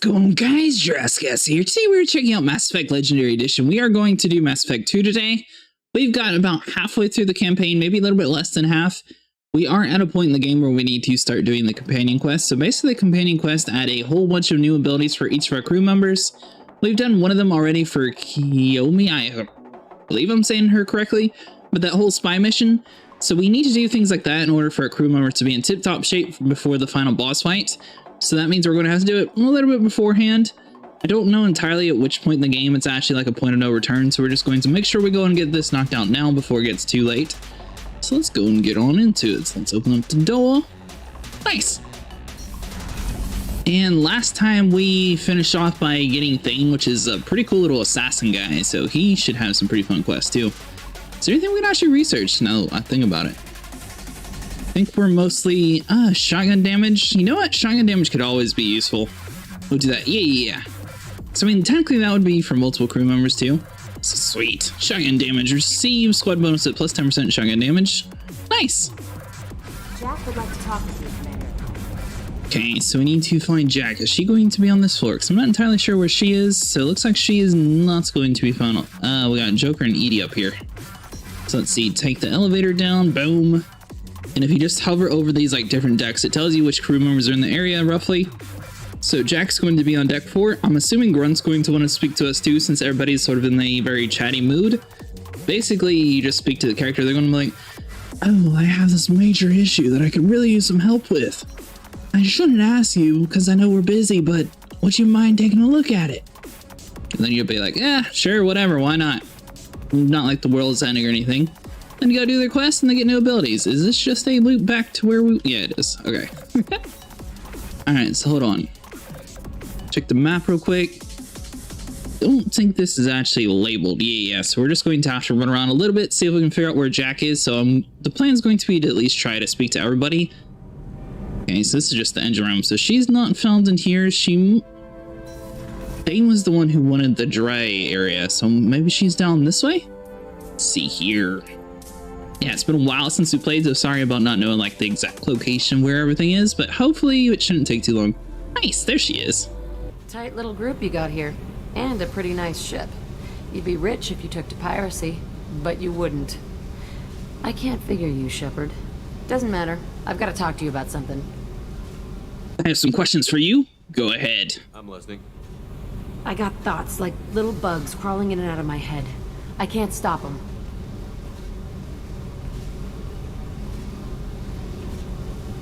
going on, guys? Jurassic here. Today we're checking out Mass Effect Legendary Edition. We are going to do Mass Effect 2 today. We've got about halfway through the campaign, maybe a little bit less than half. We are at a point in the game where we need to start doing the companion quest. So basically the companion quest add a whole bunch of new abilities for each of our crew members. We've done one of them already for Kiyomi. I believe I'm saying her correctly, but that whole spy mission. So we need to do things like that in order for our crew members to be in tip-top shape before the final boss fight. So that means we're going to have to do it a little bit beforehand. I don't know entirely at which point in the game it's actually like a point of no return, so we're just going to make sure we go and get this knocked out now before it gets too late. So let's go and get on into it. So let's open up the door. Nice! And last time we finished off by getting Thane, which is a pretty cool little assassin guy, so he should have some pretty fun quests too. Is there anything we can actually research now that I think about it? I think we're mostly shotgun damage. You know what? Shotgun damage could always be useful. We'll do that. Yeah. So I mean, technically that would be for multiple crew members too. So sweet. Shotgun damage. Receive squad bonus at plus 10% shotgun damage. Nice. Jack would like to talk with you, Commander. Okay, so we need to find Jack. Is she going to be on this floor? Because I'm not entirely sure where she is. So it looks like she is not going to be found. We got Joker and Edie up here. So let's see. Take the elevator down. Boom. And if you just hover over these like different decks, it tells you which crew members are in the area roughly. So Jack's going to be on deck 4. I'm assuming Grunt's going to want to speak to us too, since everybody's sort of in a very chatty mood. Basically, you just speak to the character. They're going to be like, "Oh, I have this major issue that I could really use some help with. I shouldn't ask you because I know we're busy, but would you mind taking a look at it?" And then you'll be like, "Yeah, sure, whatever, why not?" Not like the world's ending or anything. Then you gotta do their quest and they get new abilities. Is this just a loop back to where we... Yeah, it is. Okay. Alright, so hold on. Check the map real quick. Don't think this is actually labeled. Yeah. So we're just going to have to run around a little bit, see if we can figure out where Jack is. So the plan is going to be to at least try to speak to everybody. Okay, so this is just the engine room. So she's not found in here. Dane was the one who wanted the dry area. So maybe she's down this way? Let's see here. Yeah, it's been a while since we played, so sorry about not knowing like the exact location where everything is, but hopefully it shouldn't take too long. Nice, there she is. Tight little group you got here, and a pretty nice ship. You'd be rich if you took to piracy, but you wouldn't. I can't figure you, Shepard. Doesn't matter. I've got to talk to you about something. I have some questions for you. Go ahead. I'm listening. I got thoughts like little bugs crawling in and out of my head. I can't stop them.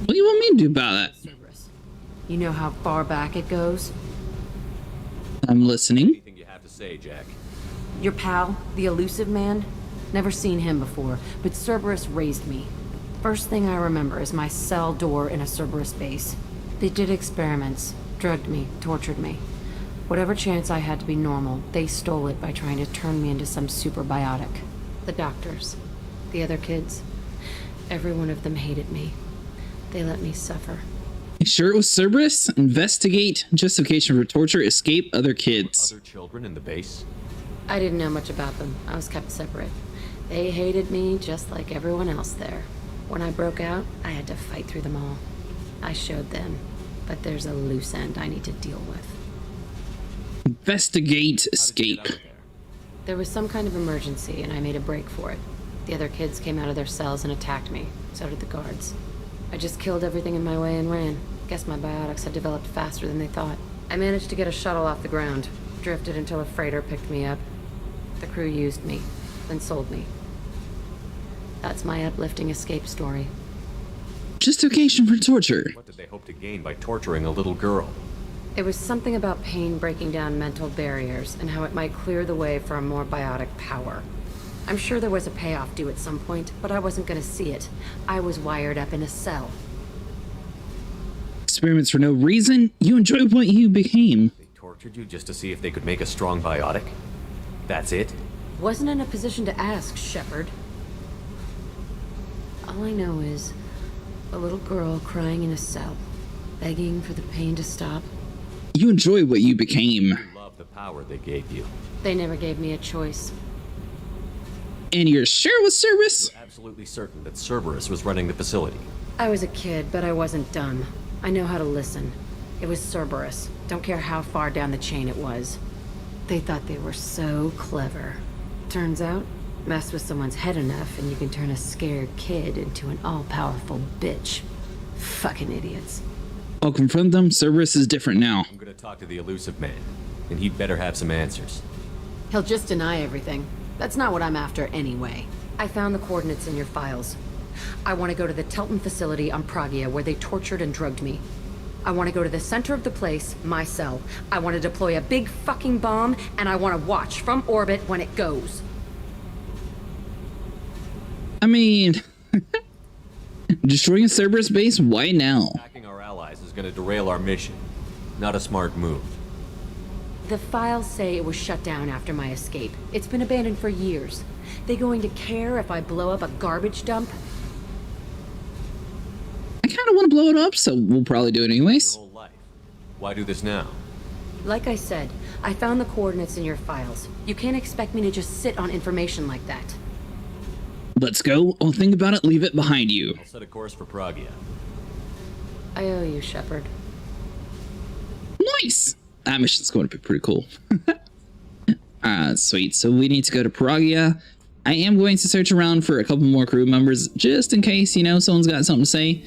What do you want me to do about that? Cerberus. You know how far back it goes? I'm listening. Anything you have to say, Jack? Your pal, the elusive man? Never seen him before, but Cerberus raised me. First thing I remember is my cell door in a Cerberus base. They did experiments, drugged me, tortured me. Whatever chance I had to be normal, they stole it by trying to turn me into some super biotic. The doctors, the other kids, every one of them hated me. They let me suffer. You sure it was Cerberus? Investigate, justification for torture, escape other kids. Other children in the base? I didn't know much about them. I was kept separate. They hated me just like everyone else there. When I broke out, I had to fight through them all. I showed them, but there's a loose end I need to deal with. Investigate, escape. There was some kind of emergency, and I made a break for it. The other kids came out of their cells and attacked me. So did the guards. I just killed everything in my way and ran. Guess my biotics had developed faster than they thought. I managed to get a shuttle off the ground. Drifted until a freighter picked me up. The crew used me, then sold me. That's my uplifting escape story. Justification for torture. What did they hope to gain by torturing a little girl? It was something about pain breaking down mental barriers and how it might clear the way for a more biotic power. I'm sure there was a payoff due at some point, but I wasn't going to see it. I was wired up in a cell. Experiments for no reason? You enjoyed what you became. They tortured you just to see if they could make a strong biotic? That's it? Wasn't in a position to ask, Shepard. All I know is a little girl crying in a cell, begging for the pain to stop. You enjoy what you became. You love the power they gave you. They never gave me a choice. And you're sure it was Cerberus? You're absolutely certain that Cerberus was running the facility. I was a kid, but I wasn't dumb. I know how to listen. It was Cerberus. Don't care how far down the chain it was. They thought they were so clever. Turns out, mess with someone's head enough and you can turn a scared kid into an all-powerful bitch. Fucking idiots. I'll confront them. Cerberus is different now. I'm gonna talk to the elusive man, and he'd better have some answers. He'll just deny everything. That's not what I'm after anyway. I found the coordinates in your files. I want to go to the Telton facility on Pragia where they tortured and drugged me. I want to go to the center of the place, my cell. I want to deploy a big fucking bomb, and I want to watch from orbit when it goes. I mean, destroying a Cerberus base? Why now? Attacking our allies is gonna derail our mission. Not a smart move. The files say it was shut down after my escape. It's been abandoned for years. They going to care if I blow up a garbage dump? I kind of want to blow it up, so we'll probably do it anyways. Your whole life. Why do this now? Like I said, I found the coordinates in your files. You can't expect me to just sit on information like that. Let's go. I'll think about it, leave it behind you. I'll set a course for Pragia. I owe you, Shepard. Nice! That mission's going to be pretty cool. Sweet. So we need to go to Pragia. I am going to search around for a couple more crew members, just in case, you know, someone's got something to say.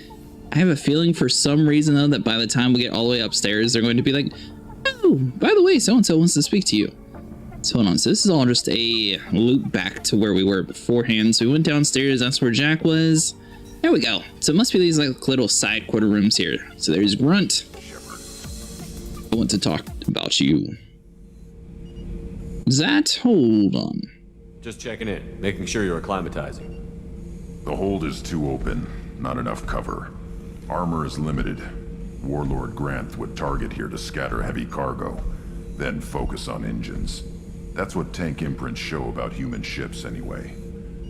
I have a feeling for some reason, though, that by the time we get all the way upstairs, they're going to be like, oh, by the way, so-and-so wants to speak to you. So hold on, so this is all just a loop back to where we were beforehand. So we went downstairs, that's where Jack was. There we go. So it must be these like little side quarter rooms here. So there's Grunt. I want to talk about you. Zat, hold on. Just checking in, making sure you're acclimatizing. The hold is too open, not enough cover. Armor is limited. Warlord Grant would target here to scatter heavy cargo, then focus on engines. That's what tank imprints show about human ships anyway.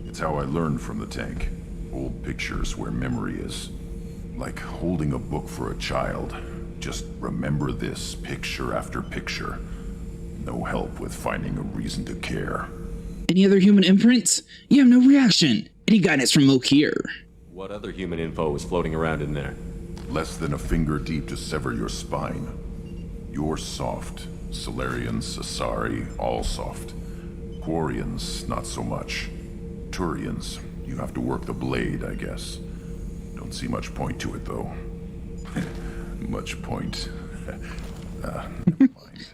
It's how I learned from the tank. Old pictures where memory is. Like holding a book for a child. Just remember this picture after picture. No help with finding a reason to care. Any other human imprints? You have no reaction. Any guidance from Moke here? What other human info was floating around in there? Less than a finger deep to sever your spine. You're soft. Solarians, Asari, all soft. Quarians, not so much. Turians, you have to work the blade, I guess. Don't see much point to it, though. Much point. Never mind.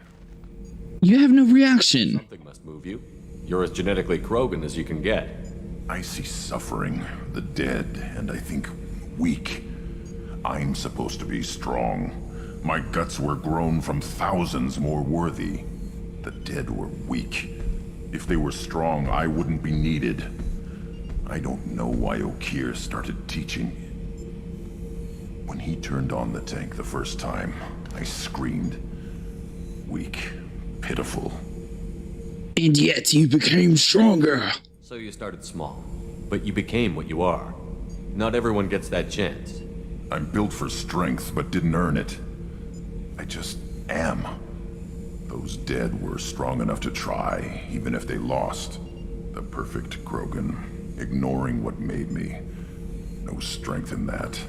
You have no reaction. Something must move you. You're as genetically Krogan as you can get. I see suffering, the dead, and I think weak. I'm supposed to be strong. My guts were grown from thousands more worthy. The dead were weak. If they were strong, I wouldn't be needed. I don't know why Okeer started teaching. When he turned on the tank the first time, I screamed. Weak, pitiful. And yet you became stronger. So you started small, but you became what you are. Not everyone gets that chance. I'm built for strength, but didn't earn it. I just am. Those dead were strong enough to try, even if they lost. The perfect Krogan, ignoring what made me. No strength in that.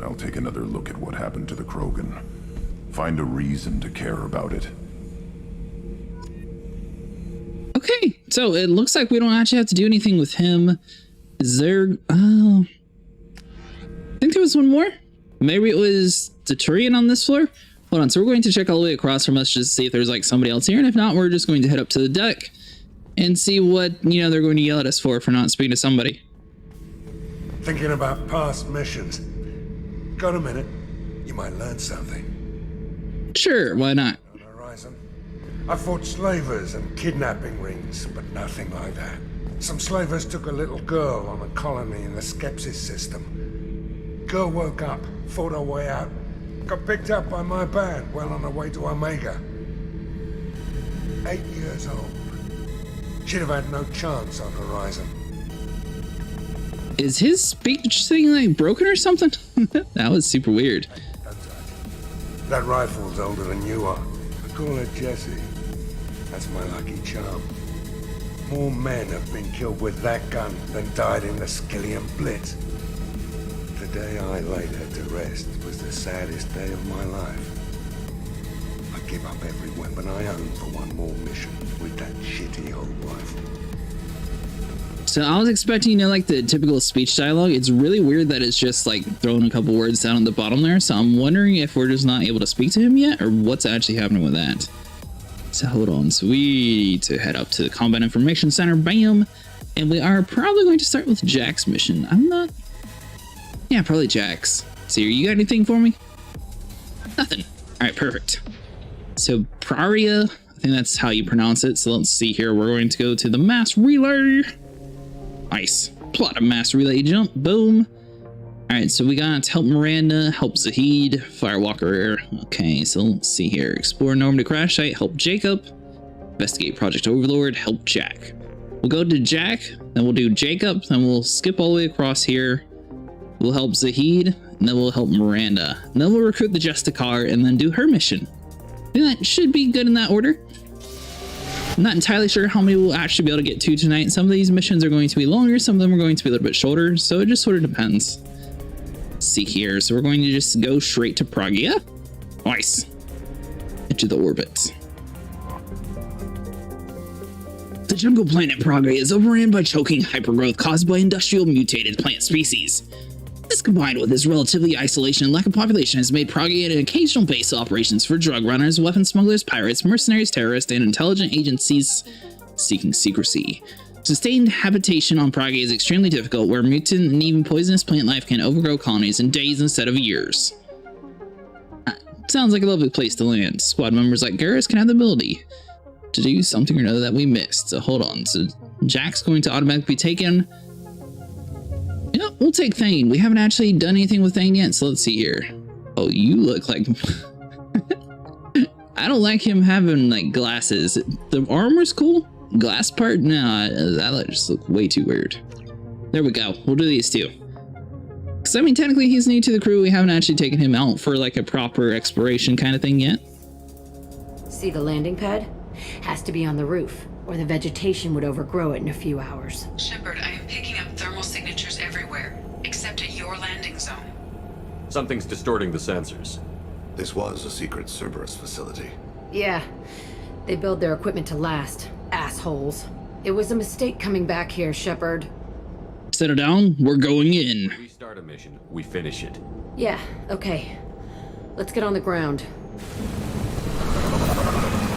I'll take another look at what happened to the Krogan. Find a reason to care about it. Okay, so it looks like we don't actually have to do anything with him. Is there... I think there was one more. Maybe it was the Turian on this floor? Hold on, so we're going to check all the way across from us just to see if there's like somebody else here. And if not, we're just going to head up to the deck and see what, you know, they're going to yell at us for not speaking to somebody. Thinking about past missions. Got a minute? You might learn something. Sure, why not? On the horizon. I fought slavers and kidnapping rings, but nothing like that. Some slavers took a little girl on a colony in the Skepsis system. Girl woke up, fought her way out, got picked up by my band well on her way to Omega. 8 years old. She'd have had no chance on Horizon. Is his speech thing like broken or something? That was super weird. That rifle's older than you are. I call her Jessie. That's my lucky charm. More men have been killed with that gun than died in the Skillian Blitz. The day I laid her to rest was the saddest day of my life. give up every weapon I own for one more mission with that shitty old rifle. So I was expecting, you know, like the typical speech dialogue. It's really weird that it's just like throwing a couple words down on the bottom there. So I'm wondering if we're just not able to speak to him yet, or what's actually happening with that. So hold on. So we need to head up to the Combat Information Center. Bam. And we are probably going to start with Jack's mission. I'm not... Yeah, probably Jack's. So you got anything for me? Nothing. All right, perfect. So Praria, I think that's how you pronounce it. So let's see here. We're going to go to the mass relay. Nice. Plot a mass relay jump. Boom. All right, so we got help Miranda, help Zahid, Firewalker. Okay, so let's see here. Explore Normandy crash site, help Jacob. Investigate Project Overlord, help Jack. We'll go to Jack, then we'll do Jacob, then we'll skip all the way across here. We'll help Zahid, and then we'll help Miranda. And then we'll recruit the Justicar and then do her mission. I think that should be good in that order. I'm not entirely sure how many we'll actually be able to get to tonight. Some of these missions are going to be longer, some of them are going to be a little bit shorter, so it just sort of depends. Let's see here. So we're going to just go straight to Pragia. Nice. Into the orbit. The jungle planet Pragia is overrun by choking hypergrowth caused by industrial mutated plant species. This, combined with its relatively isolation and lack of population, has made Pragia an occasional base of operations for drug runners, weapon smugglers, pirates, mercenaries, terrorists, and intelligent agencies seeking secrecy. Sustained habitation on Pragia is extremely difficult, where mutant and even poisonous plant life can overgrow colonies in days instead of years. Sounds like a lovely place to land. Squad members like Garrus can have the ability to do something or another that we missed. So hold on. So Jack's going to automatically be taken. You know, we'll take Thane. We haven't actually done anything with Thane yet, so let's see here. Oh, you look like... I don't like him having, like, glasses. The armor's cool. Glass part? Nah, that just look way too weird. There we go. We'll do these two. Because, I mean, technically he's new to the crew. We haven't actually taken him out for, like, a proper exploration kind of thing yet. See the landing pad? Has to be on the roof, or the vegetation would overgrow it in a few hours. Shepard, I am picking up thermal signatures everywhere, except at your landing zone. Something's distorting the sensors. This was a secret Cerberus facility. Yeah, they build their equipment to last. Assholes. It was a mistake coming back here, Shepard. Settle down. We're going in. We start a mission, we finish it. Yeah, okay. Let's get on the ground.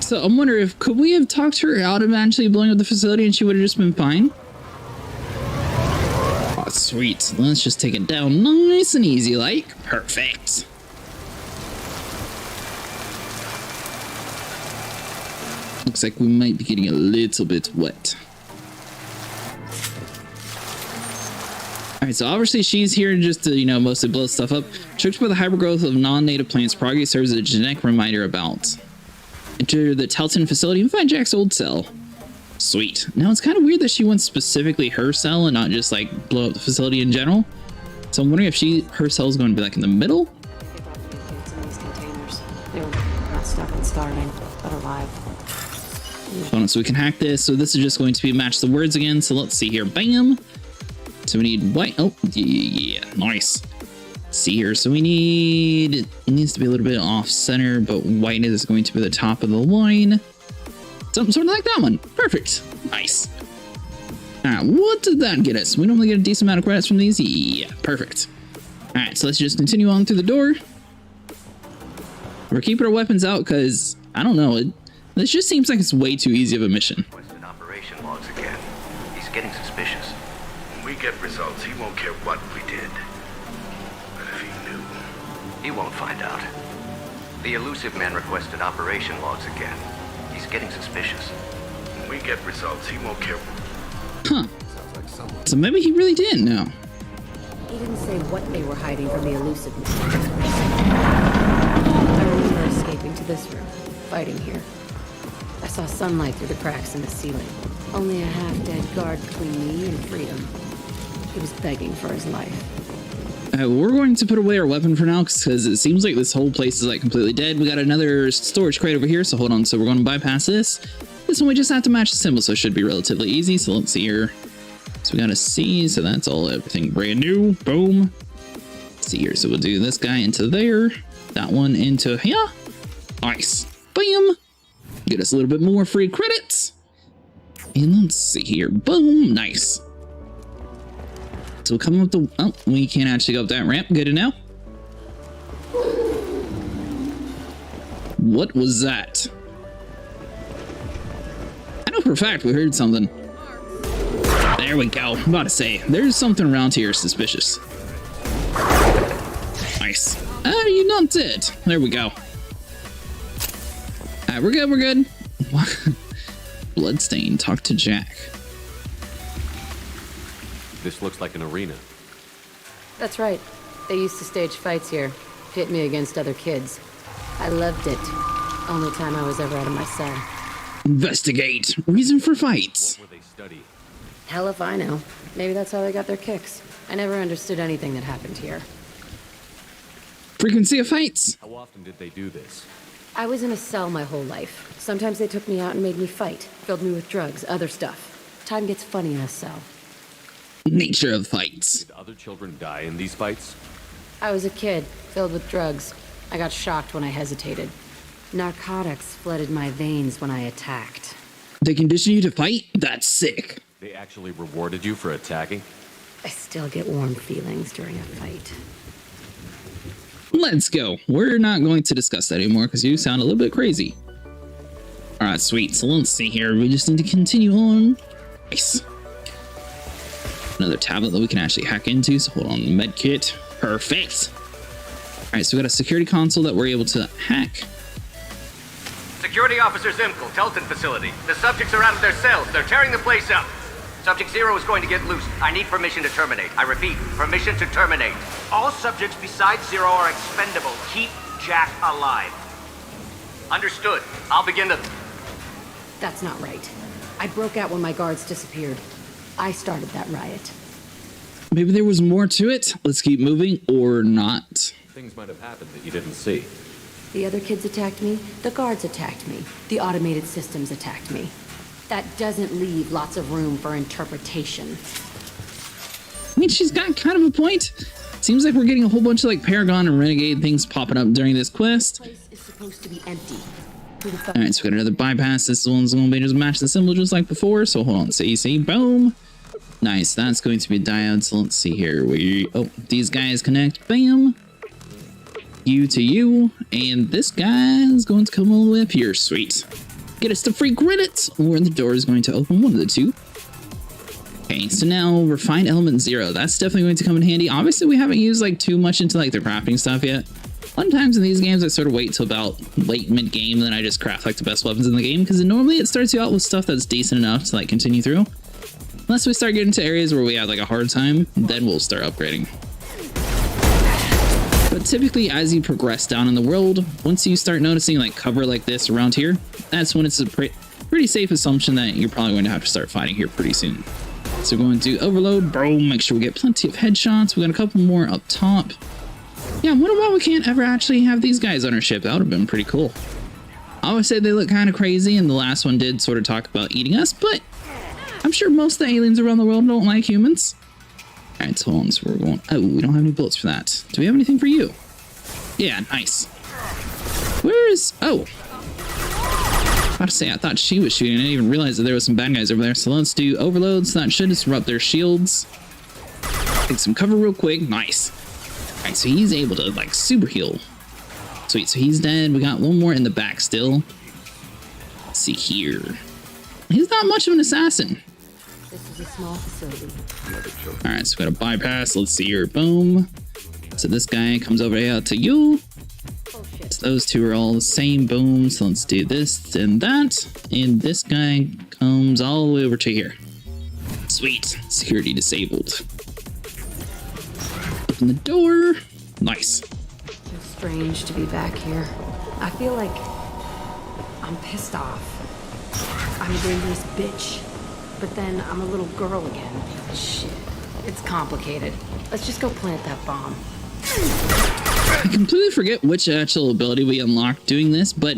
So I'm wondering if could we have talked her out of actually blowing up the facility and she would have just been fine? Oh, sweet. Let's just take it down nice and easy like. Perfect. Looks like we might be getting a little bit wet. Alright, so obviously she's here just to, you know, mostly blow stuff up. Tricked by the hypergrowth of non-native plants, Pragia serves as a genetic reminder about. Enter the Telton facility and find Jack's old cell. Sweet. Now it's kind of weird that she wants specifically her cell and not just like blow up the facility in general. So I'm wondering if her cell is going to be like in the middle. They brought the kids in these containers. They were not stuck and starving, but alive. Hold on, so we can hack this. So this is just going to be match the words again. So let's see here. Bam. So we need white. Oh, yeah, nice. See here, so we need, it needs to be a little bit off center, but white is going to be the top of the line. Something sort of like that one. Perfect. Nice. What did that get us? We normally get a decent amount of credits from these. Yeah, perfect. All right, so let's just continue on through the door. We're keeping our weapons out because I don't know. This just seems like it's way too easy of a mission. Requested operation logs again. He's getting suspicious. When we get results, he won't care what we did. But if he knew... He won't find out. The elusive man requested operation logs again. He's getting suspicious. When we get results, he won't care... Huh. So maybe he really didn't know. He didn't say what they were hiding from the elusive man. I remember escaping to this room, fighting here. I saw sunlight through the cracks in the ceiling. Only a half-dead guard between me and freedom. He was begging for his life. We're going to put away our weapon for now because it seems like this whole place is like completely dead. We got another storage crate over here, so hold on. So we're going to bypass this. This one we just have to match the symbol, so it should be relatively easy. So let's see here. So we got a C, so that's all everything brand new. Boom. Let's see here. So we'll do this guy into there. That one into here. Nice. Bam! Get us a little bit more free credits. And let's see here. Boom! Nice. So we'll come up the... Oh, we can't actually go up that ramp. Good to know. What was that? I know for a fact we heard something. There we go. I'm about to say, there's something around here suspicious. Nice. You're not dead. There we go. We're good, we're good. Bloodstain, talk to Jack. This looks like an arena. That's right. They used to stage fights here. Pit me against other kids. I loved it. Only time I was ever out of my cell. Investigate. Reason for fights. What were they studying? Hell if I know. Maybe that's how they got their kicks. I never understood anything that happened here. Frequency of fights. How often did they do this? I was in a cell my whole life. Sometimes they took me out and made me fight. Filled me with drugs, other stuff. Time gets funny in a cell. Nature of fights. Did other children die in these fights? I was a kid, filled with drugs. I got shocked when I hesitated. Narcotics flooded my veins when I attacked. They condition you to fight? That's sick. They actually rewarded you for attacking? I still get warm feelings during a fight. Let's go. We're not going to discuss that anymore because you sound a little bit crazy. All right, sweet. So let's see here. We just need to continue on. Nice. Another tablet that we can actually hack into. So hold on, the med kit. Perfect. All right, so we got a security console that we're able to hack. Security Officer Zimkel, Telton facility. The subjects are out of their cells. They're tearing the place up. Subject 0 is going to get loose. I need permission to terminate. I repeat, permission to terminate. All subjects besides 0 are expendable. Keep Jack alive. Understood. I'll begin the... That's not right. I broke out when my guards disappeared. I started that riot. Maybe there was more to it. Let's keep moving or not. Things might have happened that you didn't see. The other kids attacked me. The guards attacked me. The automated systems attacked me. That doesn't leave lots of room for interpretation. I mean, she's got kind of a point. Seems like we're getting a whole bunch of like Paragon and Renegade things popping up during this quest. This place is supposed to be empty. All right, so we got another bypass. This one's going to be just match the symbol just like before. So hold on, see, boom. Nice, that's going to be a diode. So let's see here. These guys connect. Bam. You to you. And this guy is going to come all the way up here. Sweet. Get us the free credits, or the door is going to open, one of the two. Okay, so now refine element 0. That's definitely going to come in handy. Obviously, we haven't used like too much into like the crafting stuff yet. A lot of times in these games, I sort of wait till about late mid-game, and then I just craft like the best weapons in the game, because normally it starts you out with stuff that's decent enough to like continue through. Unless we start getting to areas where we have like a hard time, then we'll start upgrading. But typically, as you progress down in the world, once you start noticing like cover like this around here, that's when it's a pretty safe assumption that you're probably going to have to start fighting here pretty soon. So we're going to overload, boom, make sure we get plenty of headshots. We got a couple more up top. Yeah, what about we can't ever actually have these guys on our ship? That would have been pretty cool. I always say they look kind of crazy, and the last one did sort of talk about eating us, but I'm sure most of the aliens around the world don't like humans. All right, so hold on, so we're going... Oh, we don't have any bullets for that. Do we have anything for you? Yeah, nice. Where is... Oh. I was about to say, I thought she was shooting. I didn't even realize that there was some bad guys over there. So let's do overload, so that should disrupt their shields. Take some cover real quick. Nice. All right, so he's able to, like, super heal. Sweet, so he's dead. We got one more in the back still. Let's see here. He's not much of an assassin. This is a small facility. All right, so we got a bypass. Let's see here. Boom. So this guy comes over here to you. So those two are all the same. Boom. So let's do this and that. And this guy comes all the way over to here. Sweet. Security disabled. Open the door. Nice. It's strange to be back here. I feel like I'm pissed off. I'm a dangerous bitch. But then I'm a little girl again. Shit. It's complicated. Let's just go plant that bomb. I completely forget which actual ability we unlocked doing this, but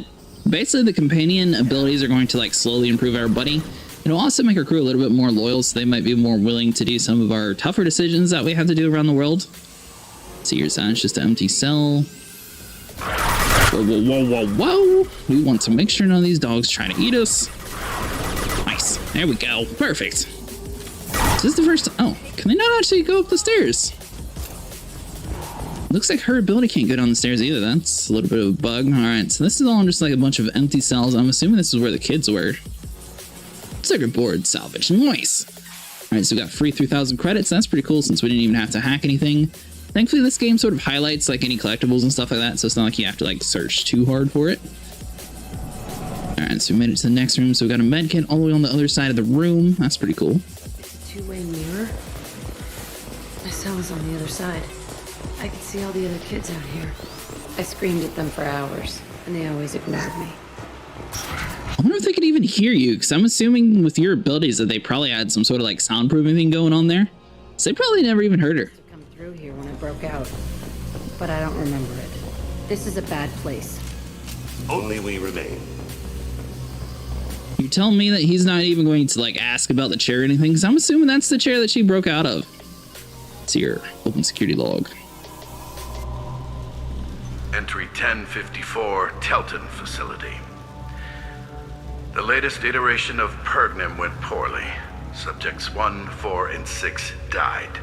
basically the companion abilities are going to like slowly improve our buddy. It'll also make our crew a little bit more loyal, so they might be more willing to do some of our tougher decisions that we have to do around the world. So here's that, it's just an empty cell. Whoa, whoa, whoa, whoa, whoa. We want to make sure none of these dogs try to eat us. Nice. There we go. Perfect. This is the first. Oh, can they not actually go up the stairs? Looks like her ability can't go down the stairs either. That's a little bit of a bug. All right, so this is all just like a bunch of empty cells. I'm assuming this is where the kids were. Circuit board salvage. Nice. All right, so we got free 3,000 credits. That's pretty cool since we didn't even have to hack anything. Thankfully, this game sort of highlights like any collectibles and stuff like that, so it's not like you have to like search too hard for it. All right, so we made it to the next room. So we got a med kit all the way on the other side of the room. That's pretty cool. It's a two-way mirror. My cell is on the other side. I could see all the other kids out here. I screamed at them for hours, and they always ignored me. I wonder if they could even hear you, because I'm assuming with your abilities that they probably had some sort of like soundproofing thing going on there. So they probably never even heard her. To come through here when I broke out, but I don't remember it. This is a bad place. Only we remain. You tell me that he's not even going to like ask about the chair or anything, because I'm assuming that's the chair that she broke out of. It's your open security log. Entry 1054, Telton facility. The latest iteration of Pergnum went poorly. Subjects 1, 4, and 6 died.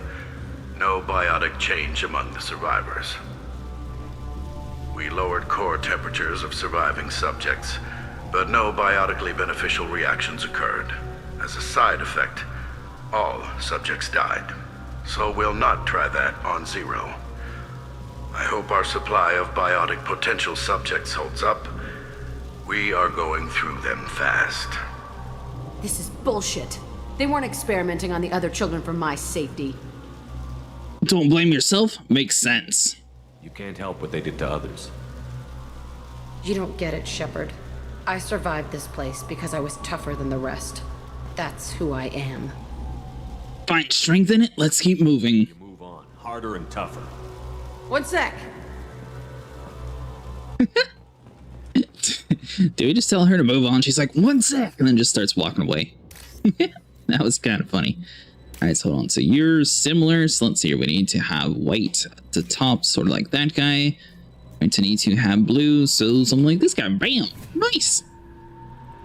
No biotic change among the survivors. We lowered core temperatures of surviving subjects, but no biotically beneficial reactions occurred. As a side effect, all subjects died. So we'll not try that on Zero. I hope our supply of biotic potential subjects holds up. We are going through them fast. This is bullshit. They weren't experimenting on the other children for my safety. Don't blame yourself. Makes sense. You can't help what they did to others. You don't get it, Shepard. I survived this place because I was tougher than the rest. That's who I am. Find strength in it. Let's keep moving. You move on, harder and tougher. 1 sec. Do we just tell her to move on? She's like, 1 sec, and then just starts walking away. That was kind of funny. All right, so hold on. So you're similar. So let's see here. We need to have white at the top, sort of like that guy. Going to need to have blue, so something like this guy. Bam! Nice!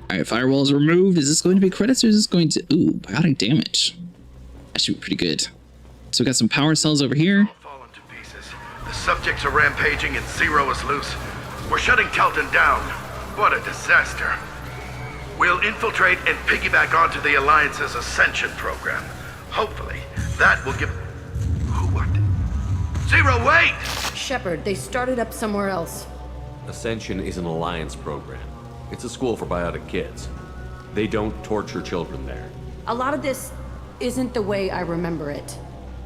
All right, firewalls removed. Is this going to be credits, or is this going to... Ooh, biotic damage. That should be pretty good. So we got some power cells over here. Fallen to pieces. The subjects are rampaging and Zero is loose. We're shutting Telton down. What a disaster. We'll infiltrate and piggyback onto the Alliance's Ascension program. Hopefully, that will give... What? Zero, wait! Shepard, they started up somewhere else. Ascension is an Alliance program. It's a school for biotic kids. They don't torture children there. A lot of this isn't the way I remember it.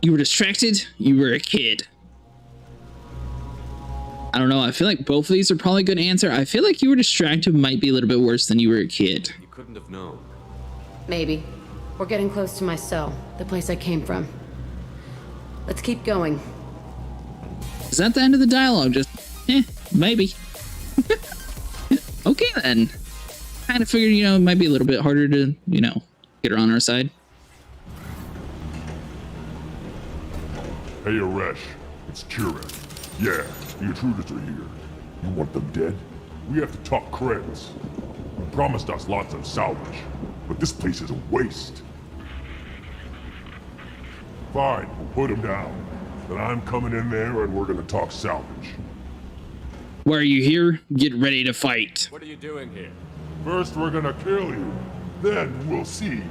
You were distracted. You were a kid. I don't know. I feel like both of these are probably a good answer. I feel like you were distracted might be a little bit worse than you were a kid. You couldn't have known. Maybe. We're getting close to my cell, the place I came from. Let's keep going. Is that the end of the dialogue? Just, maybe. Okay, then. Kind of figured, you know, it might be a little bit harder to, you know, get her on our side. Hey, Aresh. It's Kira. Yeah, the intruders are here. You want them dead? We have to talk credits. You promised us lots of salvage, but this place is a waste. Fine, we'll put them down. Then I'm coming in there and we're gonna talk salvage. Why are you here? Get ready to fight. What are you doing here? First we're gonna kill you, then we'll see.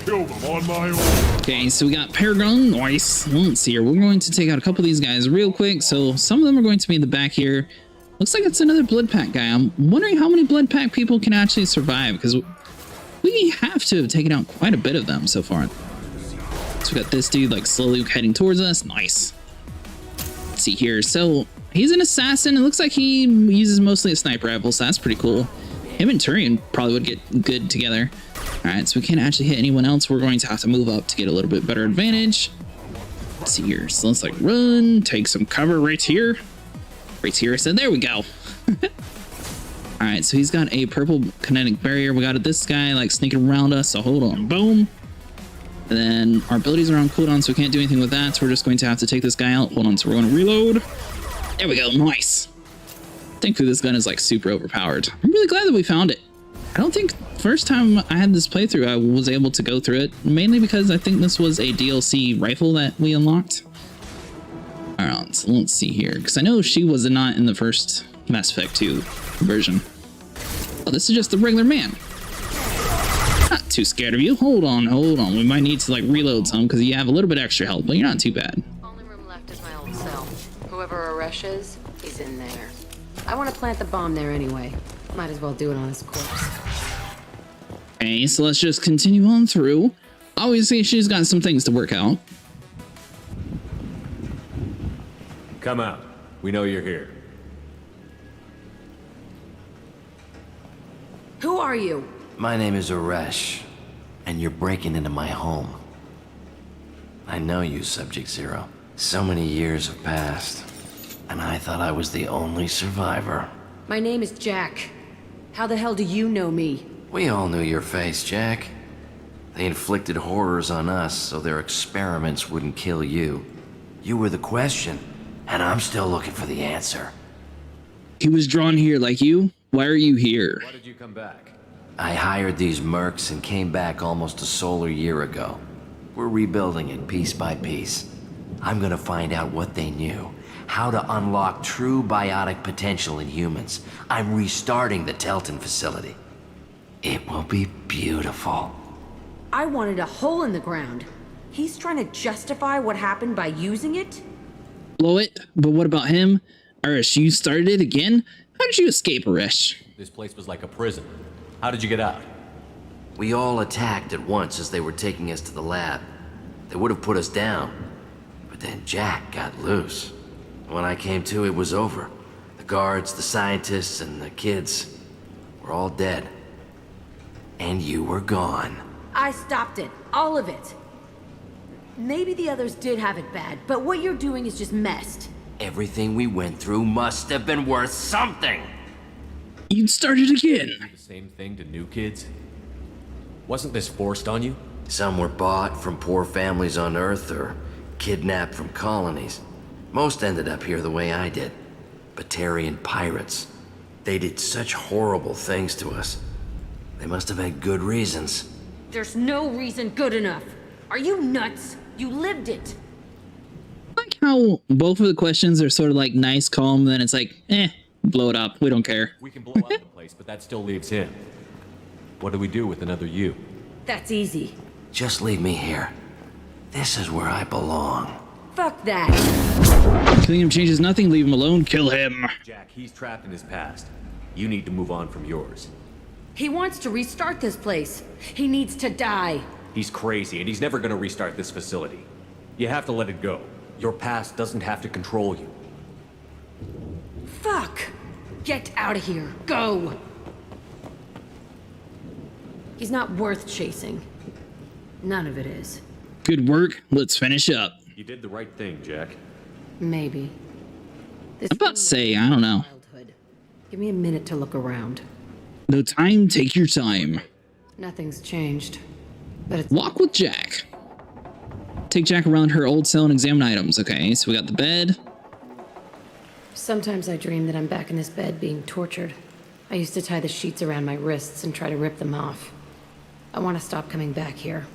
Kill them on my own. Okay, so we got Paragon. Nice. Let's see here. We're going to take out a couple of these guys real quick. So some of them are going to be in the back here. Looks like it's another blood pack guy. I'm wondering how many blood pack people can actually survive, because we have to have taken out quite a bit of them so far. So we got this dude like slowly heading towards us. Nice. Let's see here. So he's an assassin. It looks like he uses mostly a sniper rifle, so that's pretty cool. Him and Turian probably would get good together. All right, so we can't actually hit anyone else. We're going to have to move up to get a little bit better advantage. Let's see here. So let's like run, take some cover right here. Right here. So there we go. All right, so he's got a purple kinetic barrier. We got this guy like sneaking around us. So hold on. Boom. And then our abilities are on cooldown, so we can't do anything with that. So we're just going to have to take this guy out. Hold on. So we're going to reload. There we go. Nice. Thankfully, this gun is like super overpowered. I'm really glad that we found it. I don't think first time I had this playthrough, I was able to go through it, mainly because I think this was a DLC rifle that we unlocked. All right, so let's see here, because I know she was not in the first Mass Effect 2 version. Oh, this is just the regular man. Not too scared of you. Hold on. We might need to like reload some because you have a little bit extra health, but you're not too bad. Only room left is my old cell. Whoever Arash is, he's in there. I want to plant the bomb there anyway. Might as well do it on his corpse. Okay, so let's just continue on through. Obviously, she's got some things to work out. Come out. We know you're here. Who are you? My name is Arash, and you're breaking into my home. I know you, Subject Zero. So many years have passed, and I thought I was the only survivor. My name is Jack. How the hell do you know me? We all knew your face, Jack. They inflicted horrors on us so their experiments wouldn't kill you. You were the question, and I'm still looking for the answer. He was drawn here like you. Why are you here? Why did you come back? I hired these mercs and came back almost a solar year ago. We're rebuilding it piece by piece. I'm gonna find out what they knew, how to unlock true biotic potential in humans. I'm restarting the Telton facility. It will be beautiful. I wanted a hole in the ground. He's trying to justify what happened by using it? Blow it. But what about him? Arish, you started it again? How did you escape, Arish? This place was like a prison. How did you get out? We all attacked at once as they were taking us to the lab. They would have put us down, but then Jack got loose. When I came to, it was over. The guards, the scientists, and the kids were all dead. And you were gone. I stopped it. All of it. Maybe the others did have it bad, but what you're doing is just messed. Everything we went through must have been worth something. You started again. The same thing to new kids? Wasn't this forced on you? Some were bought from poor families on Earth or kidnapped from colonies. Most ended up here the way I did. Batarian pirates. They did such horrible things to us. They must have had good reasons. There's no reason good enough. Are you nuts? You lived it. I like how both of the questions are sort of like nice, calm, then it's like, blow it up. We don't care. We can blow up the place, but that still leaves him. What do we do with another you? That's easy. Just leave me here. This is where I belong. Fuck that. Killing him changes nothing. Leave him alone. Kill him. Jack, he's trapped in his past. You need to move on from yours. He wants to restart this place. He needs to die. He's crazy, and he's never gonna restart this facility. You have to let it go. Your past doesn't have to control you. Fuck. Get out of here. Go. He's not worth chasing. None of it is. Good work. Let's finish up. You did the right thing, Jack. Maybe. This I'm about to say, I don't know. childhood. Give me a minute to look around. No time. Take your time. Nothing's changed. But it's Walk with Jack. Take Jack around her old cell and examine items. Okay, so we got the bed. Sometimes I dream that I'm back in this bed being tortured. I used to tie the sheets around my wrists and try to rip them off. I want to stop coming back here.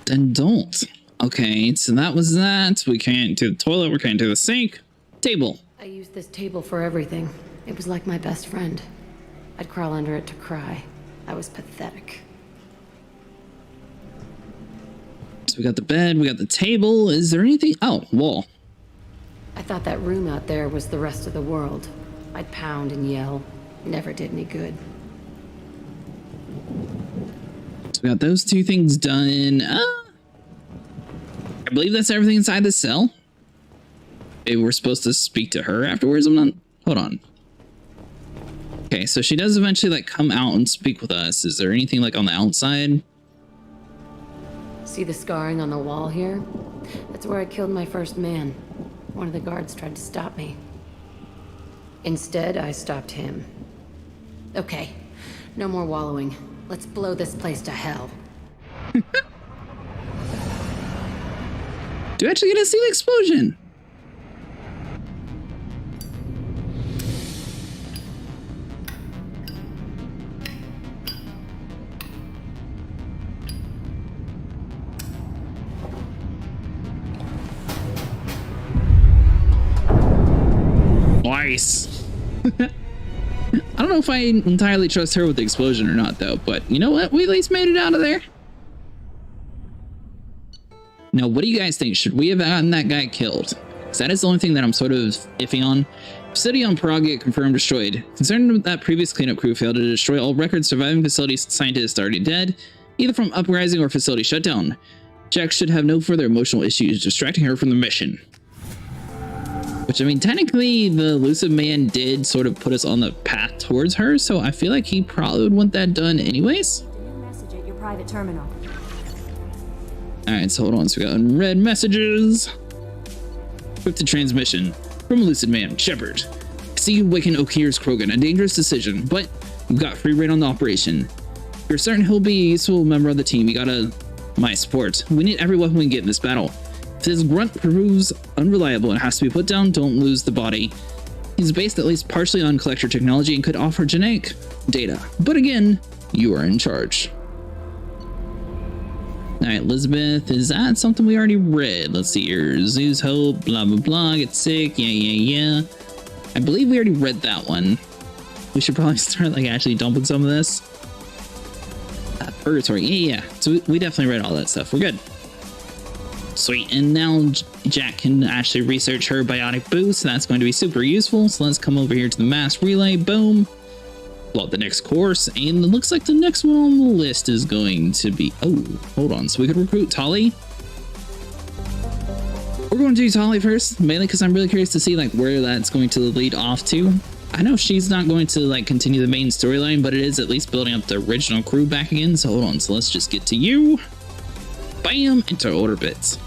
Then don't. Okay, so that was that. We can't do the toilet. We can't do the sink. Table. I used this table for everything. It was like my best friend. I'd crawl under it to cry. I was pathetic. So we got the bed. We got the table. Is there anything? Oh, wall. I thought that room out there was the rest of the world. I'd pound and yell. Never did any good. So we got those two things done. I believe that's everything inside the cell. Maybe we're supposed to speak to her afterwards. I'm not. Hold on. Okay, so she does eventually like come out and speak with us. Is there anything like on the outside? See the scarring on the wall here? That's where I killed my first man. One of the guards tried to stop me. Instead, I stopped him. Okay, no more wallowing. Let's blow this place to hell. Do you actually get to see the explosion? Nice. I don't know if I entirely trust her with the explosion or not, though, but you know what? We at least made it out of there. Now, what do you guys think? Should we have gotten that guy killed? Because that is the only thing that I'm sort of iffy on. Facility on Prague get confirmed destroyed. Concerned that previous cleanup crew failed to destroy all records, surviving facility scientists already dead, either from uprising or facility shutdown. Jack should have no further emotional issues distracting her from the mission. Which, I mean, technically, the elusive man did sort of put us on the path towards her, so I feel like he probably would want that done anyways. Message at your private terminal. Alright, so hold on. So we got unread messages. Encrypted transmission from elusive man, Shepard. See you waken O'Keere's Krogan. A dangerous decision, but you've got free reign on the operation. You're certain he'll be a useful member of the team. You gotta my support. We need every weapon we can get in this battle. If this grunt proves unreliable and has to be put down, don't lose the body. He's based at least partially on collector technology and could offer genetic data. But again, you are in charge. Alright, Elizabeth, is that something we already read? Let's see here. Zeus hope, blah blah blah, get sick, yeah. I believe we already read that one. We should probably start like actually dumping some of this. Purgatory, yeah. So we definitely read all that stuff. We're good. Sweet, and now Jack can actually research her biotic boost. That's going to be super useful. So let's come over here to the mass relay. Boom. Pull out the next course, and it looks like the next one on the list is going to be... Oh, hold on. So we could recruit Tali. We're going to do Tali first, mainly because I'm really curious to see like where that's going to lead off to. I know she's not going to like continue the main storyline, but it is at least building up the original crew back again. So hold on. So let's just get to you. Bam! Into order bits.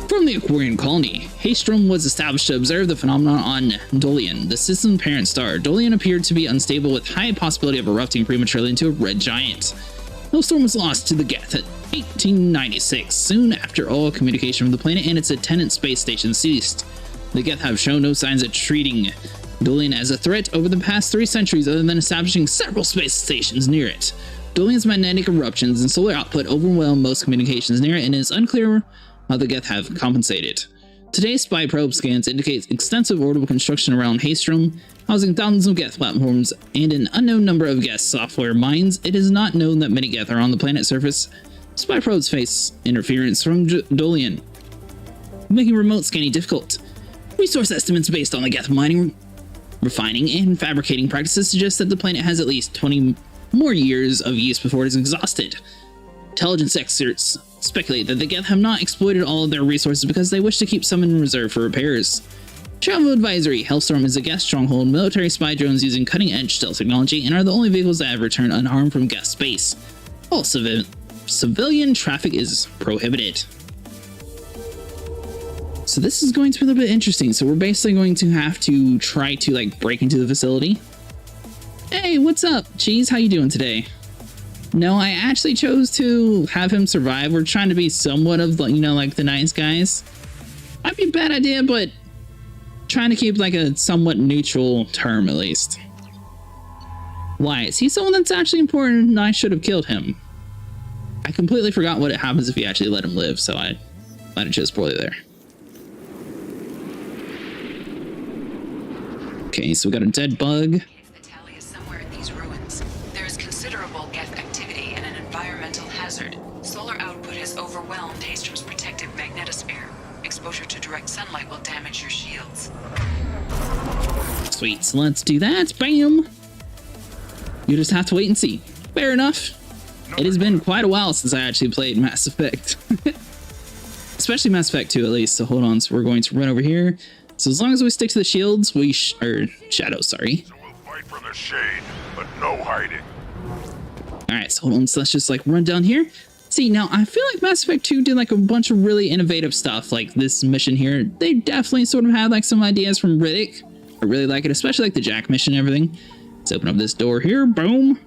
From the Aquarian colony, Haystrom was established to observe the phenomenon on Dolian, the system's parent star. Dolian appeared to be unstable with high possibility of erupting prematurely into a red giant. Hailstorm was lost to the Geth in 1896, soon after all communication from the planet and its attendant space station ceased. The Geth have shown no signs of treating Dolian as a threat over the past 3 centuries other than establishing several space stations near it. Dolian's magnetic eruptions and solar output overwhelm most communications near it, and it is unclear how the Geth have compensated. Today's spy probe scans indicate extensive orbital construction around Haystrom, housing thousands of Geth platforms and an unknown number of Geth software mines. It is not known that many Geth are on the planet's surface. Spy probes face interference from Dolian, making remote scanning difficult. Resource estimates based on the Geth mining, refining, and fabricating practices suggest that the planet has at least 20 more years of use before it is exhausted. Intelligence experts speculate that the Geth have not exploited all of their resources because they wish to keep some in reserve for repairs. Travel advisory: Hellstorm is a Geth stronghold. Military spy drones using cutting-edge stealth technology and are the only vehicles that have returned unharmed from Geth space. All civilian traffic is prohibited. So this is going to be a little bit interesting. So we're basically going to have to try to like break into the facility. Hey, what's up, Cheese? How you doing today? No, I actually chose to have him survive. We're trying to be somewhat of, you know, like the nice guys. Might be a bad idea, but trying to keep like a somewhat neutral term at least. Why? Is he someone that's actually important and I should have killed him? I completely forgot what happens if you actually let him live, so I might have chose poorly there. Okay, so we got a dead bug. The tally is somewhere in these ruins. There is considerable Geth activity and an environmental hazard. Solar output has overwhelmed Haystrom's protective magnetosphere. Exposure to direct sunlight will damage your shields. Sweet, so let's do that. Bam! You just have to wait and see. Fair enough. It has been quite a while since I actually played Mass Effect. Especially Mass Effect 2 at least, so hold on. So we're going to run over here. So as long as we stick to the shields, or shadows, sorry. So we'll fight from the shade, but no hiding. Alright, so hold on, so let's just like run down here. See, now I feel like Mass Effect 2 did like a bunch of really innovative stuff, like this mission here. They definitely sort of had like some ideas from Riddick. I really like it, especially like the Jack mission and everything. Let's open up this door here, boom.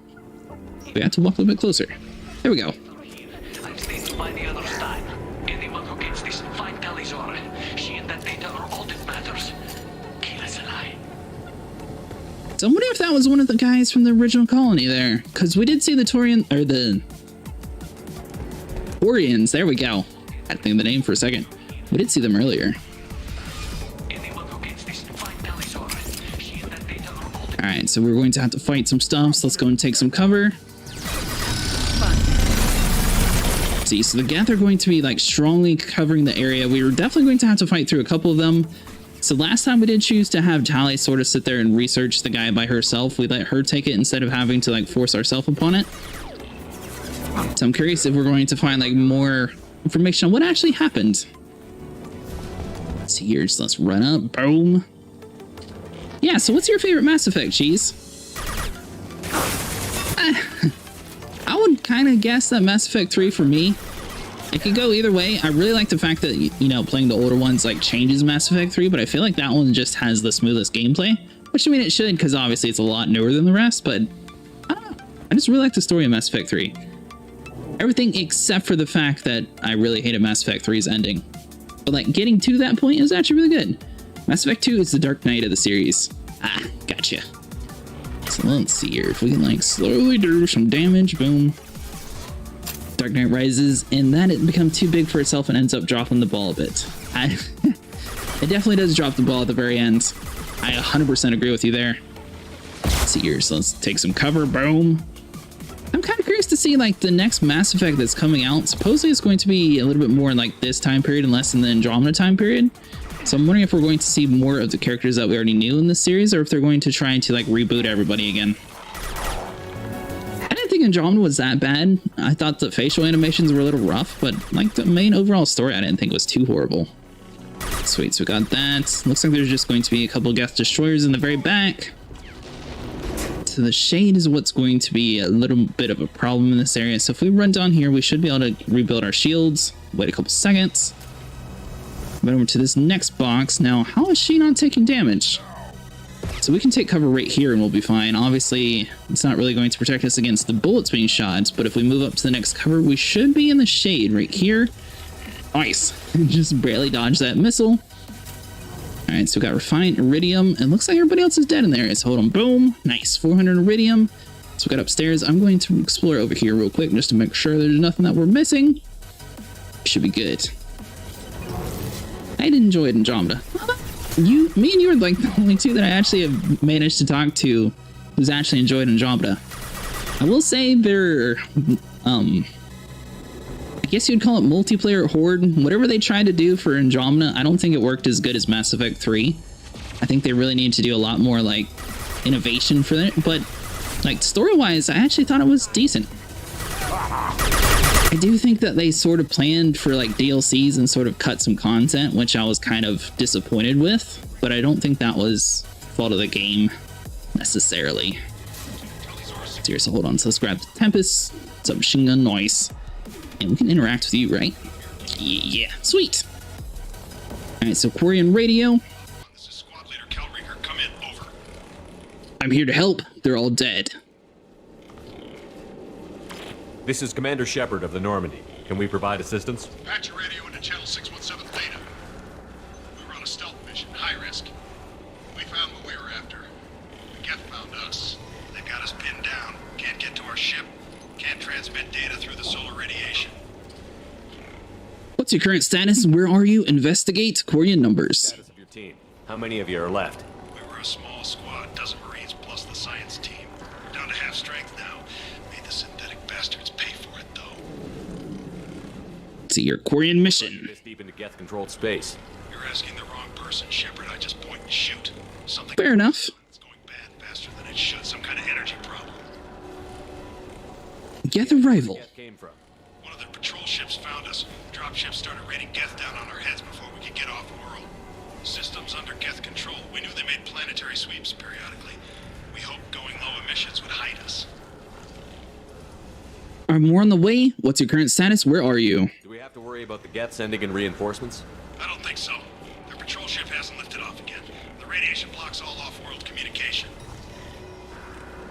We have to walk a little bit closer. There we go. I'm stated by the other side. Anyone who gets this, find Talizor. She and that data are all that matters. Kill us alive. So I wonder if that was one of the guys from the original colony there. Because we did see the Torian, or the Orians, there we go. I had to think of the name for a second. We did see them earlier. Anyone who Alright, so we're going to have to fight some stuff, so let's go and take some cover. See, so the Geth are going to be like strongly covering the area. We were definitely going to have to fight through a couple of them. So last time we did choose to have Tali sort of sit there and research the guy by herself. We let her take it instead of having to like force ourselves upon it. So I'm curious if we're going to find like more information on what actually happened. Let's see here, so let's run up, boom. Yeah, so what's your favorite Mass Effect, Cheese? I would kind of guess that Mass Effect 3 for me. It could go either way. I really like the fact that, you know, playing the older ones like changes Mass Effect 3, but I feel like that one just has the smoothest gameplay. Which I mean it should, because obviously it's a lot newer than the rest, but I don't know. I just really like the story of Mass Effect 3. Everything except for the fact that I really hated Mass Effect 3's ending. But like getting to that point is actually really good. Mass Effect 2 is the Dark Knight of the series. Ah, gotcha. So let's see here if we can like slowly do some damage. Boom. Dark Knight Rises, and then it becomes too big for itself and ends up dropping the ball a bit. It definitely does drop the ball at the very end. I 100% agree with you there. Let's see here, so let's take some cover. Boom. I'm kind of curious to see like the next Mass Effect that's coming out. Supposedly it's going to be a little bit more in like this time period and less in the Andromeda time period. So I'm wondering if we're going to see more of the characters that we already knew in this series, or if they're going to try to like reboot everybody again. I didn't think Andromeda was that bad. I thought the facial animations were a little rough, but like the main overall story I didn't think was too horrible. Sweet, so we got that. Looks like there's just going to be a couple of Geth destroyers in the very back. So the shade is what's going to be a little bit of a problem in this area. So if we run down here, we should be able to rebuild our shields. Wait a couple seconds. Run over to this next box. Now, how is she not taking damage? So we can take cover right here and we'll be fine. Obviously, it's not really going to protect us against the bullets being shot, but if we move up to the next cover, we should be in the shade right here. Nice. Just barely dodged that missile. All right, so we got refined iridium. It looks like everybody else is dead in there. So hold on, boom. Nice, 400 iridium. So we got upstairs. I'm going to explore over here real quick just to make sure there's nothing that we're missing. Should be good. I did enjoy Andromeda. Me and you are like the only two that I actually have managed to talk to who's actually enjoyed Andromeda. I will say they're, I guess you'd call it multiplayer horde. Whatever they tried to do for Andromeda, I don't think it worked as good as Mass Effect 3. I think they really need to do a lot more like innovation for it, but like story-wise, I actually thought it was decent. I do think that they sort of planned for like DLCs and sort of cut some content, which I was kind of disappointed with, but I don't think that was fault of the game necessarily. So hold on, so let's grab the Tempest, some machine gun noise, and we can interact with you, right? Yeah, sweet. All right, so Quarian radio. This is Squad Leader Calringer. Come in, over. I'm here to help. They're all dead. This is Commander Shepard of the Normandy. Can we provide assistance? Patch your radio into Channel 617 Theta. We were on a stealth mission, high risk. We found what we were after. The Geth found us. They've got us pinned down. Can't get to our ship. Can't transmit data through the solar radiation. What's your current status? Where are you? Investigate. Quarian numbers. Status of your team. How many of you are left? We were a small squad, dozen Marines plus the science team. We're down to half strength now. Made the synthetic bastards pay for it, though. See your Quarian mission. This deep into Geth-controlled space. You're asking the wrong person, Shepard. I just point and shoot. Something. Fair enough. It's going bad faster than it should. Some kind of energy problem. Geth arrival. Geth came from. One of their patrol ships found us. Dropships started raining Geth down on our heads before we could get off world. Systems under Geth control. We knew they made planetary sweeps periodically. We hoped going low emissions would hide us. Are more on the way? What's your current status? Where are you? Do we have to worry about the Geth sending in reinforcements? I don't think so. Their patrol ship hasn't lifted off again. The radiation blocks all off-world communication.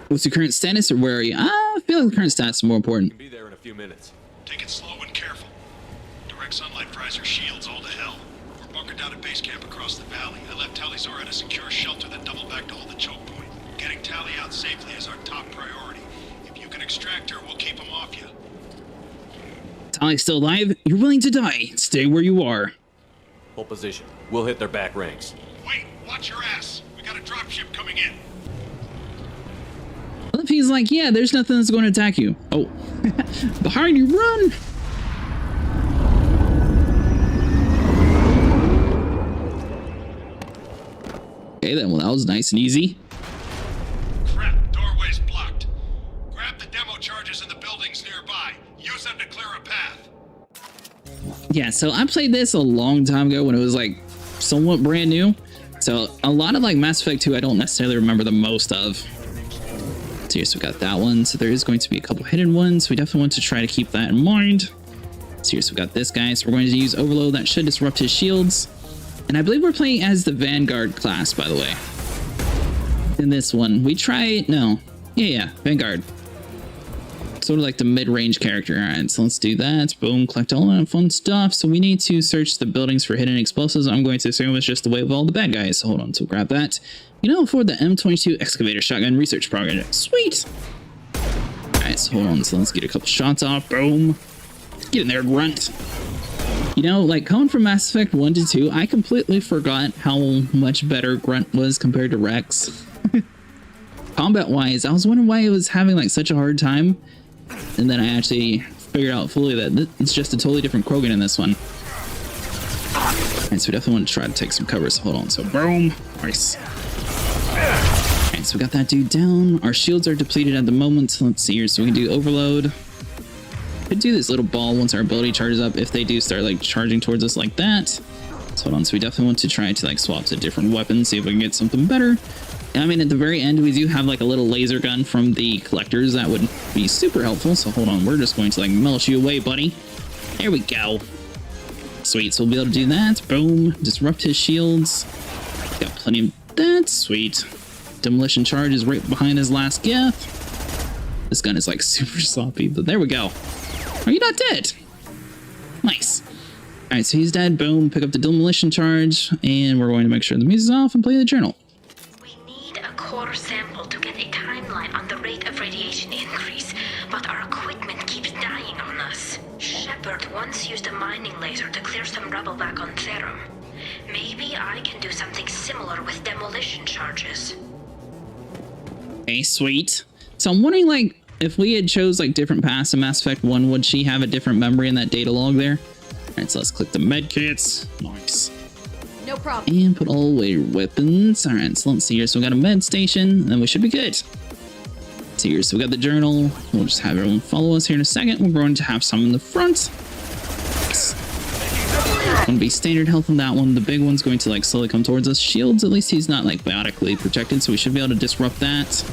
What's your current status, or where are you? I feel like the current status is more important. We'll be there in a few minutes. Take it slow and careful. Direct sunlight fries our shields all to hell. We're bunkered down at base camp across the valley. I left Talizor at a secure shelter that doubled back to hold the choke point. Getting Tali out safely is our top priority. If you can extract her, we'll keep him off you. Tali's still alive? You're willing to die. Stay where you are. Hold position. We'll hit their back ranks. Wait, watch your ass. We got a dropship coming in. love he's like, yeah, there's nothing that's going to attack you. Oh, behind you, run! Okay, then, well, that was nice and easy. Crap, doorway's blocked. Grab the demo charges in the buildings nearby. Use them to clear a path. Yeah, so I played this a long time ago when it was like somewhat brand new. So a lot of like Mass Effect 2 I don't necessarily remember the most of. So yes, we got that one. So there is going to be a couple hidden ones. We definitely want to try to keep that in mind. So yes, we got this guy. So we're going to use Overload. That should disrupt his shields. And I believe we're playing as the Vanguard class, by the way. In this one, we try... No. Yeah, Vanguard. Sort of like the mid-range character. Alright, so let's do that. Boom, collect all that fun stuff. So we need to search the buildings for hidden explosives. I'm going to assume it's just the way of all the bad guys. So hold on, so grab that. You know, for the M22 Excavator Shotgun Research Project. Sweet! Alright, so hold on. So let's get a couple shots off. Boom. Get in there, grunt. You know, like, coming from Mass Effect 1 to 2, I completely forgot how much better Grunt was compared to Rex. Combat-wise, I was wondering why it was having, like, such a hard time. And then I actually figured out fully that it's just a totally different Krogan in this one. Alright, so we definitely want to try to take some cover, so hold on. So, boom. Nice. Alright, so we got that dude down. Our shields are depleted at the moment, so let's see here. So we can do Overload. Could do this little ball once our ability charges up if they do start like charging towards us like that. So hold on, so we definitely want to try to like swap to different weapons, see if we can get something better. And I mean, at the very end, we do have like a little laser gun from the collectors that would be super helpful. So hold on, we're just going to like melt you away, buddy. There we go. Sweet, so we'll be able to do that. Boom, disrupt his shields. Got plenty of that. Sweet. Demolition charge is right behind his last gift. This gun is like super sloppy, but there we go. Are you not dead? Nice. Alright, so he's dead. Boom. Pick up the demolition charge. And we're going to make sure the music's off and play the journal. We need a core sample to get a timeline on the rate of radiation increase, but our equipment keeps dying on us. Shepard once used a mining laser to clear some rubble back on Therum. Maybe I can do something similar with demolition charges. Okay, sweet. So I'm wondering, like, if we had chose like different paths in Mass Effect 1, would she have a different memory in that data log there? Alright, so let's click the med kits. Nice. No problem. And put all away weapons. Alright, so let's see here. So we got a med station, and we should be good. Let's see here. So we got the journal. We'll just have everyone follow us here in a second. We're going to have some in the front. Nice. Going to be standard health on that one. The big one's going to like slowly come towards us. Shields, at least he's not like biotically protected, so we should be able to disrupt that.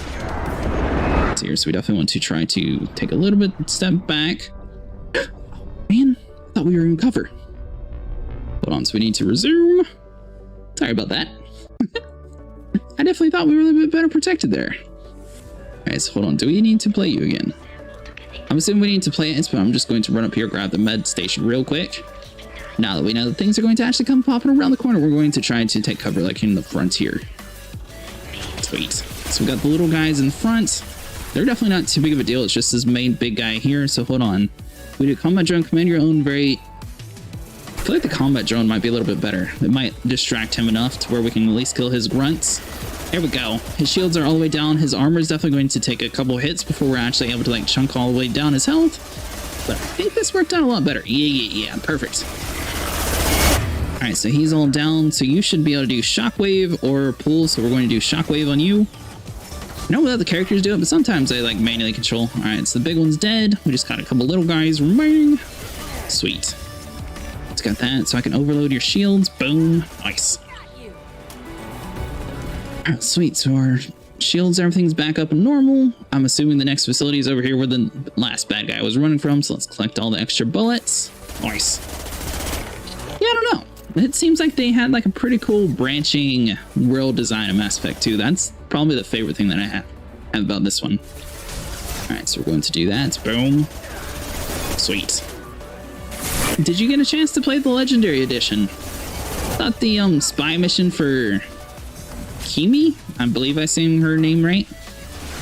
Here, so we definitely want to try to take a little bit step back. Man, I thought we were in cover. Hold on, so we need to resume. Sorry about that. I definitely thought we were a little bit better protected there. Alright, so hold on, do we need to play you again? I'm assuming we need to play it, but I'm just going to run up here, grab the med station real quick. Now that we know that things are going to actually come popping around the corner, we're going to try to take cover like in the front here. Sweet. So we got the little guys in the front. They're definitely not too big of a deal. It's just this main big guy here. So hold on. We do combat drone. Command your own very... I feel like the combat drone might be a little bit better. It might distract him enough to where we can at least kill his grunts. There we go. His shields are all the way down. His armor is definitely going to take a couple hits before we're actually able to like chunk all the way down his health. But I think this worked out a lot better. Yeah. Perfect. Alright, so he's all down. So you should be able to do shockwave or pull. So we're going to do shockwave on you. I know what other characters do it, but sometimes they like manually control. Alright, so the big one's dead. We just got a couple little guys remaining. Sweet. Let's got that, so I can overload your shields. Boom. Nice. Alright, sweet. So our shields, everything's back up and normal. I'm assuming the next facility is over here where the last bad guy was running from, so let's collect all the extra bullets. Nice. Yeah, I don't know. It seems like they had like a pretty cool branching world design in Mass Effect 2. That's probably the favorite thing that I have about this one. Alright, so we're going to do that. Boom. Sweet. Did you get a chance to play the Legendary Edition? I thought the spy mission for Kimi, I believe I saying her name right,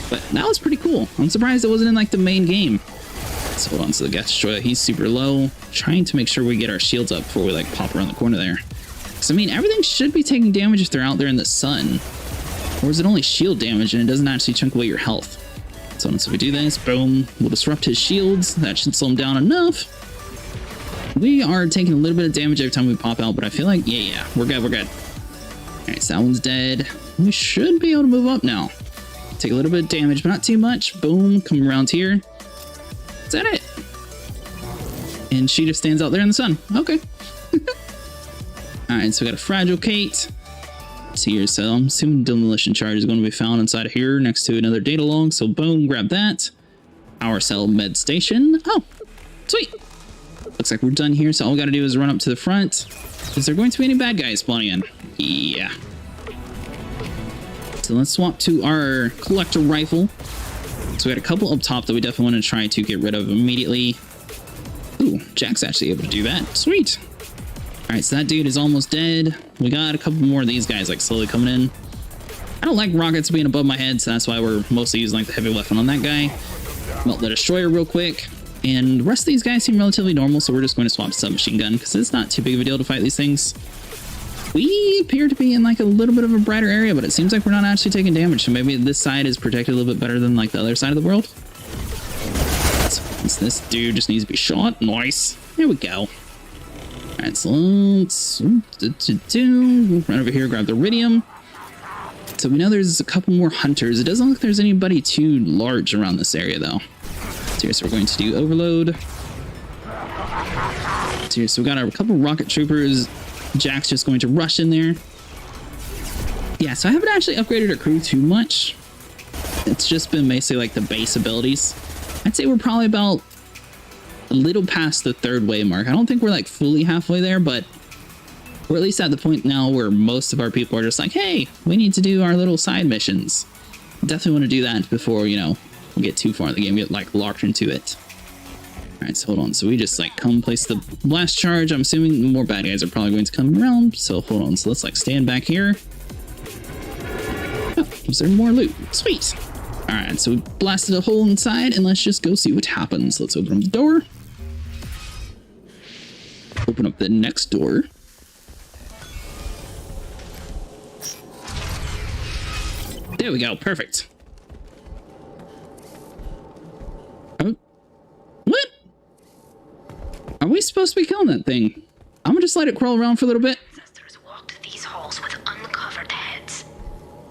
but that was pretty cool. I'm surprised it wasn't in like the main game. So hold on, so the Gas Destroyer, he's super low. Trying to make sure we get our shields up before we like pop around the corner there. Because I mean, everything should be taking damage if they're out there in the sun. Or is it only shield damage and it doesn't actually chunk away your health? So once we do this, boom, we'll disrupt his shields. That should slow him down enough. We are taking a little bit of damage every time we pop out, but I feel like, yeah, we're good, we're good. All right, so that one's dead. We should be able to move up now. Take a little bit of damage, but not too much. Boom, come around here. Is that it? And she just stands out there in the sun. Okay. All right, so we got a fragile Kate. Let's see here, so I'm assuming demolition charge is going to be found inside of here next to another data log. So boom, grab that. Power cell med station. Oh, sweet. Looks like we're done here, so all we got to do is run up to the front. Is there going to be any bad guys spawning in? Yeah. So let's swap to our collector rifle. So we got a couple up top that we definitely want to try to get rid of immediately. Ooh, Jack's actually able to do that. Sweet. All right, so that dude is almost dead. We got a couple more of these guys like slowly coming in. I don't like rockets being above my head, so that's why we're mostly using like the heavy weapon on that guy. Melt the destroyer real quick. And the rest of these guys seem relatively normal, so we're just going to swap submachine gun because it's not too big of a deal to fight these things. We appear to be in like a little bit of a brighter area, but it seems like we're not actually taking damage, so maybe this side is protected a little bit better than like the other side of the world. So this dude just needs to be shot. Nice. There we go. Alright, so let's run over here, grab the iridium. So we know there's a couple more hunters. It doesn't look like there's anybody too large around this area though. So we're going to do overload. So we got a couple rocket troopers. Jack's just going to rush in there. Yeah, so I haven't actually upgraded our crew too much. It's just been basically like the base abilities. I'd say we're probably about a little past the 3rd wave mark. I don't think we're like fully halfway there, but we're at least at the point now where most of our people are just like, hey, we need to do our little side missions. Definitely want to do that before, you know, we get too far in the game, get like locked into it. All right, so hold on. So we just like come place the blast charge. I'm assuming more bad guys are probably going to come around. So hold on. So let's like stand back here. Oh, is there more loot? Sweet. All right, so we blasted a hole inside and let's just go see what happens. Let's open up the door. Open up the next door. There we go. Perfect. Oh. What? Are we supposed to be killing that thing? I'm gonna just let it crawl around for a little bit. Ancestors walked these halls with uncovered heads.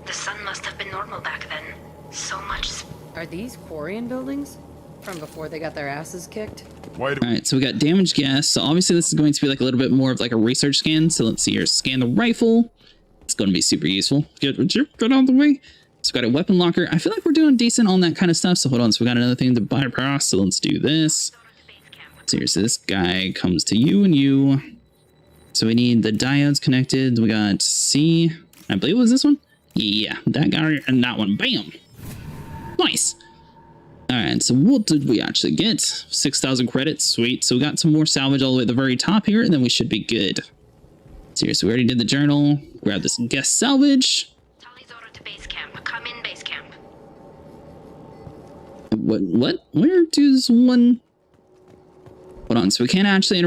The sun must have been normal back then. So much. Are these Quarian buildings? From before they got their asses kicked? Alright, so we got damaged gas. So obviously this is going to be like a little bit more of like a research scan. So let's see here. Scan the rifle. It's going to be super useful. Get out of the way. So we got a weapon locker. I feel like we're doing decent on that kind of stuff. So hold on. So we got another thing to bypass. So let's do this. So here's this guy comes to you and you. So we need the diodes connected. We got C. I believe it was this one. Yeah, that guy and that one. Bam. Nice. All right, so what did we actually get? 6,000 credits. Sweet. So we got some more salvage all the way at the very top here, and then we should be good. So we already did the journal. Grab this guest salvage. Tali's order to base camp. Come in, base camp. What? Where does one... Hold on, so we can't actually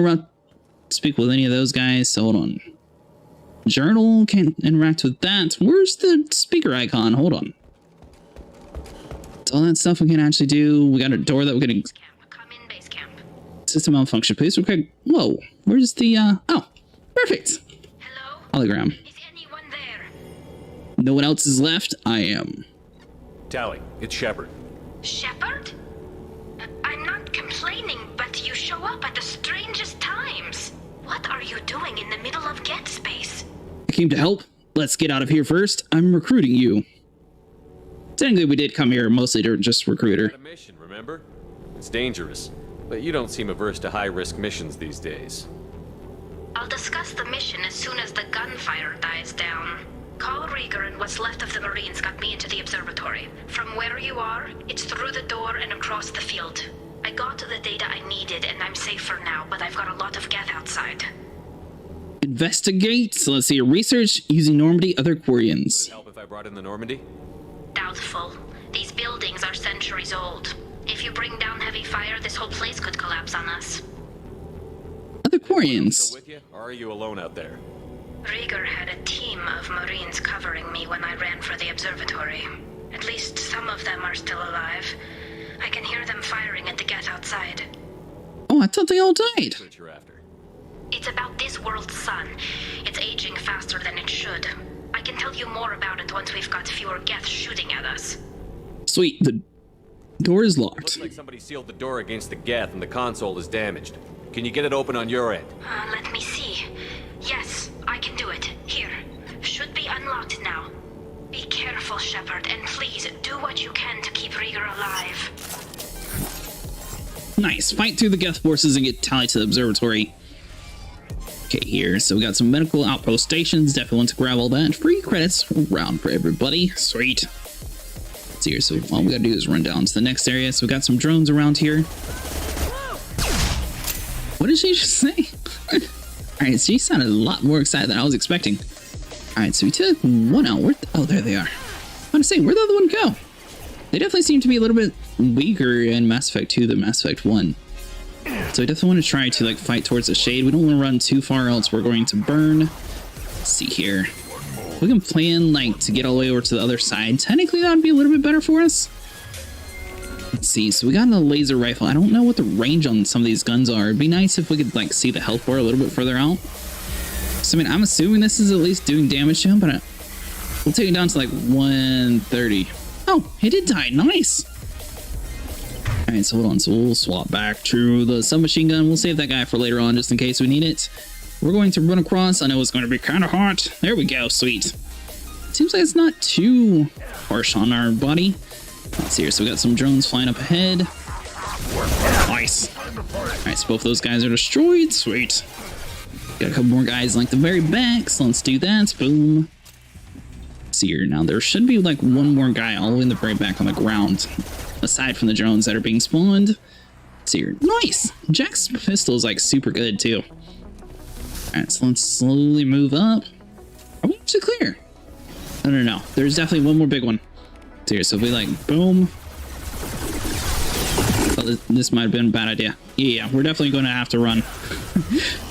speak with any of those guys, so hold on. Journal, can't interact with that. Where's the speaker icon? Hold on. It's all that stuff we can actually do. We got a door that we're gonna... Come in, base camp. System malfunction, please. Okay. Whoa, where's the, oh, perfect. Hello? Hologram. Is anyone there? No one else is left. I am. Tally, it's Shepard. Shepard? I'm not complaining, but you show up at the strangest times. What are you doing in the middle of Get Space? I came to help. Let's get out of here first. I'm recruiting you. Technically, we did come here mostly to just recruit her. A mission, remember? It's dangerous, but you don't seem averse to high-risk missions these days. I'll discuss the mission as soon as the gunfire dies down. Call Rieger and what's left of the Marines got me into the observatory. From where you are, it's through the door and across the field. I got the data I needed and I'm safe for now, but I've got a lot of geth outside. Investigate. So let's see. Research using Normandy, other Quarians. Would it help if I brought in the Normandy? Doubtful. These buildings are centuries old. If you bring down heavy fire, this whole place could collapse on us. Other Quarians. Still with you, or are you alone out there? Rieger had a team of Marines covering me when I ran for the observatory. At least some of them are still alive. I can hear them firing at the gas outside. Oh, I thought they all died. What you're after. It's about this world's sun. It's aging faster than it should. I can tell you more about it once we've got fewer Geth shooting at us. Sweet, the door is locked. Looks like somebody sealed the door against the Geth and the console is damaged. Can you get it open on your end? Let me see. Yes, I can do it. Here. Should be unlocked now. Be careful, Shepard, and please do what you can to keep Rieger alive. Nice. Fight through the Geth forces and get Tali to the observatory. Okay, here. So we got some medical outpost stations. Definitely want to grab all that. Free credits around for everybody. Sweet. Let's see here. So all we gotta do is run down to the next area. So we got some drones around here. What did she just say? Alright, she sounded a lot more excited than I was expecting. Alright, so we took one out. Oh, there they are. I want to say, where'd the other one go? They definitely seem to be a little bit weaker in Mass Effect 2 than Mass Effect 1. So I definitely want to try to like fight towards the shade. We don't want to run too far, else we're going to burn. Let's see here. We can plan like to get all the way over to the other side. Technically, that would be a little bit better for us. Let's see. So we got a laser rifle. I don't know what the range on some of these guns are. It'd be nice if we could like see the health bar a little bit further out. So I mean, I'm assuming this is at least doing damage to him, but we'll take it down to like 130. Oh, he did die. Nice. All right, so hold on. So we'll swap back to the submachine gun. We'll save that guy for later on just in case we need it. We're going to run across. I know it's going to be kind of hot. There we go. Sweet. Seems like it's not too harsh on our body. Let's see here. So we got some drones flying up ahead. Nice. All right, so both those guys are destroyed. Sweet. Got a couple more guys like the very back. So let's do that. Boom. Let's see here. Now there should be like one more guy all the way in the very back on the ground, aside from the drones that are being spawned. Let's see here. Nice. Jack's pistol is like super good too. All right, so let's slowly move up. Are we actually clear? No. There's definitely one more big one. Here, so if we like boom. Oh, this might have been a bad idea. Yeah, we're definitely going to have to run.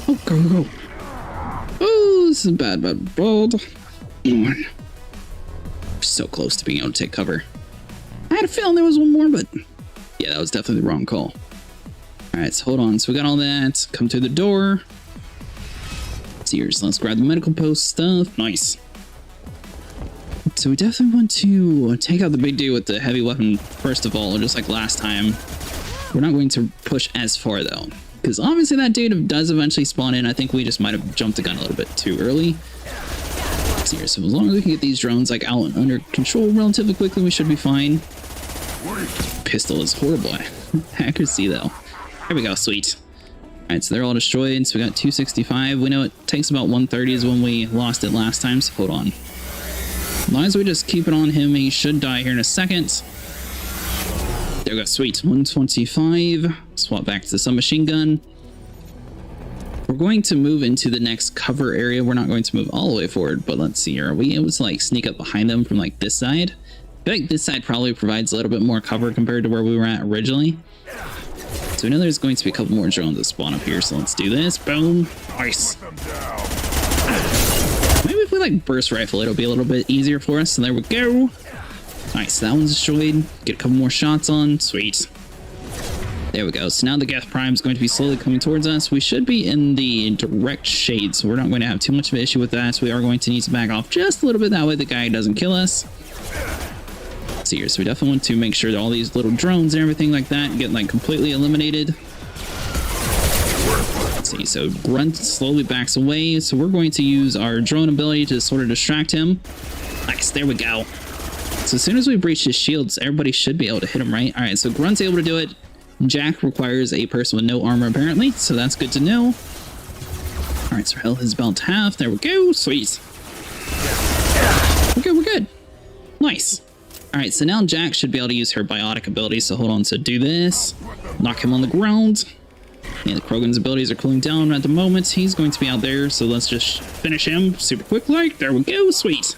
Oh, go. Oh, this is bad. We're so close to being able to take cover. I had a feeling there was one more, but yeah, that was definitely the wrong call. All right, so hold on. So we got all that. Come through the door. Let's see here. So let's grab the medical post stuff. Nice. So we definitely want to take out the big dude with the heavy weapon first of all, just like last time. We're not going to push as far though, because obviously that dude does eventually spawn in. I think we just might have jumped the gun a little bit too early. So as long as we can get these drones like out and under control relatively quickly, we should be fine. Pistol is horrible accuracy though. There we go, sweet. All right, so they're all destroyed. So we got 265. We know it takes about 130 is when we lost it last time. So hold on. As long as we just keep it on him, he should die here in a second. There we go, sweet. 125. Swap back to the submachine gun. We're going to move into the next cover area. We're not going to move all the way forward, but let's see here. Are we able to like sneak up behind them from like this side? I feel like this side probably provides a little bit more cover compared to where we were at originally. So we know there's going to be a couple more drones that spawn up here, so let's do this. Boom. Nice. Maybe if we like burst rifle, it'll be a little bit easier for us. So there we go. Nice, that one's destroyed. Get a couple more shots on. Sweet. There we go. So now the Geth Prime is going to be slowly coming towards us. We should be in the direct shade, so we're not going to have too much of an issue with that. So we are going to need to back off just a little bit. That way the guy doesn't kill us. Let's see here. So we definitely want to make sure that all these little drones and everything like that get like completely eliminated. Let's see. So Grunt slowly backs away. So we're going to use our drone ability to sort of distract him. Nice. There we go. So as soon as we breach his shields, everybody should be able to hit him, right? All right. So Grunt's able to do it. Jack requires a person with no armor, apparently, so that's good to know. All right, so health is about half. There we go. Sweet. We're good. Nice. All right, so now Jack should be able to use her biotic ability. So hold on. So do this. Knock him on the ground. Yeah, the Krogan's abilities are cooling down at the moment. He's going to be out there, so let's just finish him super quick like. There we go. Sweet.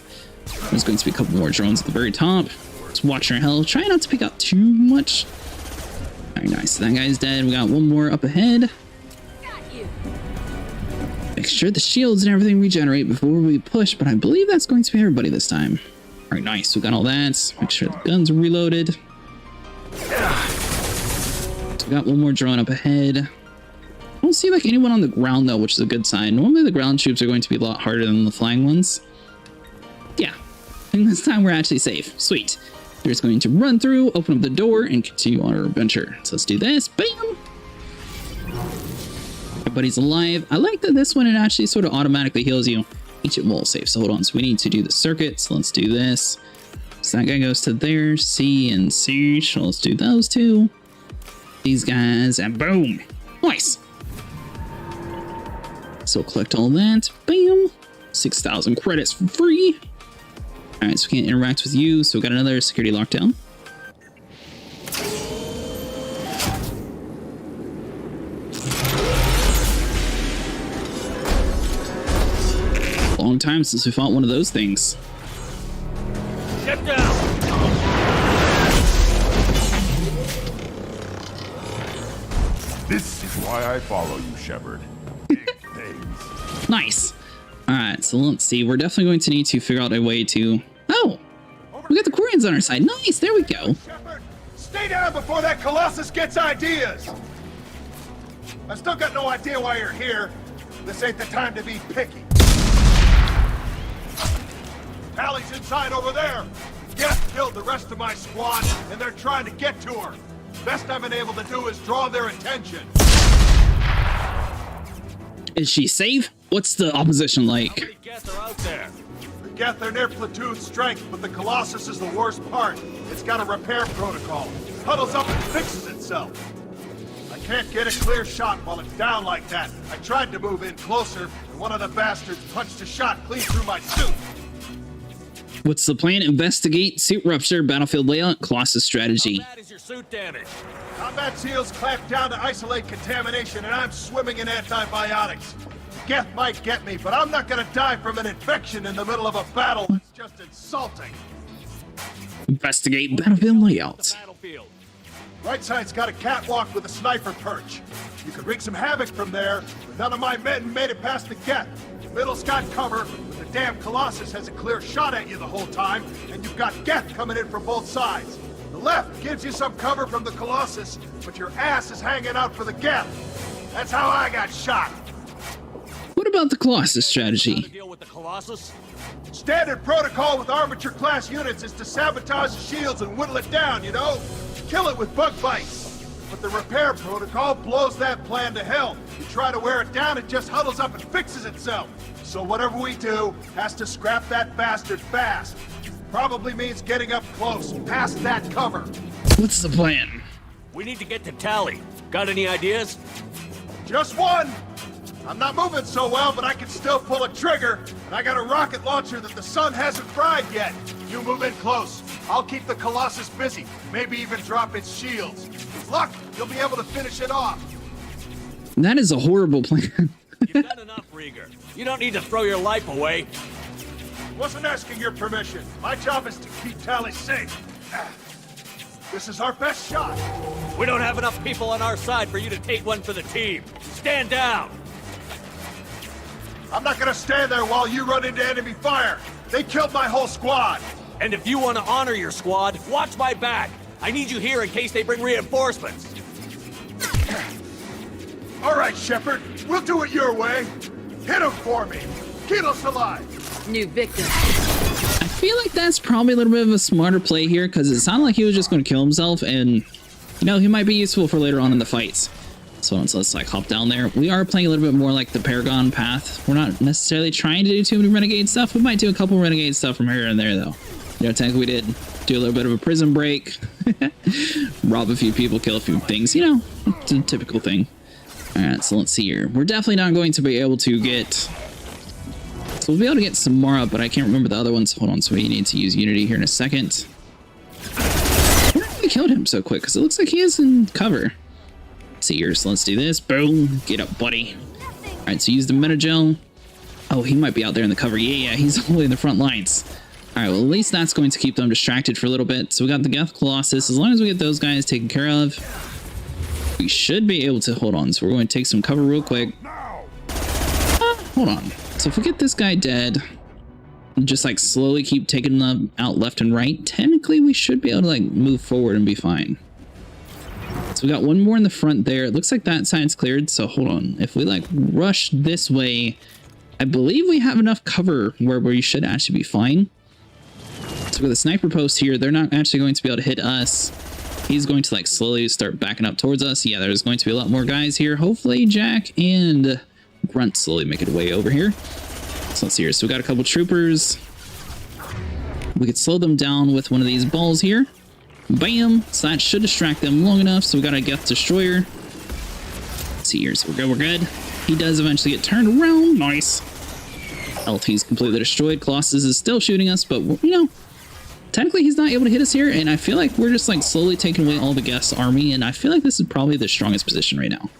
There's going to be a couple more drones at the very top. Just watch our health. Try not to pick out too much. Very nice. So that guy's dead. We got one more up ahead. Make sure the shields and everything regenerate before we push, but I believe that's going to be everybody this time. right, nice. We got all that. Make sure the guns are reloaded. So we got one more drone up ahead. I don't see like anyone on the ground though, which is a good sign. Normally the ground troops are going to be a lot harder than the flying ones. Yeah, I think this time we're actually safe. Sweet. We're just going to run through, open up the door, and continue on our adventure. So let's do this. Bam! Everybody's alive. I like that this one, it actually sort of automatically heals you. Each it will save. So hold on. So we need to do the circuit. So let's do this. So that guy goes to there. C and C. So let's do those two. These guys, and boom. Nice. So collect all that. Bam. 6,000 credits for free. All right, so we can't interact with you. So we got another security lockdown. Long time since we fought one of those things. Ship down! This is why I follow you, Shepard. Big things. Nice. All right, so let's see. We're definitely going to need to figure out a way to... Oh, we got the Quarians on our side. Nice, there we go. Shepard, stay down before that Colossus gets ideas! I still got no idea why you're here. This ain't the time to be picky. Tally's inside over there. Geth killed the rest of my squad, and they're trying to get to her. Best I've been able to do is draw their attention. Is she safe? What's the opposition like? How many Geth are out there? The Geth are near platoon strength, but the Colossus is the worst part. It's got a repair protocol. Huddles up and fixes itself. I can't get a clear shot while it's down like that. I tried to move in closer, and one of the bastards punched a shot clean through my suit. What's the plan? Investigate, suit rupture, battlefield layout, Colossus strategy. How bad is your suit damaged? Combat SEALs clamped down to isolate contamination, and I'm swimming in antibiotics. Geth might get me, but I'm not gonna die from an infection in the middle of a battle. That's just insulting. Investigate, battlefield layout. Battlefield. Right side's got a catwalk with a sniper perch. You could wreak some havoc from there, but none of my men made it past the Geth. Middle's got cover, but the damn Colossus has a clear shot at you the whole time, and you've got Geth coming in from both sides. The left gives you some cover from the Colossus, but your ass is hanging out for the Geth. That's how I got shot. What about the Colossus How to strategy? deal with the Colossus? Standard protocol with armature-class units is to sabotage the shields and whittle it down, you know? Kill it with bug bites. But the repair protocol blows that plan to hell. You try to wear it down, it just huddles up and fixes itself. So whatever we do has to scrap that bastard fast. Probably means getting up close, past that cover. What's the plan? We need to get to Tally. Got any ideas? Just one! I'm not moving so well, but I can still pull a trigger, and I got a rocket launcher that the sun hasn't fried yet. You move in close. I'll keep the Colossus busy, maybe even drop its shields. With luck, you'll be able to finish it off. That is a horrible plan. You've done enough, Rieger. You don't need to throw your life away. Wasn't asking your permission. My job is to keep Tally safe. This is our best shot. We don't have enough people on our side for you to take one for the team. Stand down! I'm not gonna stand there while you run into enemy fire. They killed my whole squad. And if you want to honor your squad, watch my back. I need you here in case they bring reinforcements. All right, Shepard. We'll do it your way. Hit him for me. Keep us alive. New victim. I feel like that's probably a little bit of a smarter play here, because it sounded like he was just going to kill himself, and, you know, he might be useful for later on in the fights. So let's like hop down there. We are playing a little bit more like the Paragon path. We're not necessarily trying to do too many Renegade stuff. We might do a couple Renegade stuff from here and there, though. You know, technically we did do a little bit of a prison break, rob a few people, kill a few things, you know, it's a typical thing. All right, so let's see here. We're definitely not going to be able to get... So we'll be able to get Samara, but I can't remember the other ones. Hold on, so we need to use Unity here in a second. I wonder if we killed him so quick, because it looks like he is in cover. Let's see here, so let's do this. Boom, get up, buddy. All right, so use the Metagel. Oh, he might be out there in the cover. Yeah, he's all the way in the front lines. All right, well, at least that's going to keep them distracted for a little bit. So we got the Geth Colossus. As long as we get those guys taken care of, we should be able to hold on. So we're going to take some cover real quick. Hold on. So if we get this guy dead, just like slowly keep taking them out left and right, technically we should be able to like move forward and be fine. So we got one more in the front there. It looks like that side's cleared, so hold on. If we like rush this way, I believe we have enough cover where we should actually be fine. So with the sniper post here, they're not actually going to be able to hit us. He's going to like slowly start backing up towards us. Yeah, there's going to be a lot more guys here. Hopefully Jack and Grunt slowly make it way over here. So let's see here. So we got a couple troopers. We could slow them down with one of these balls here. Bam! So that should distract them long enough. So we got a Geth Destroyer. Let's see here. So we're good. We're good. He does eventually get turned around. Nice. LT's completely destroyed. Colossus is still shooting us, but you know, technically he's not able to hit us here. And I feel like we're just like slowly taking away all the Geth's army. And I feel like this is probably the strongest position right now.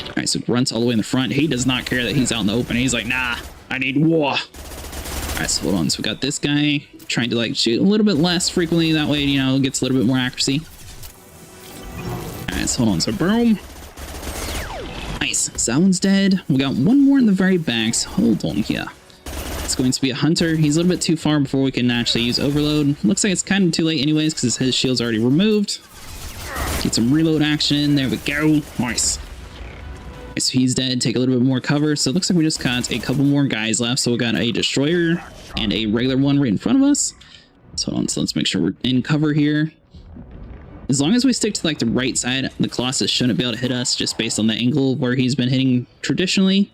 All right, so Grunt's all the way in the front. He does not care that he's out in the open. He's like, nah, I need war. All right, so hold on. So we got this guy trying to like shoot a little bit less frequently. That way, you know, it gets a little bit more accuracy. All right, so hold on. So boom. Nice. So that one's dead. We got one more in the very back. So hold on here. It's going to be a hunter. He's a little bit too far before we can actually use overload. Looks like it's kind of too late anyways because his shield's already removed. Get some reload action in. There we go. Nice. So he's dead. Take a little bit more cover. So it looks like we just got a couple more guys left. So we got a destroyer and a regular one right in front of us. So hold on. So let's make sure we're in cover here. As long as we stick to like the right side, the Colossus shouldn't be able to hit us just based on the angle where he's been hitting traditionally.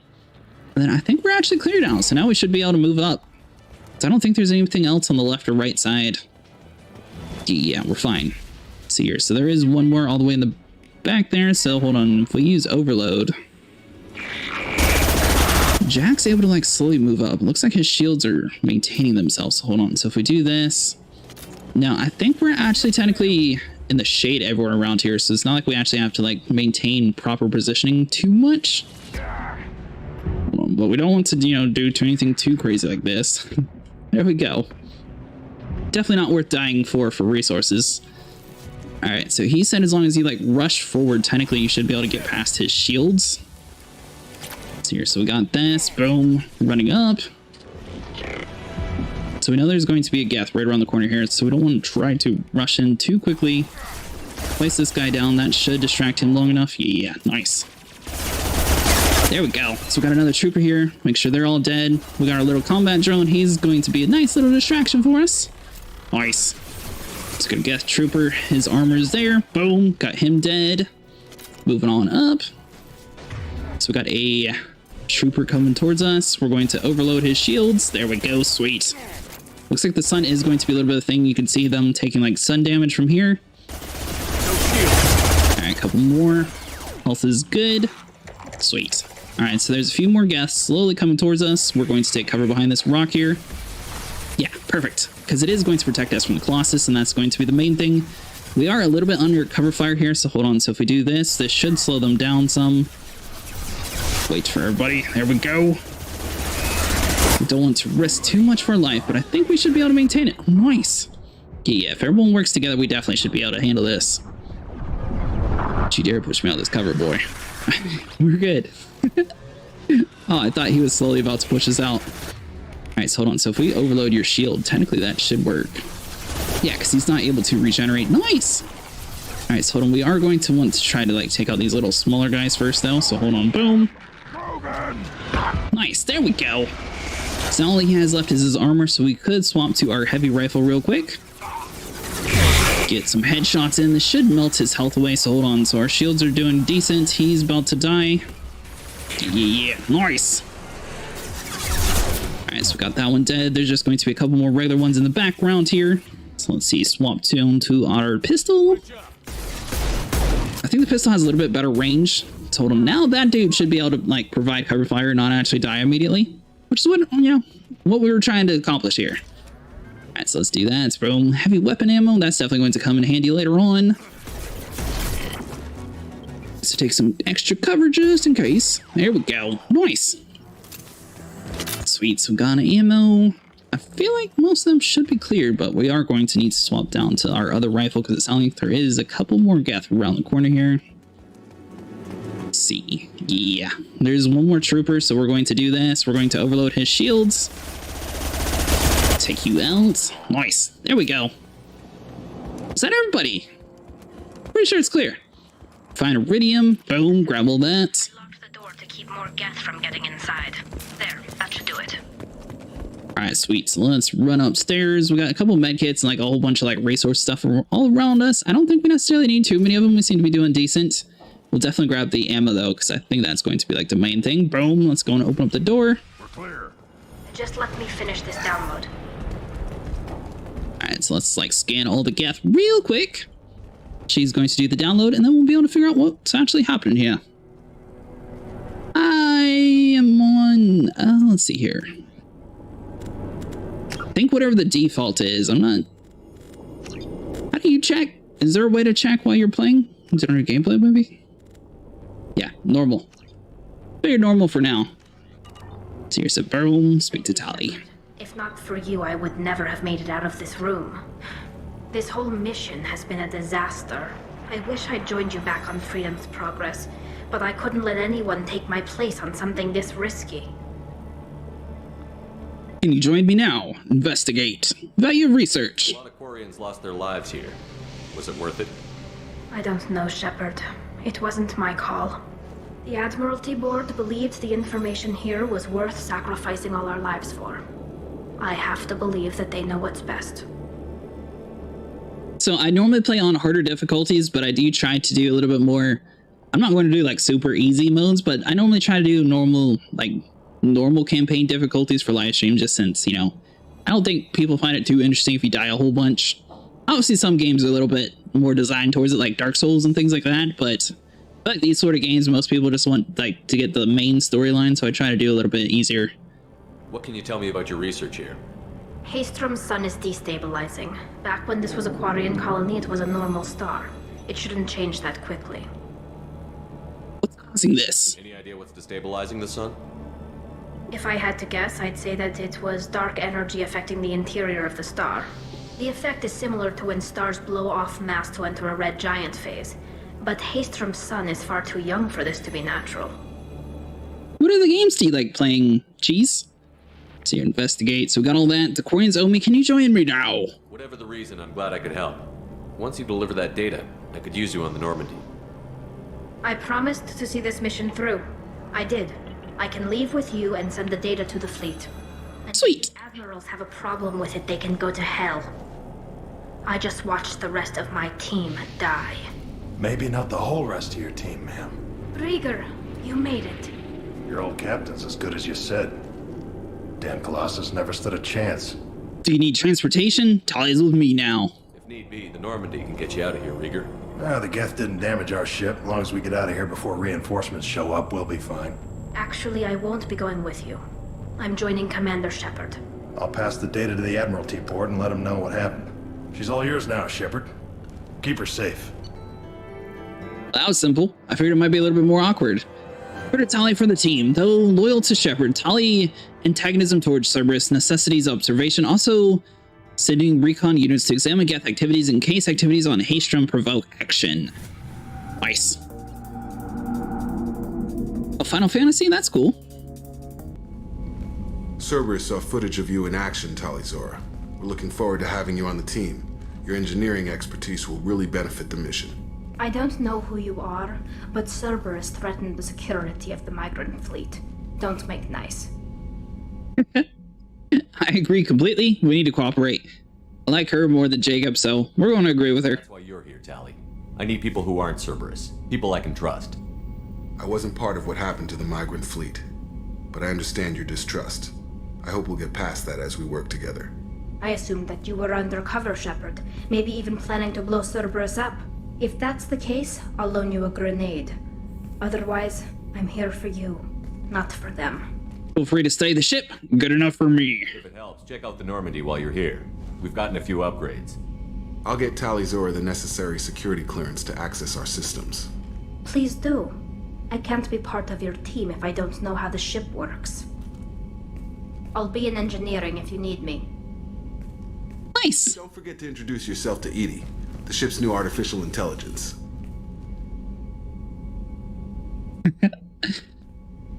And then I think we're actually clear now. So now we should be able to move up. So I don't think there's anything else on the left or right side. Yeah, we're fine. Let's see here. So there is one more all the way in the back there. So hold on. If we use overload, Jack's able to like slowly move up. Looks like his shields are maintaining themselves. So hold on. So if we do this, now I think we're actually technically in the shade everywhere around here. So it's not like we actually have to like maintain proper positioning too much. But we don't want to, you know, do anything too crazy like this. There we go. Definitely not worth dying for resources. All right. So he said as long as you like rush forward, technically you should be able to get past his shields. Here, so we got this, boom, running up. So we know there's going to be a Geth right around the corner here, so we don't want to try to rush in too quickly. Place this guy down. That should distract him long enough. Yeah, nice. There we go. So we got another trooper here. Make sure they're all dead. We got our little combat drone. He's going to be a nice little distraction for us. Nice. Let's go Geth trooper. His armor is there. Boom, got him dead. Moving on up. So we got a trooper coming towards us. We're going to overload his shields. There we go. Sweet. Looks like the sun is going to be a little bit of a thing. You can see them taking like sun damage from here. All right, a couple more. Health is good. Sweet. All right, so there's a few more Geths slowly coming towards us. We're going to take cover behind this rock here. Yeah, perfect. Because it is going to protect us from the Colossus, and that's going to be the main thing. We are a little bit under cover fire here, so hold on. So if we do this, this should slow them down some. Wait for everybody. There we go. We don't want to risk too much for our life, but I think we should be able to maintain it. Nice. Yeah, if everyone works together, we definitely should be able to handle this. Don't you dare push me out of this cover, boy. We're good. Oh, I thought he was slowly about to push us out. All right, so hold on. So if we overload your shield, technically that should work. Yeah, because he's not able to regenerate. Nice. All right, so hold on. We are going to want to try to like take out these little smaller guys first, though. So hold on. Boom. Nice. There we go. So now all he has left is his armor, so we could swap to our heavy rifle real quick. Get some headshots in. This should melt his health away, so hold on. So our shields are doing decent. He's about to die. Yeah, nice. All right, so we got that one dead. There's just going to be a couple more regular ones in the background here. So let's see. Swap to our pistol. I think the pistol has a little bit better range. So hold on. Now that dude should be able to like provide cover fire and not actually die immediately, which is what, you know, what we were trying to accomplish here. All right, so let's do that. It's boom. Heavy weapon ammo. That's definitely going to come in handy later on. So take some extra cover just in case. There we go. Nice. Sweet. So got ammo. I feel like most of them should be cleared, but we are going to need to swap down to our other rifle because it sounds like there is a couple more Geth around the corner here. Let's see. Yeah, there's one more trooper, so we're going to do this. We're going to overload his shields. Take you out. Nice. There we go. Is that everybody? Pretty sure it's clear. Find iridium. Boom. Grab all that. Locked the door to keep more Geth from getting inside. There, that should do it. Alright, sweet. So let's run upstairs. We got a couple med kits and like a whole bunch of like resource stuff all around us. I don't think we necessarily need too many of them. We seem to be doing decent. We'll definitely grab the ammo though, because I think that's going to be like the main thing. Boom. Let's go and open up the door. We're clear. Just let me finish this download. Alright, so let's like scan all the Geth real quick. She's going to do the download and then we'll be able to figure out what's actually happening here. I am on, let's see here. I think whatever the default is, I'm not... How do you check? Is there a way to check while you're playing? Is it under gameplay maybe? Yeah, normal. Very normal for now. So here's a boom, speak to Tali. If not for you, I would never have made it out of this room. This whole mission has been a disaster. I wish I'd joined you back on Freedom's Progress, but I couldn't let anyone take my place on something this risky. Can you join me now? Investigate. Value of research. A lot of Quarians lost their lives here. Was it worth it? I don't know, Shepard. It wasn't my call. The Admiralty Board believed the information here was worth sacrificing all our lives for. I have to believe that they know what's best. So I normally play on harder difficulties, but I do try to do a little bit more. I'm not going to do like super easy modes, but I normally try to do normal campaign difficulties for live stream, just since, you know, I don't think people find it too interesting if you die a whole bunch. Obviously some games are a little bit more designed towards it, like Dark Souls and things like that, but like these sort of games, most people just want like to get the main storyline, so I try to do a little bit easier. What can you tell me about your research here? Haystrom's sun is destabilizing. Back when this was a Quarian colony, it was a normal star. It shouldn't change that quickly. What's causing this? Any idea what's destabilizing the sun? If I had to guess, I'd say that it was dark energy affecting the interior of the star. The effect is similar to when stars blow off mass to enter a red giant phase, but Haystrom's sun is far too young for this to be natural. What other games do you like playing, Cheese? So you investigate. So we got all that. The Quarians owe me. Can you join me now? Whatever the reason, I'm glad I could help. Once you deliver that data, I could use you on the Normandy. I promised to see this mission through. I did. I can leave with you and send the data to the fleet. And sweet. If the admirals have a problem with it, they can go to hell. I just watched the rest of my team die. Maybe not the whole rest of your team, ma'am. Rieger, you made it. Your old captain's as good as you said. Damn Colossus never stood a chance. Do you need transportation? Tali's with me now. If need be, the Normandy can get you out of here, Rieger. The Geth didn't damage our ship. As long as we get out of here before reinforcements show up, we'll be fine. Actually, I won't be going with you. I'm joining Commander Shepard. I'll pass the data to the Admiralty Board and let them know what happened. She's all yours now, Shepard. Keep her safe. That was simple. I figured it might be a little bit more awkward. Put Tali for the team. Though loyal to Shepard, Tali antagonism towards Cerberus necessitates observation. Also, sending recon units to examine Geth activities in case activities on Haystrom provoke action. Nice. A Final Fantasy? That's cool. Cerberus saw footage of you in action, Talizora. We're looking forward to having you on the team. Your engineering expertise will really benefit the mission. I don't know who you are, but Cerberus threatened the security of the migrant fleet. Don't make nice. I agree completely. We need to cooperate. I like her more than Jacob, so we're going to agree with her. That's why you're here, Tali. I need people who aren't Cerberus. People I can trust. I wasn't part of what happened to the migrant fleet, but I understand your distrust. I hope we'll get past that as we work together. I assumed that you were undercover, Shepard. Maybe even planning to blow Cerberus up. If that's the case, I'll loan you a grenade. Otherwise, I'm here for you, not for them. Feel free to study the ship. Good enough for me. If it helps, check out the Normandy while you're here. We've gotten a few upgrades. I'll get Talizora the necessary security clearance to access our systems. Please do. I can't be part of your team if I don't know how the ship works. I'll be in engineering if you need me. Nice. Don't forget to introduce yourself to Edie, the ship's new artificial intelligence.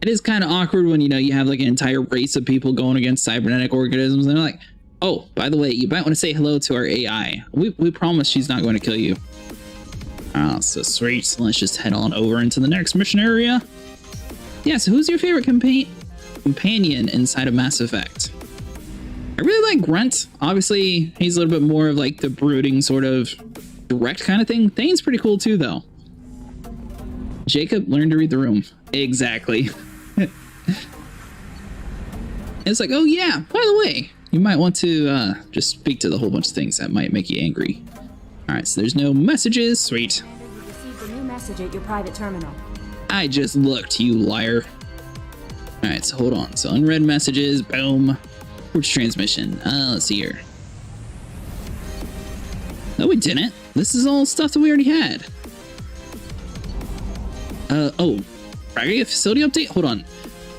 It is kind of awkward when, you know, you have like an entire race of people going against cybernetic organisms and they're like, Oh, by the way, you might want to say hello to our AI. We promise she's not going to kill you. Oh, so sweet. So let's just head on over into the next mission area. Yeah, so who's your favorite companion inside of Mass Effect? I really like Grunt. Obviously, he's a little bit more of like the brooding sort of direct kind of thing. Thane's pretty cool too, though. Jacob, learn to read the room. Exactly. It's like, oh yeah, by the way, you might want to just speak to the whole bunch of things that might make you angry. All right, so there's no messages. Sweet. You received a new message at your private terminal. I just looked, you liar. All right, so hold on. So unread messages, boom. Which transmission? Let's see here. No, we didn't. This is all stuff that we already had. Oh, Fragate facility update? Hold on.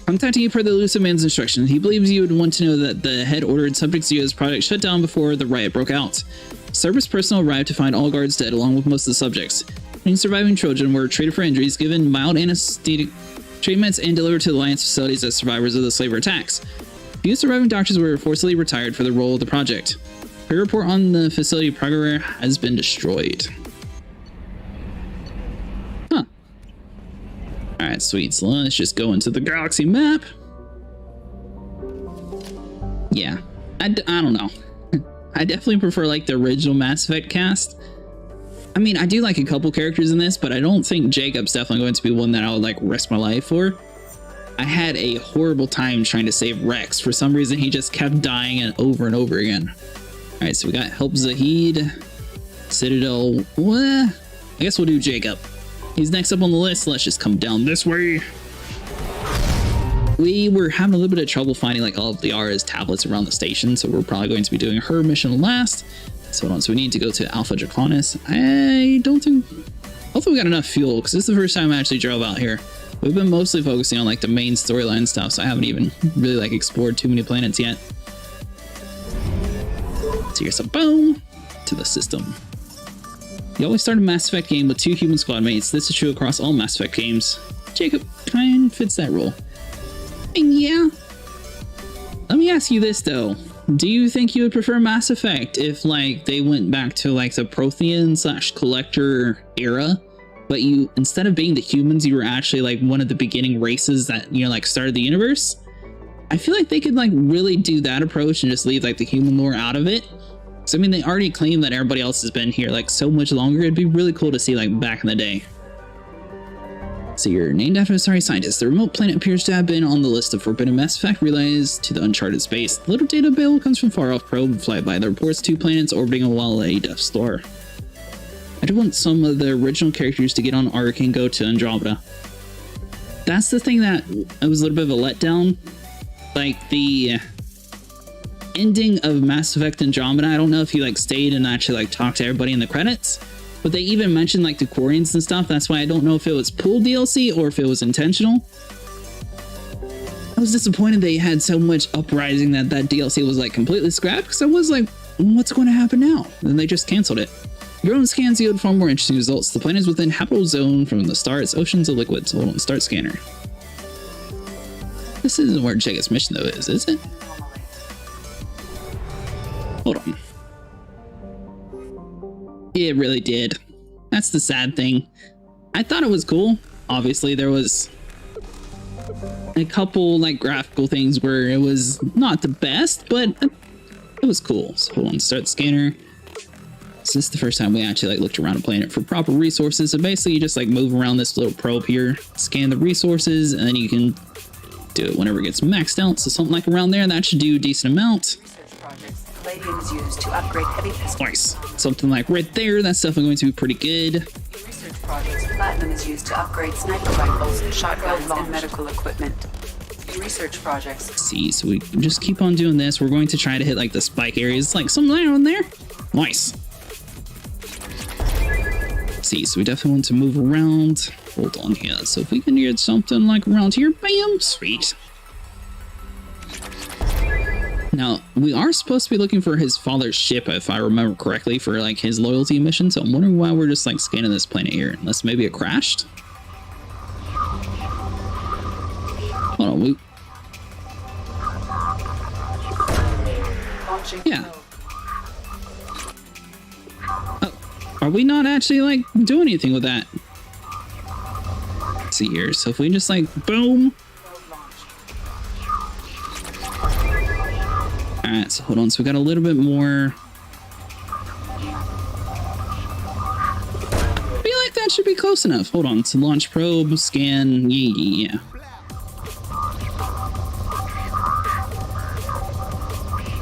Contacting you per the elusive man's instructions. He believes you would want to know that the head ordered Subject Zero's project shut down before the riot broke out. Cerberus personnel arrived to find all guards dead along with most of the subjects. Any surviving Trojan were treated for injuries, given mild anesthetic treatments, and delivered to the Alliance facilities as survivors of the slaver attacks. Few surviving doctors were forcibly retired for the role of the project. Her report on the facility progress has been destroyed. Huh. Alright, sweet. So let's just go into the galaxy map. Yeah. I don't know. I definitely prefer like the original Mass Effect cast. I mean, I do like a couple characters in this, but I don't think Jacob's definitely going to be one that I would like risk my life for. I had a horrible time trying to save Rex. For some reason, he just kept dying and over again. All right, so we got Help Zahid, Citadel. What? I guess we'll do Jacob. He's next up on the list. Let's just come down this way. We were having a little bit of trouble finding like all of Liara's tablets around the station, so we're probably going to be doing her mission last. So hold on, so we need to go to Alpha Draconis. I don't think... Hopefully we got enough fuel, because this is the first time I actually drove out here. We've been mostly focusing on like the main storyline stuff, so I haven't even really like explored too many planets yet. So here's a boom to the system. You always start a Mass Effect game with 2 human squad mates. This is true across all Mass Effect games. Jacob kind of fits that role. And yeah. Let me ask you this though. Do you think you would prefer Mass Effect if like they went back to like the Prothean / Collector era, but you, instead of being the humans, you were actually like one of the beginning races that, you know, like started the universe? I feel like they could like really do that approach and just leave like the human lore out of it. So I mean, they already claim that everybody else has been here like so much longer. It'd be really cool to see like back in the day. So you're named after a sorry scientist. The remote planet appears to have been on the list of forbidden Mass Effect relays to the uncharted space. The little data bill comes from far off probe and flyby that reports 2 planets orbiting a well-laid Death Star. I do want some of the original characters to get on Ark and go to Andromeda. That's the thing that it was a little bit of a letdown. Like the ending of Mass Effect Andromeda, I don't know if you like stayed and actually like talked to everybody in the credits, but they even mentioned like the Quarians and stuff. That's why I don't know if it was pooled DLC or if it was intentional. I was disappointed they had so much uprising that that DLC was like completely scrapped, because I was like, what's going to happen now? And then they just canceled it. Your own scans yield far more interesting results. The planet is within habitable zone from the star. It's oceans of liquids. Hold on, start scanner. This isn't where Jacob's mission though is it? Hold on. It really did. That's the sad thing. I thought it was cool. Obviously, there was a couple like graphical things where it was not the best, but it was cool. So hold on, start scanner. So this is the first time we actually like looked around a planet for proper resources. So basically, you just like move around this little probe here, scan the resources, and then you can do it whenever it gets maxed out. So something like around there, that should do a decent amount. Palladium is used to upgrade heavy pistols. Nice. Something like right there, that's definitely going to be pretty good. In research projects, platinum is used to upgrade sniper rifles, shotguns, and medical equipment. In research projects. Let's see, so we just keep on doing this. We're going to try to hit like the spike areas, like something around there. Nice. Let's see, so we definitely want to move around. Hold on here. So if we can get something like around here, bam, sweet. Now, we are supposed to be looking for his father's ship, if I remember correctly, for like his loyalty mission. So I'm wondering why we're just like scanning this planet here, unless maybe it crashed. Hold on, Launch Yeah. Oh, are we not actually, like, doing anything with that? Let's see here. So if we just, like, boom. Alright, so hold on. So we got a little bit more. I feel like that should be close enough. Hold on. So launch probe, scan. Yeah.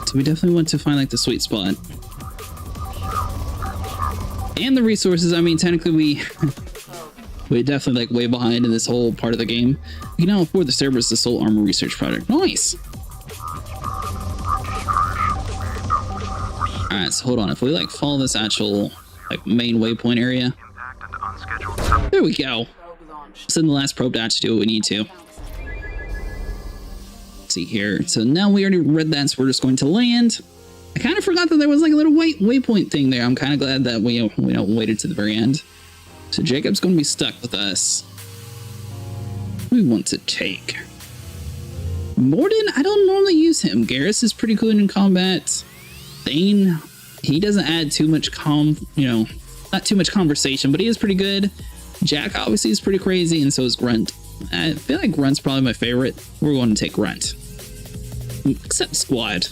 So we definitely want to find, like, the sweet spot. And the resources. I mean, technically we're definitely, like, way behind in this whole part of the game. We can now afford the Cerberus the Soul Armor Research Project. Nice! Alright, so hold on. If we, like, follow this actual, like, main waypoint area. There we go. Send the last probe to actually do what we need to. Let's see here. So now we already read that, so we're just going to land. I kind of forgot that there was, like, a little waypoint thing there. I'm kind of glad that we waited to the very end. So Jacob's going to be stuck with us. We want to take Morden. I don't normally use him. Garrus is pretty good in combat. Thane, he doesn't add too much not too much conversation, but he is pretty good. Jack obviously is pretty crazy, and so is Grunt. I feel like Grunt's probably my favorite. We're going to take Grunt. Except Squad.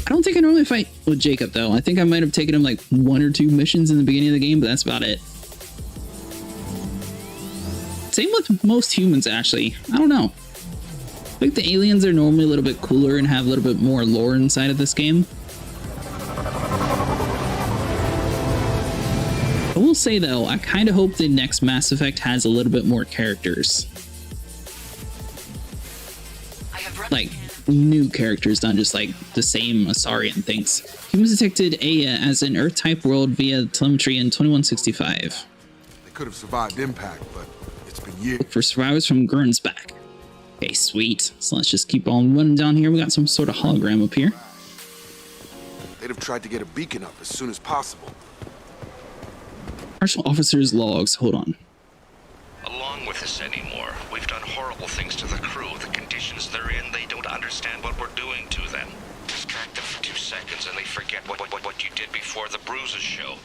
I don't think I normally fight with Jacob, though. I think I might have taken him like 1 or 2 missions in the beginning of the game, but that's about it. Same with most humans, actually. I don't know. I think the aliens are normally a little bit cooler and have a little bit more lore inside of this game. I will say, though, I kind of hope the next Mass Effect has a little bit more characters. Like, new characters, not just like the same Asarian things. Humans detected Aya as an Earth-type world via telemetry in 2165. They could have survived impact, but it's been years. Look for survivors from Gernsback. Okay, sweet. So let's just keep on running down here. We got some sort of hologram up here. They'd have tried to get a beacon up as soon as possible. Marshal officer's logs. Hold on. Along with this anymore. We've done horrible things to the crew. The conditions they're in, they don't understand what we're doing to them. Distract them for 2 seconds and they forget what you did before the bruises show.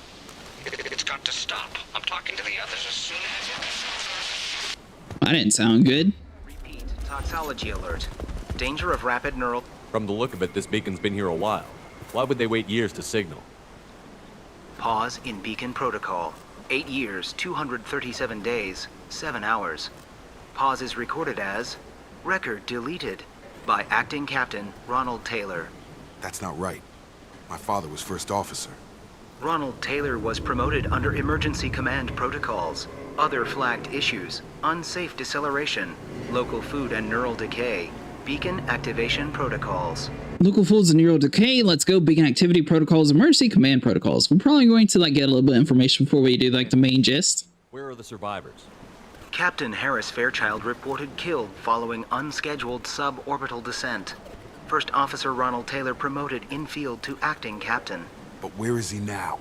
It's got to stop. I'm talking to the others as soon as... That didn't sound good. Repeat. Toxology alert. Danger of rapid neural... From the look of it, this beacon's been here a while. Why would they wait years to signal? Pause in beacon protocol. 8 years, 237 days, 7 hours. Pause is recorded as record deleted by Acting Captain Ronald Taylor. That's not right. My father was first officer. Ronald Taylor was promoted under emergency command protocols. Other flagged issues: unsafe deceleration, local food and neural decay, beacon activation protocols. Local foods and neural decay. Let's go. Beacon activity protocols, emergency command protocols. We're probably going to like get a little bit of information before we do like the main gist. Where are the survivors? Captain Harris Fairchild reported killed following unscheduled suborbital descent. First Officer Ronald Taylor promoted in-field to acting captain. But where is he now?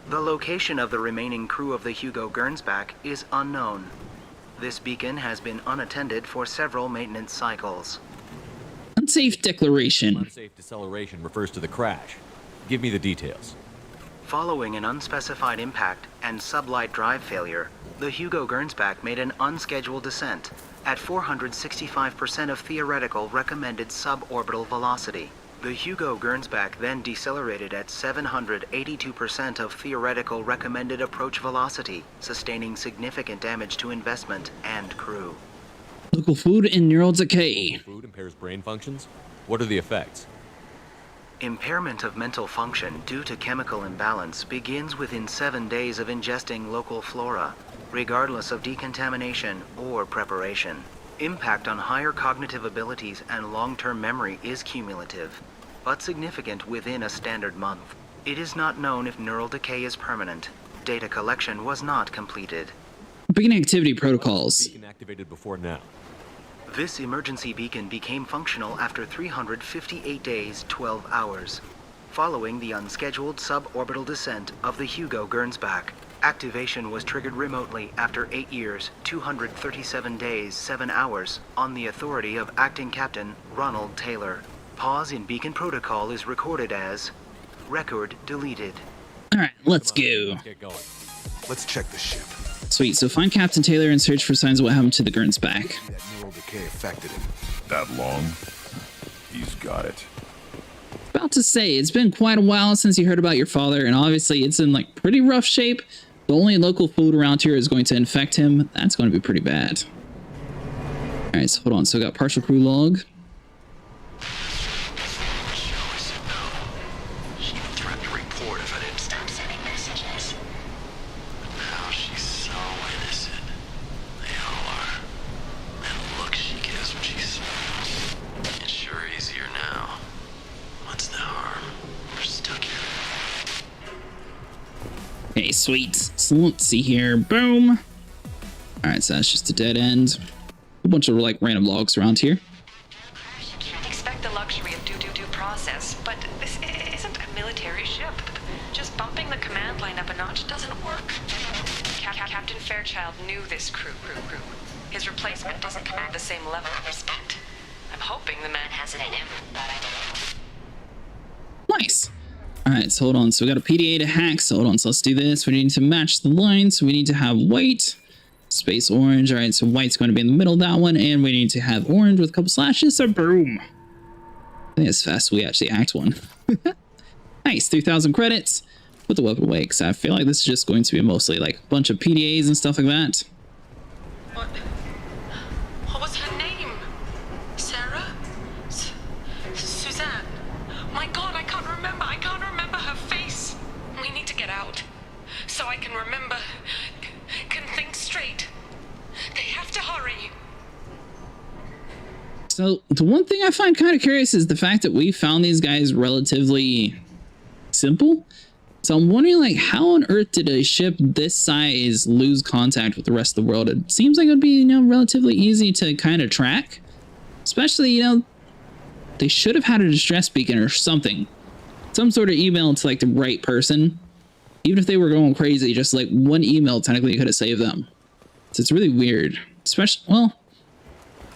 The location of the remaining crew of the Hugo Gernsback is unknown. This beacon has been unattended for several maintenance cycles. Unsafe declaration. Unsafe deceleration refers to the crash. Give me the details. Following an unspecified impact and sublight drive failure, the Hugo Gernsback made an unscheduled descent at 465% of theoretical recommended suborbital velocity. The Hugo Gernsback then decelerated at 782% of theoretical recommended approach velocity, sustaining significant damage to investment and crew. Local food and neural decay. Food impairs brain functions? What are the effects? Impairment of mental function due to chemical imbalance begins within 7 days of ingesting local flora, regardless of decontamination or preparation. Impact on higher cognitive abilities and long-term memory is cumulative, but significant within a standard month. It is not known if neural decay is permanent. Data collection was not completed. Beacon activity protocols. Beacon activated before now. This emergency beacon became functional after 358 days, 12 hours, following the unscheduled suborbital descent of the Hugo Gernsback. Activation was triggered remotely after 8 years, 237 days, 7 hours, on the authority of Acting Captain Ronald Taylor. Pause in beacon protocol is recorded as record deleted. Alright, let's go. Let's check the ship. Sweet, so find Captain Taylor and search for signs of what happened to the Gurn's back. That neural decay affected him. That long? He's got it. About to say, it's been quite a while since you heard about your father, and obviously it's in like pretty rough shape. The only local food around here is going to infect him. That's going to be pretty bad. Alright, so hold on. So we got partial crew log. She threatened to report if I didn't stop sending messages. But now she's so innocent. They all are. And the look she gives when she's... It's sure easier now. What's the harm? We're stuck here. Okay, sweet. So let's see here. Boom. Alright, so that's just a dead end. A bunch of like random logs around here. You'd expect the luxury of due process, but this isn't a military ship. Just bumping the command line up a notch doesn't work. Captain Fairchild knew this crew. His replacement doesn't command the same level of respect. I'm hoping the man has it in him, but I don't know. Nice. Alright, so hold on. So we got a PDA to hack. So hold on. So let's do this. We need to match the line. So we need to have white, space orange. Alright, so white's going to be in the middle of that one. And we need to have orange with a couple slashes. So boom. I think it's fast. We actually hacked one. Nice. 3,000 credits. Put the weapon away because I feel like this is just going to be mostly like a bunch of PDAs and stuff like that. What was her name? Sarah? Suzanne? My God, I can't remember. I can't remember her face. We need to get out so I can remember, can think straight. They have to hurry. So the one thing I find kind of curious is the fact that we found these guys relatively simple. So I'm wondering, like, how on earth did a ship this size lose contact with the rest of the world? It seems like it would be, you know, relatively easy to kind of track. Especially, you know, they should have had a distress beacon or something. Some sort of email to, like, the right person. Even if they were going crazy, just, like, one email technically could have saved them. So it's really weird. Especially, well,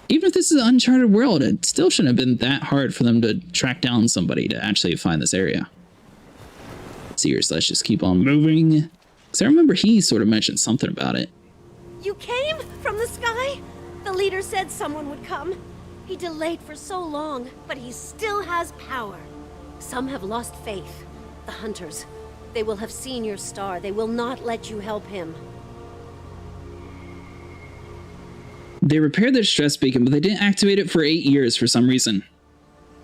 even if this is an uncharted world, it still shouldn't have been that hard for them to track down somebody to actually find this area. Seriously, let's just keep on moving. Because I remember he sort of mentioned something about it. You came from the sky? The leader said someone would come. He delayed for so long, but he still has power. Some have lost faith. The hunters. They will have seen your star. They will not let you help him. They repaired the distress beacon, but they didn't activate it for 8 years for some reason.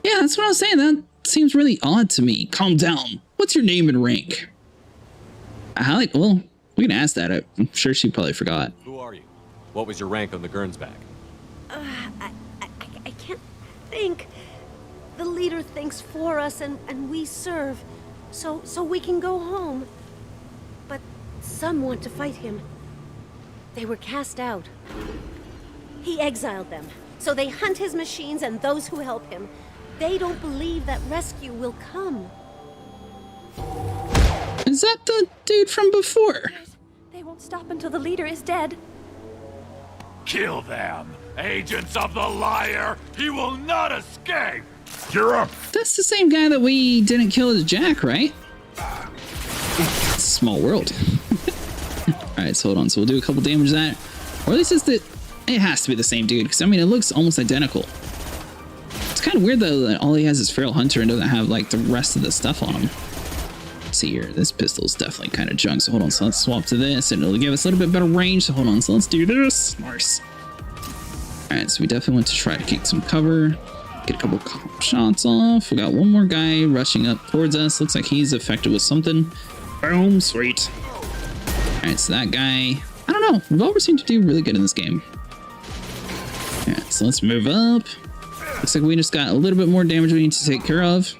Yeah, that's what I was saying. That seems really odd to me. Calm down. What's your name and rank? Well, we can ask that. I'm sure she probably forgot. Who are you? What was your rank on the Gurn's back? I can't think. The leader thinks for us and we serve. So we can go home. But some want to fight him. They were cast out. He exiled them. So they hunt his machines and those who help him. They don't believe that rescue will come. Is that the dude from before? They won't stop until the leader is dead. Kill them! Agents of the liar! He will not escape! You're up! That's the same guy that we didn't kill as Jack, right? It's a small world. Alright, so hold on. So we'll do a couple damage to that. Or at least it has to be the same dude, because I mean, it looks almost identical. It's kind of weird though that all he has is Feral Hunter and doesn't have like the rest of the stuff on him. Let's see here, this pistol is definitely kind of junk, so hold on, so let's swap to this and it'll give us a little bit better range, so hold on, so let's do this. Nice. Alright, so we definitely want to try to kick some cover, get a couple shots off. We got one more guy rushing up towards us. Looks like he's affected with something. Boom, sweet. Alright, so that guy, I don't know, Revolver seemed to do really good in this game. Yeah, so let's move up. Looks like we just got a little bit more damage we need to take care of.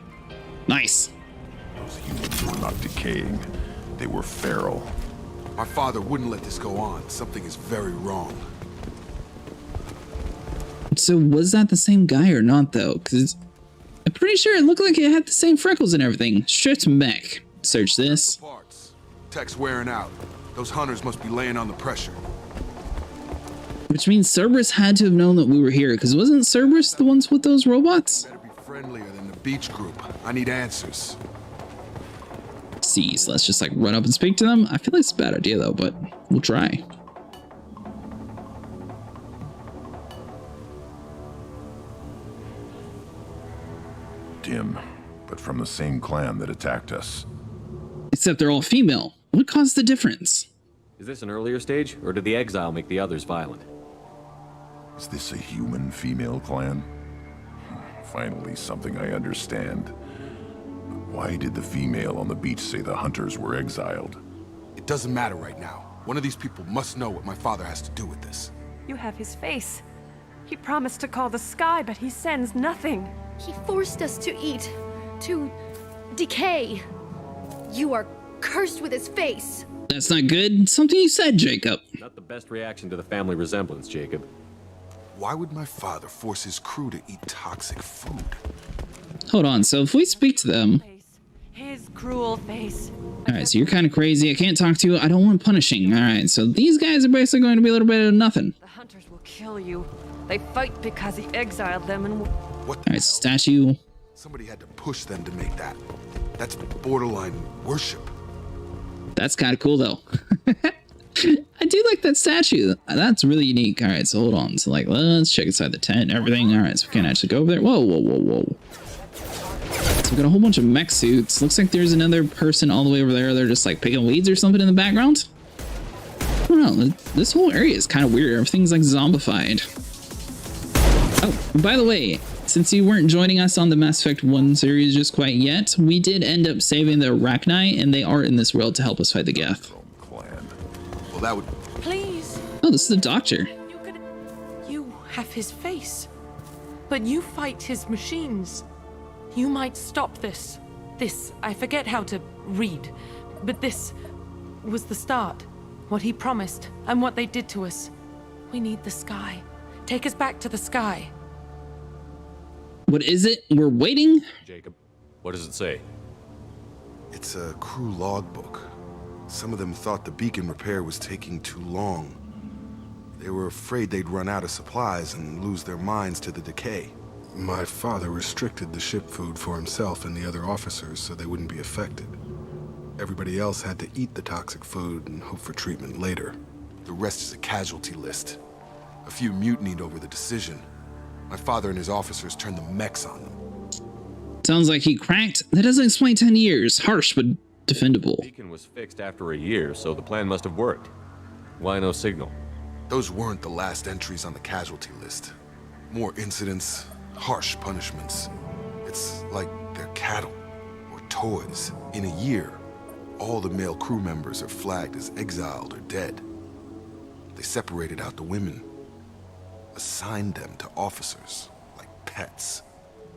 Nice. Those humans were not decaying. They were feral. My father wouldn't let this go on. Something is very wrong. So was that the same guy or not though? Because I'm pretty sure it looked like it had the same freckles and everything. Stripped mech. Search this. Tech's wearing out. Those hunters must be laying on the pressure. Which means Cerberus had to have known that we were here, because wasn't Cerberus the ones with those robots? friendlier than the beach group. I need answers. See, so let's just like run up and speak to them. I feel like it's a bad idea though, but we'll try. Dim, but from the same clan that attacked us. Except they're all female. What caused the difference? Is this an earlier stage, or did the exile make the others violent? Is this a human female clan? Finally, something I understand. Why did the female on the beach say the hunters were exiled? It doesn't matter right now. One of these people must know what my father has to do with this. You have his face. He promised to call the sky, but he sends nothing. He forced us to eat, to decay. You are cursed with his face. That's not good. Something you said, Jacob. Not the best reaction to the family resemblance, Jacob. Why would my father force his crew to eat toxic food? Hold on, so if we speak to them... His cruel face. Alright, so you're kind of crazy. I can't talk to you. I don't want punishing. Alright, so these guys are basically going to be a little bit of nothing. The hunters will kill you. They fight because he exiled them and... Alright, statue. Somebody had to push them to make that. That's borderline worship. That's kind of cool, though. I do like that statue. That's really unique. All right, so hold on. So, like, let's check inside the tent and everything. All right, so we can't actually go over there. Whoa, whoa, whoa, whoa. So we got a whole bunch of mech suits. Looks like there's another person all the way over there. They're just, like, picking weeds or something in the background. I don't know. This whole area is kind of weird. Everything's, like, zombified. Oh, by the way, since you weren't joining us on the Mass Effect 1 series just quite yet, we did end up saving the Arachni, and they are in this world to help us fight the Geth. Well, that would... Please. Oh, this is the doctor. You have his face, but you fight his machines. You might stop this. This, I forget how to read, but this was the start. What he promised, and what they did to us. We need the sky. Take us back to the sky. What is it? We're waiting? Jacob, what does it say? It's a crew logbook. Some of them thought the beacon repair was taking too long. They were afraid they'd run out of supplies and lose their minds to the decay. My father restricted the ship food for himself and the other officers so they wouldn't be affected. Everybody else had to eat the toxic food and hope for treatment later. The rest is a casualty list. A few mutinied over the decision. My father and his officers turned the mechs on them. Sounds like he cracked. That doesn't explain 10 years. Harsh, but defendable. The beacon was fixed after a year, so the plan must have worked. Why no signal? Those weren't the last entries on the casualty list. More incidents, harsh punishments. It's like they're cattle or toys. In a year, all the male crew members are flagged as exiled or dead. They separated out the women, assigned them to officers, like pets.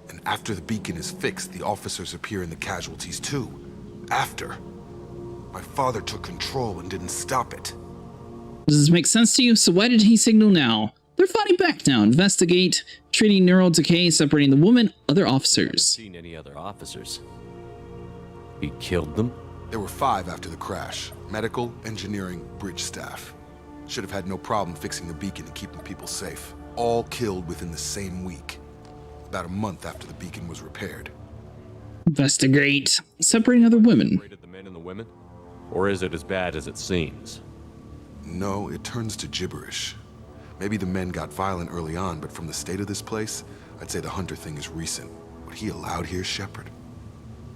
And after the beacon is fixed, the officers appear in the casualties too. After. My father took control and didn't stop it. Does this make sense to you? So why did he signal now? They're fighting back now. Investigate, treating neural decay, separating the woman, other officers. Seen any other officers? He killed them? There were 5 after the crash. Medical, engineering, bridge staff. Should have had no problem fixing the beacon and keeping people safe. All killed within the same week. About a month after the beacon was repaired. Investigate, separating other women. Separated the men and the women? Or is it as bad as it seems? No, it turns to gibberish. Maybe the men got violent early on, but from the state of this place, I'd say the Hunter thing is recent. What he allowed here, Shepard,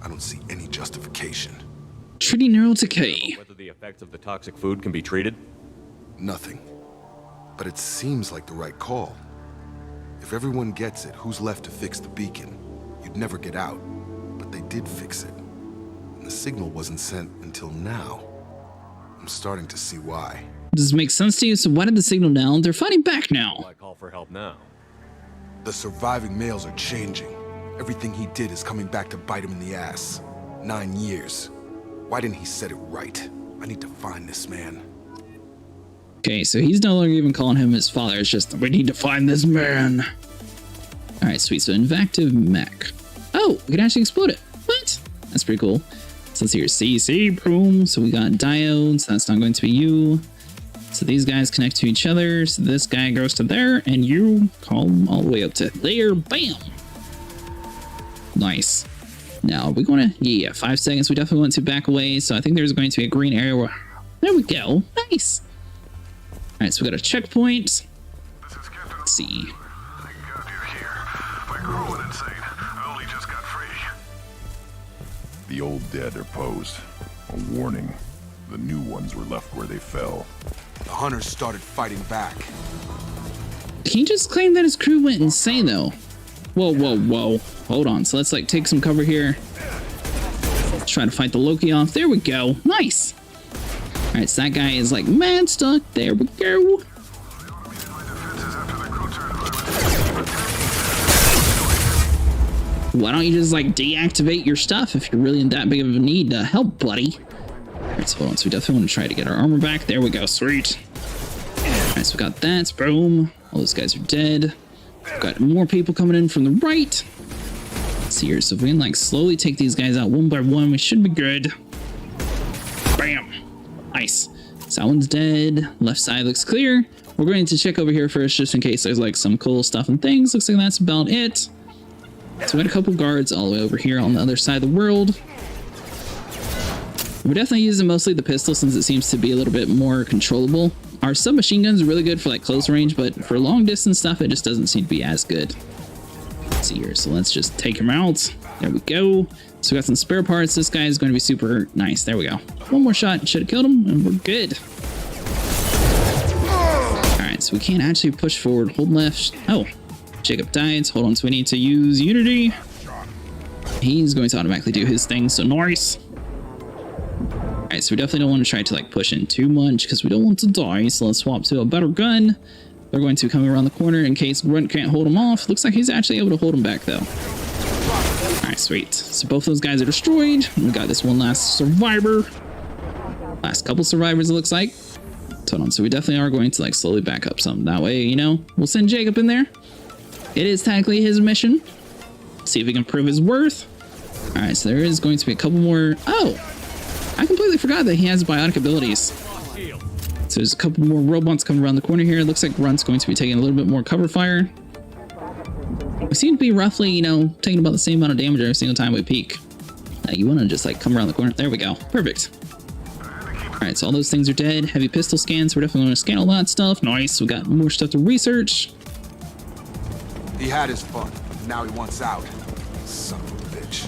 I don't see any justification. Treating neural decay. Whether the effects of the toxic food can be treated? Nothing. But it seems like the right call. If everyone gets it, who's left to fix the beacon? You'd never get out. But they did fix it. And the signal wasn't sent until now. I'm starting to see why. Does this make sense to you? So why did the signal now? They're fighting back now. Why call for help now? The surviving males are changing. Everything he did is coming back to bite him in the ass. 9 years. Why didn't he set it right? I need to find this man. Okay, so he's no longer even calling him his father. It's just, we need to find this man. All right, sweet. So invactive mech. Oh, we can actually explode it. What? That's pretty cool. So let's see here. CC, boom. So we got diodes. That's not going to be you. So these guys connect to each other. So this guy goes to there, and you call them all the way up to there. Bam. Nice. Now, we're going to... Yeah, 5 seconds. We definitely want to back away. So I think there's going to be a green area where... There we go. Nice. Alright, so we got a checkpoint. Let's see. The old dead are posed. A warning. The new ones were left where they fell. The hunters started fighting back. He just claimed that his crew went insane, though. Whoa, whoa, whoa. Hold on. So let's, like, take some cover here. Let's try to fight the Loki off. There we go. Nice. Alright, so that guy is, like, mad stuck. There we go. Why don't you just, like, deactivate your stuff if you're really in that big of a need to help, buddy? Alright, so hold on. So we definitely want to try to get our armor back. There we go. Sweet. Alright, so we got that. Boom. All those guys are dead. We've got more people coming in from the right. Let's see here. So if we can, like, slowly take these guys out one by one, we should be good. Bam. Nice. So that one's dead. Left side looks clear. We're going to check over here first just in case there's, like, some cool stuff and things. Looks like that's about it. So we got a couple guards all the way over here on the other side of the world. We're definitely using mostly the pistol since it seems to be a little bit more controllable. Our submachine guns are really good for like close range, but for long distance stuff, it just doesn't seem to be as good. Let's see here. So let's just take him out. There we go. So we got some spare parts. This guy is going to be super nice. There we go. One more shot. Should have killed him and we're good. All right. So we can't actually push forward. Hold left. Oh. Jacob died. Hold on, so we need to use Unity. He's going to automatically do his thing, so nice. Alright, so we definitely don't want to try to like push in too much because we don't want to die, so let's swap to a better gun. They're going to be coming around the corner in case Grunt can't hold him off. Looks like he's actually able to hold him back though. Alright, sweet. So both those guys are destroyed. We got this one last survivor. Last couple survivors, it looks like. Hold on, so we definitely are going to like slowly back up some. That way, you know, we'll send Jacob in there. It is technically his mission. See if he can prove his worth. All right, so there is going to be a couple more. Oh, I completely forgot that he has biotic abilities. So there's a couple more robots coming around the corner here. It looks like Grunt's going to be taking a little bit more cover fire. We seem to be roughly, you know, taking about the same amount of damage every single time we peek. You want to just like come around the corner. There we go. Perfect. All right, so all those things are dead. Heavy pistol scans. We're definitely going to scan all that stuff. Nice. We got more stuff to research. He had his fun. Now he wants out. Son of a bitch.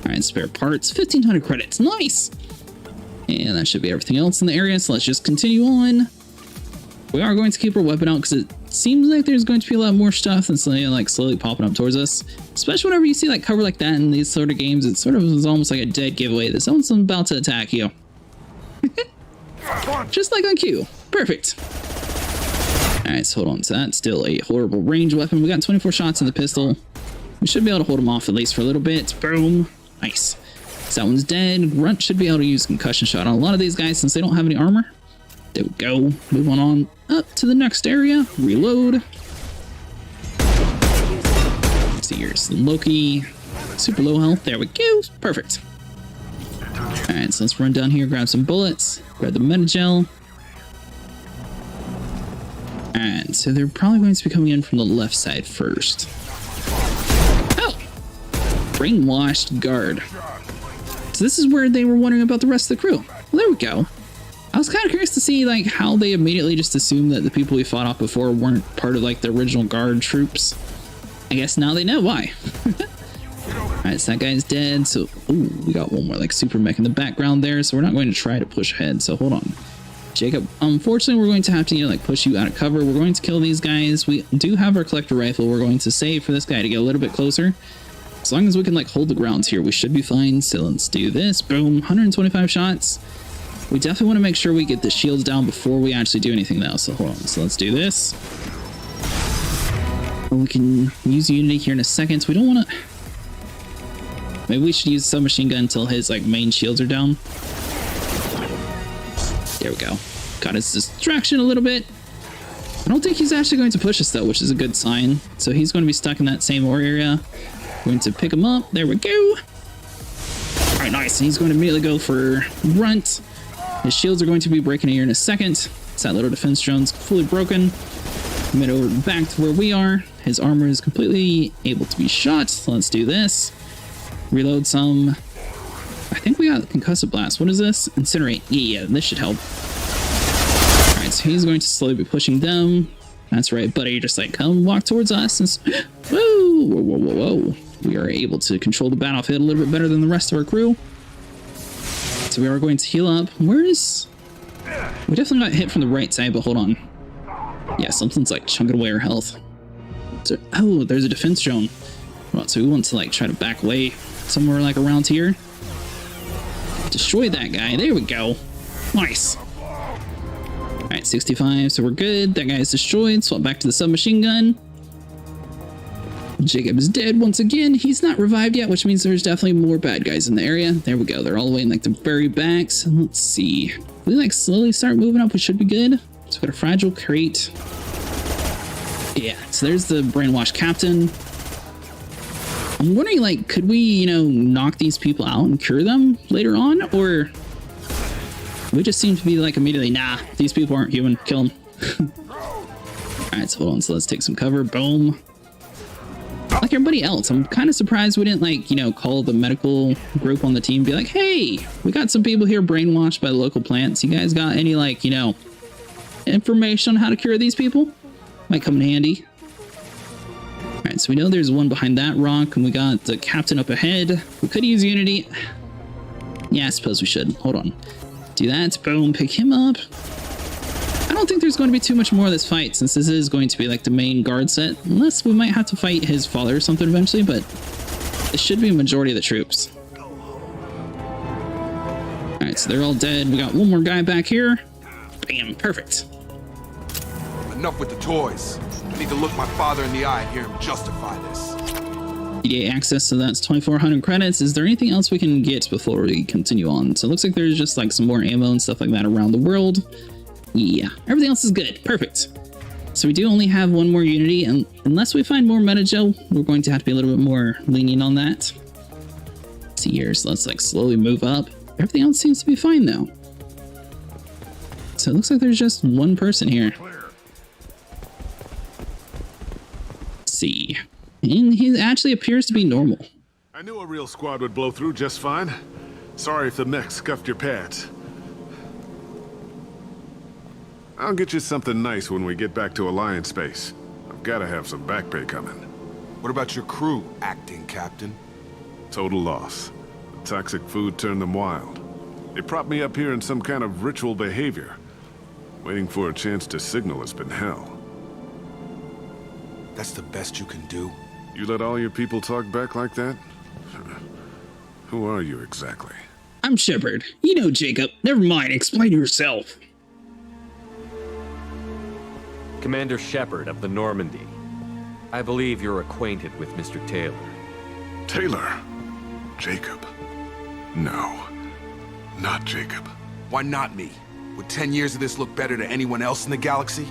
Alright, spare parts. 1,500 credits. Nice! And that should be everything else in the area, so let's just continue on. We are going to keep our weapon out because it seems like there's going to be a lot more stuff that's like slowly popping up towards us. Especially whenever you see like cover like that in these sort of games, it sort of is almost like a dead giveaway that someone's about to attack you. Just like on cue. Perfect. Alright, so hold on. So that's still a horrible range weapon. We got 24 shots in the pistol. We should be able to hold him off at least for a little bit. Boom. Nice. So that one's dead. Grunt should be able to use concussion shot on a lot of these guys since they don't have any armor. There we go. Move on up to the next area. Reload. Let's see, here's Loki. Super low health. There we go. Perfect. Alright, so let's run down here, grab some bullets, grab the Metagel. And so they're probably going to be coming in from the left side first. Oh! Brainwashed guard. So this is where they were wondering about the rest of the crew. Well, there we go. I was kind of curious to see like how they immediately just assumed that the people we fought off before weren't part of like the original guard troops. I guess now they know why. Alright, so that guy's dead. So, ooh, we got one more like super mech in the background there. So we're not going to try to push ahead. So hold on. Jacob, unfortunately, we're going to have to, you know, like push you out of cover. We're going to kill these guys. We do have our collector rifle. We're going to save for this guy to get a little bit closer. As long as we can like hold the grounds here, we should be fine. So let's do this. Boom, 125 shots. We definitely want to make sure we get the shields down before we actually do anything though. So hold on. So let's do this. We can use Unity here in a second. So we don't want to... Maybe we should use the submachine gun until his like main shields are down. There we go. Got his distraction a little bit. I don't think he's actually going to push us though, which is a good sign. So he's going to be stuck in that same area. We're going to pick him up. There we go. All right, nice. And he's going to immediately go for Grunt. His shields are going to be breaking here in a second. So that little defense drone's fully broken. Made over back to where we are. His armor is completely able to be shot. So let's do this. reload some. I think we got concussive blast. What is this? Incinerate. Yeah, this should help. All right, so he's going to slowly be pushing them. That's right, buddy. You're just like, come walk towards us. And whoa, whoa, whoa, whoa, whoa. We are able to control the battlefield a little bit better than the rest of our crew. So we are going to heal up. Where is... We definitely got hit from the right side, but hold on. Yeah, something's like chunking away our health. So, oh, there's a defense drone. Well, so we want to like try to back away somewhere like around here. Destroy that guy. There we go. Nice. All right, 65. So we're good. That guy's destroyed. Swap back to the submachine gun. Jacob is dead once again. He's not revived yet, which means there's definitely more bad guys in the area. There we go. They're all the way in like the very back. So let's see. If we like slowly start moving up, we should be good. So we got a fragile crate. Yeah, so there's the brainwashed captain. I'm wondering, like, could we, you know, knock these people out and cure them later on? Or we just seem to be like immediately, nah, these people aren't human. Kill them. All right, so hold on. So let's take some cover. Boom. Like everybody else, I'm kind of surprised we didn't, like, you know, call the medical group on the team, be like, hey, we got some people here brainwashed by the local plants. You guys got any, like, you know, information on how to cure these people? Might come in handy. All right, so we know there's one behind that rock, and we got the captain up ahead. We could use Unity. Yeah, I suppose we should. Hold on. Do that. Boom. Pick him up. I don't think there's going to be too much more of this fight, since this is going to be like the main guard set, unless we might have to fight his father or something eventually, but it should be a majority of the troops. All right, so they're all dead. We got one more guy back here. Bam, perfect. Enough with the toys. I need to look my father in the eye and hear him justify this. EDA access, so that's 2,400 credits. Is there anything else we can get before we continue on? So it looks like there's just like some more ammo and stuff like that around the world. Yeah, everything else is good. Perfect. So we do only have one more Unity, and unless we find more Metagel, we're going to have to be a little bit more lenient on that. Let's see here, so let's like slowly move up. Everything else seems to be fine though. So it looks like there's just one person here. Let's see. And he actually appears to be normal. I knew a real squad would blow through just fine. Sorry if the mech scuffed your pads. I'll get you something nice when we get back to Alliance space. I've got to have some back pay coming. What about your crew, acting captain? Total loss. The toxic food turned them wild. They propped me up here in some kind of ritual behavior. Waiting for a chance to signal has been hell. That's the best you can do? You let all your people talk back like that? Who are you exactly? I'm Shepard. You know Jacob. Never mind, explain yourself. Commander Shepard of the Normandy. I believe you're acquainted with Mr. Taylor. Taylor? Jacob? No. Not Jacob. Why not me? Would 10 years of this look better to anyone else in the galaxy?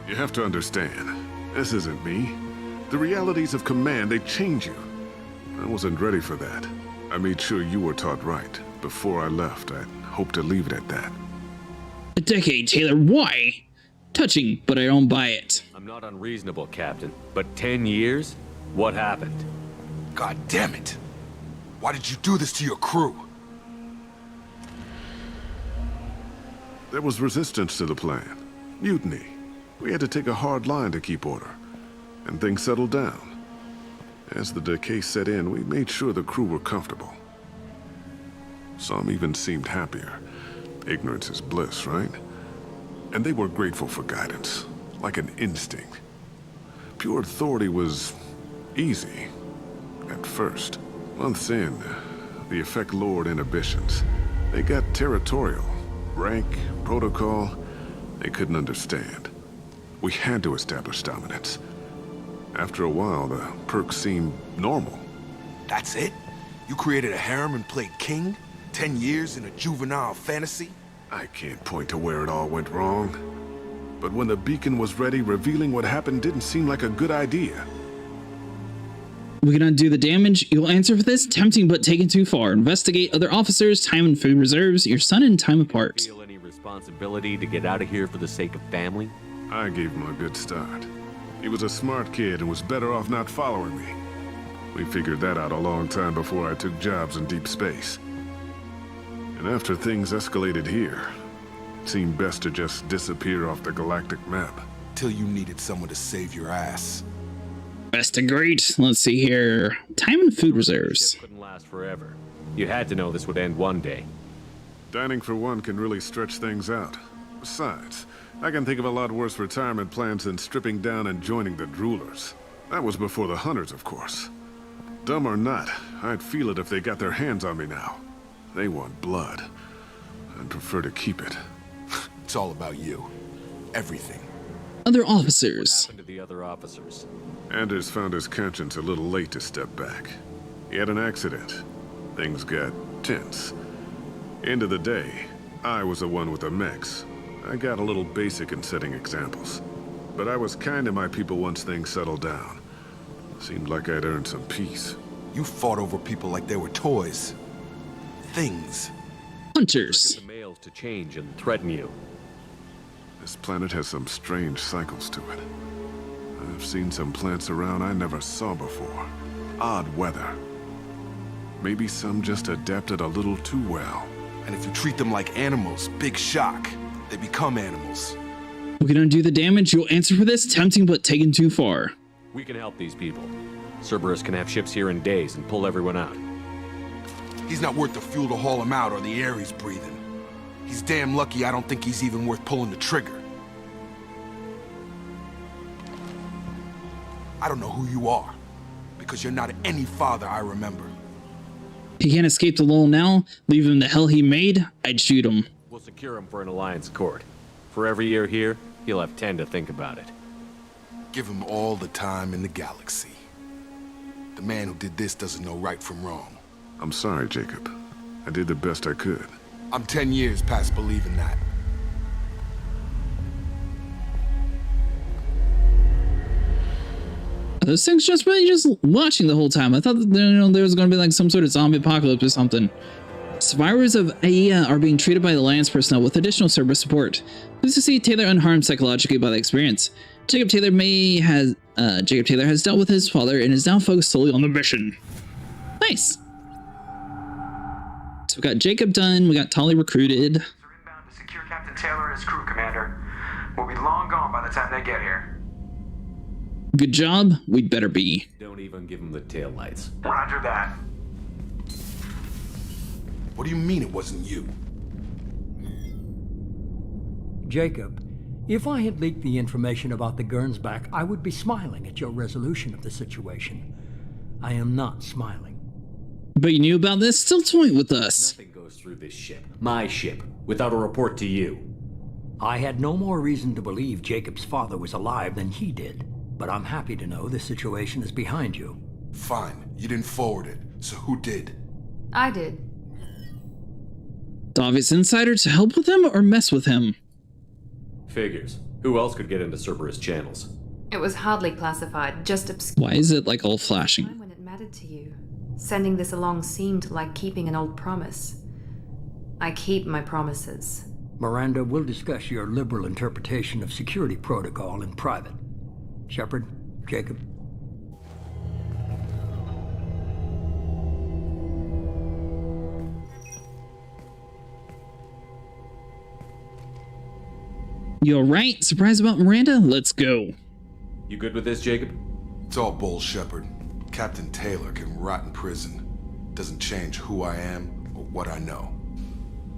You have to understand, this isn't me. The realities of command, they change you. I wasn't ready for that. I made sure you were taught right. Before I left, I hoped to leave it at that. A decade, Taylor. Why? Touching, but I don't buy it. I'm not unreasonable, Captain, but 10 years? What happened? God damn it! Why did you do this to your crew? There was resistance to the plan. Mutiny. We had to take a hard line to keep order. And things settled down. As the decay set in, we made sure the crew were comfortable. Some even seemed happier. Ignorance is bliss, right? And they were grateful for guidance, like an instinct. Pure authority was easy, at first. Months in, the effect lowered inhibitions. They got territorial. Rank, protocol, they couldn't understand. We had to establish dominance. After a while, the perks seemed normal. That's it? You created a harem and played king? 10 years in a juvenile fantasy? I can't point to where it all went wrong. But when the beacon was ready, revealing what happened didn't seem like a good idea. We can undo the damage. You'll answer for this? Tempting but taken too far. Investigate other officers, time and food reserves, your son and time apart. Feel any responsibility to get out of here for the sake of family? I gave him a good start. He was a smart kid and was better off not following me. We figured that out a long time before I took jobs in deep space. And after things escalated here, it seemed best to just disappear off the galactic map. Till you needed someone to save your ass. Best agreed. Let's see here. Time and food reserves. Couldn't last forever. You had to know this would end one day. Dining for one can really stretch things out. Besides, I can think of a lot worse retirement plans than stripping down and joining the droolers. That was before the hunters, of course. Dumb or not, I'd feel it if they got their hands on me now. They want blood. I'd prefer to keep it. It's all about you. Everything. Other officers. What happened to the other officers? Anders found his conscience a little late to step back. He had an accident. Things got tense. End of the day, I was the one with the mechs. I got a little basic in setting examples. But I was kind to my people once things settled down. Seemed like I'd earned some peace. You fought over people like they were toys. Things. Hunters. The males to change and threaten you. This planet has some strange cycles to it. I've seen some plants around I never saw before. Odd weather. Maybe some just adapted a little too well. And if you treat them like animals, big shock. They become animals. We can undo the damage. You'll answer for this. Tempting, but taken too far. We can help these people. Cerberus can have ships here in days and pull everyone out. He's not worth the fuel to haul him out or the air he's breathing. He's damn lucky I don't think he's even worth pulling the trigger. I don't know who you are, because you're not any father I remember. He can't escape the lull now. Leave him the hell he made. I'd shoot him. We'll secure him for an alliance court. For every year here, he'll have 10 to think about it. Give him all the time in the galaxy. The man who did this doesn't know right from wrong. I'm sorry, Jacob. I did the best I could. I'm 10 years past believing that. Are those things just really just watching the whole time? I thought that, there was going to be like some sort of zombie apocalypse or something. Survivors of AIA are being treated by the Alliance personnel with additional Cerberus support. Pleased to see Taylor unharmed psychologically by the experience. Jacob Taylor has dealt with his father and is now focused solely on the mission. Nice. So we got Jacob done. We got Tali recruited. Are inbound to secure Captain Taylor and his crew, Commander. We'll be long gone by the time they get here. Good job. We'd better be. Don't even give him the taillights. Roger that. What do you mean it wasn't you? Jacob, if I had leaked the information about the Gernsback, I would be smiling at your resolution of the situation. I am not smiling. But you knew about this? Still toying with us. Nothing goes through this ship, my ship, without a report to you. I had no more reason to believe Jacob's father was alive than he did. But I'm happy to know the situation is behind you. Fine. You didn't forward it. So who did? I did. The obvious insider to help with him or mess with him? Figures. Who else could get into Cerberus channels? It was hardly classified, just obscure. Why is it like all flashing? When it mattered to you. Sending this along seemed like keeping an old promise. I keep my promises. Miranda, we'll discuss your liberal interpretation of security protocol in private. Shepard, Jacob. You alright? Surprised about Miranda? Let's go. You good with this, Jacob? It's all bull, Shepard. Captain Taylor can rot in prison. Doesn't change who I am or what I know.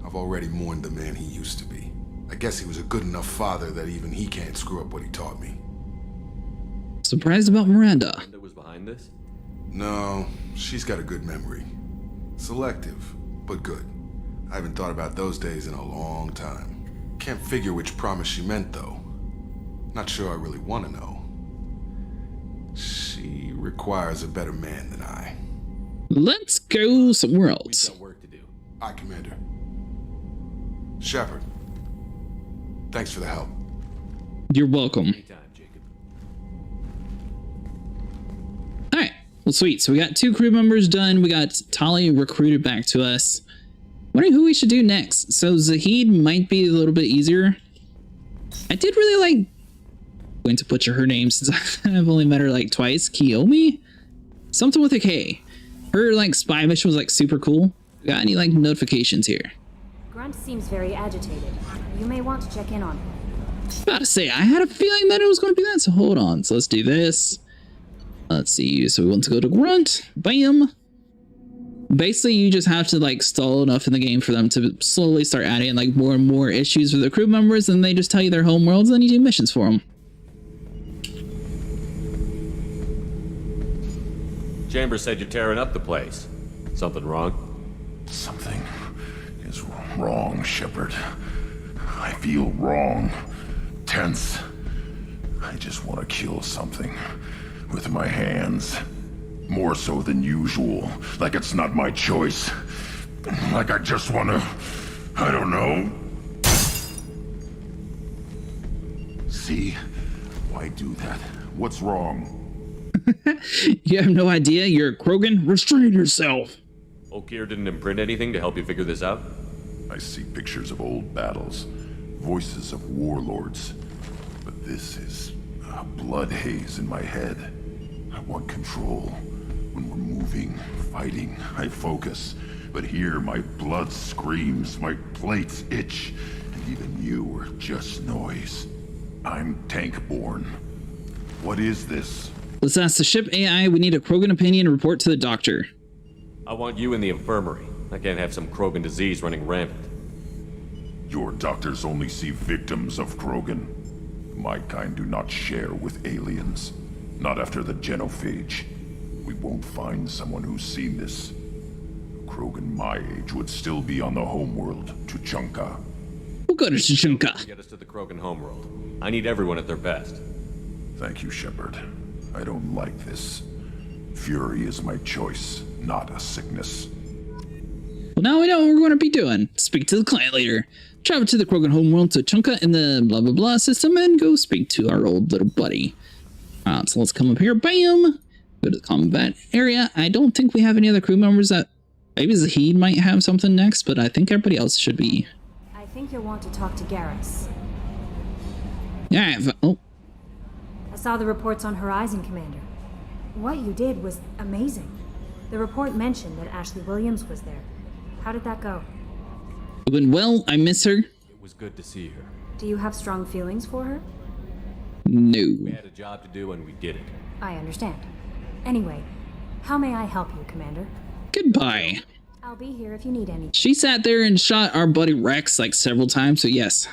I've already mourned the man he used to be. I guess he was a good enough father that even he can't screw up what he taught me. Surprised about Miranda. That was behind this? No, she's got a good memory. Selective, but good. I haven't thought about those days in a long time. Can't figure which promise she meant, though. Not sure I really want to know. She requires a better man than I. Let's go somewhere else. We've got work to do. Aye, Commander. Shepard, thanks for the help. You're welcome. Anytime, Jacob. Alright, well sweet. So we got 2 crew members done. We got Tali recruited back to us. Wondering who we should do next. So Zahid might be a little bit easier. I did really like going to butcher her name since I've only met her like twice. Kiyomi? Something with a K. Her like spy mission was like super cool. Got any like notifications here? Grunt seems very agitated. You may want to check in on him. About to say, I had a feeling that it was going to be that, so hold on. So let's do this. Let's see. So we want to go to Grunt. Bam. Basically, you just have to like stall enough in the game for them to slowly start adding like more and more issues with the crew members, and they just tell you their home worlds, and then you do missions for them. Chambers said you're tearing up the place. Something wrong? Something is wrong, Shepard. I feel wrong. Tense. I just want to kill something with my hands. More so than usual. Like it's not my choice. Like I just want to... I don't know. See? Why do that? What's wrong? You have no idea? You're Krogan? Restrain yourself! Olkir didn't imprint anything to help you figure this out? I see pictures of old battles. Voices of warlords. But this is a blood haze in my head. I want control. When we're moving, fighting, I focus. But here my blood screams, my plates itch, and even you are just noise. I'm tank-born. What is this? Let's ask the ship AI. We need a Krogan opinion and report to the doctor. I want you in the infirmary. I can't have some Krogan disease running rampant. Your doctors only see victims of Krogan. My kind do not share with aliens. Not after the genophage. We won't find someone who's seen this. A Krogan my age would still be on the homeworld, Tuchanka. We'll go to Tuchanka. Get us to the Krogan homeworld. I need everyone at their best. Thank you, Shepard. I don't like this. Fury is my choice, not a sickness. Well, now we know what we're going to be doing. Speak to the client leader. Travel to the Krogan homeworld to Chunka in the blah blah blah system and go speak to our old little buddy. Alright, so let's come up here. Bam! Go to the combat area. I don't think we have any other crew members that... Maybe Zahid might have something next, but I think everybody else should be... I think you'll want to talk to Garrus. Yeah, oh. I saw the reports on Horizon, Commander. What you did was amazing. The report mentioned that Ashley Williams was there. How did that go? It went well. I miss her. It was good to see her. Do you have strong feelings for her? No. We had a job to do and we did it. I understand. Anyway, how may I help you, Commander? Goodbye. I'll be here if you need anything. She sat there and shot our buddy Rex like several times, so yes,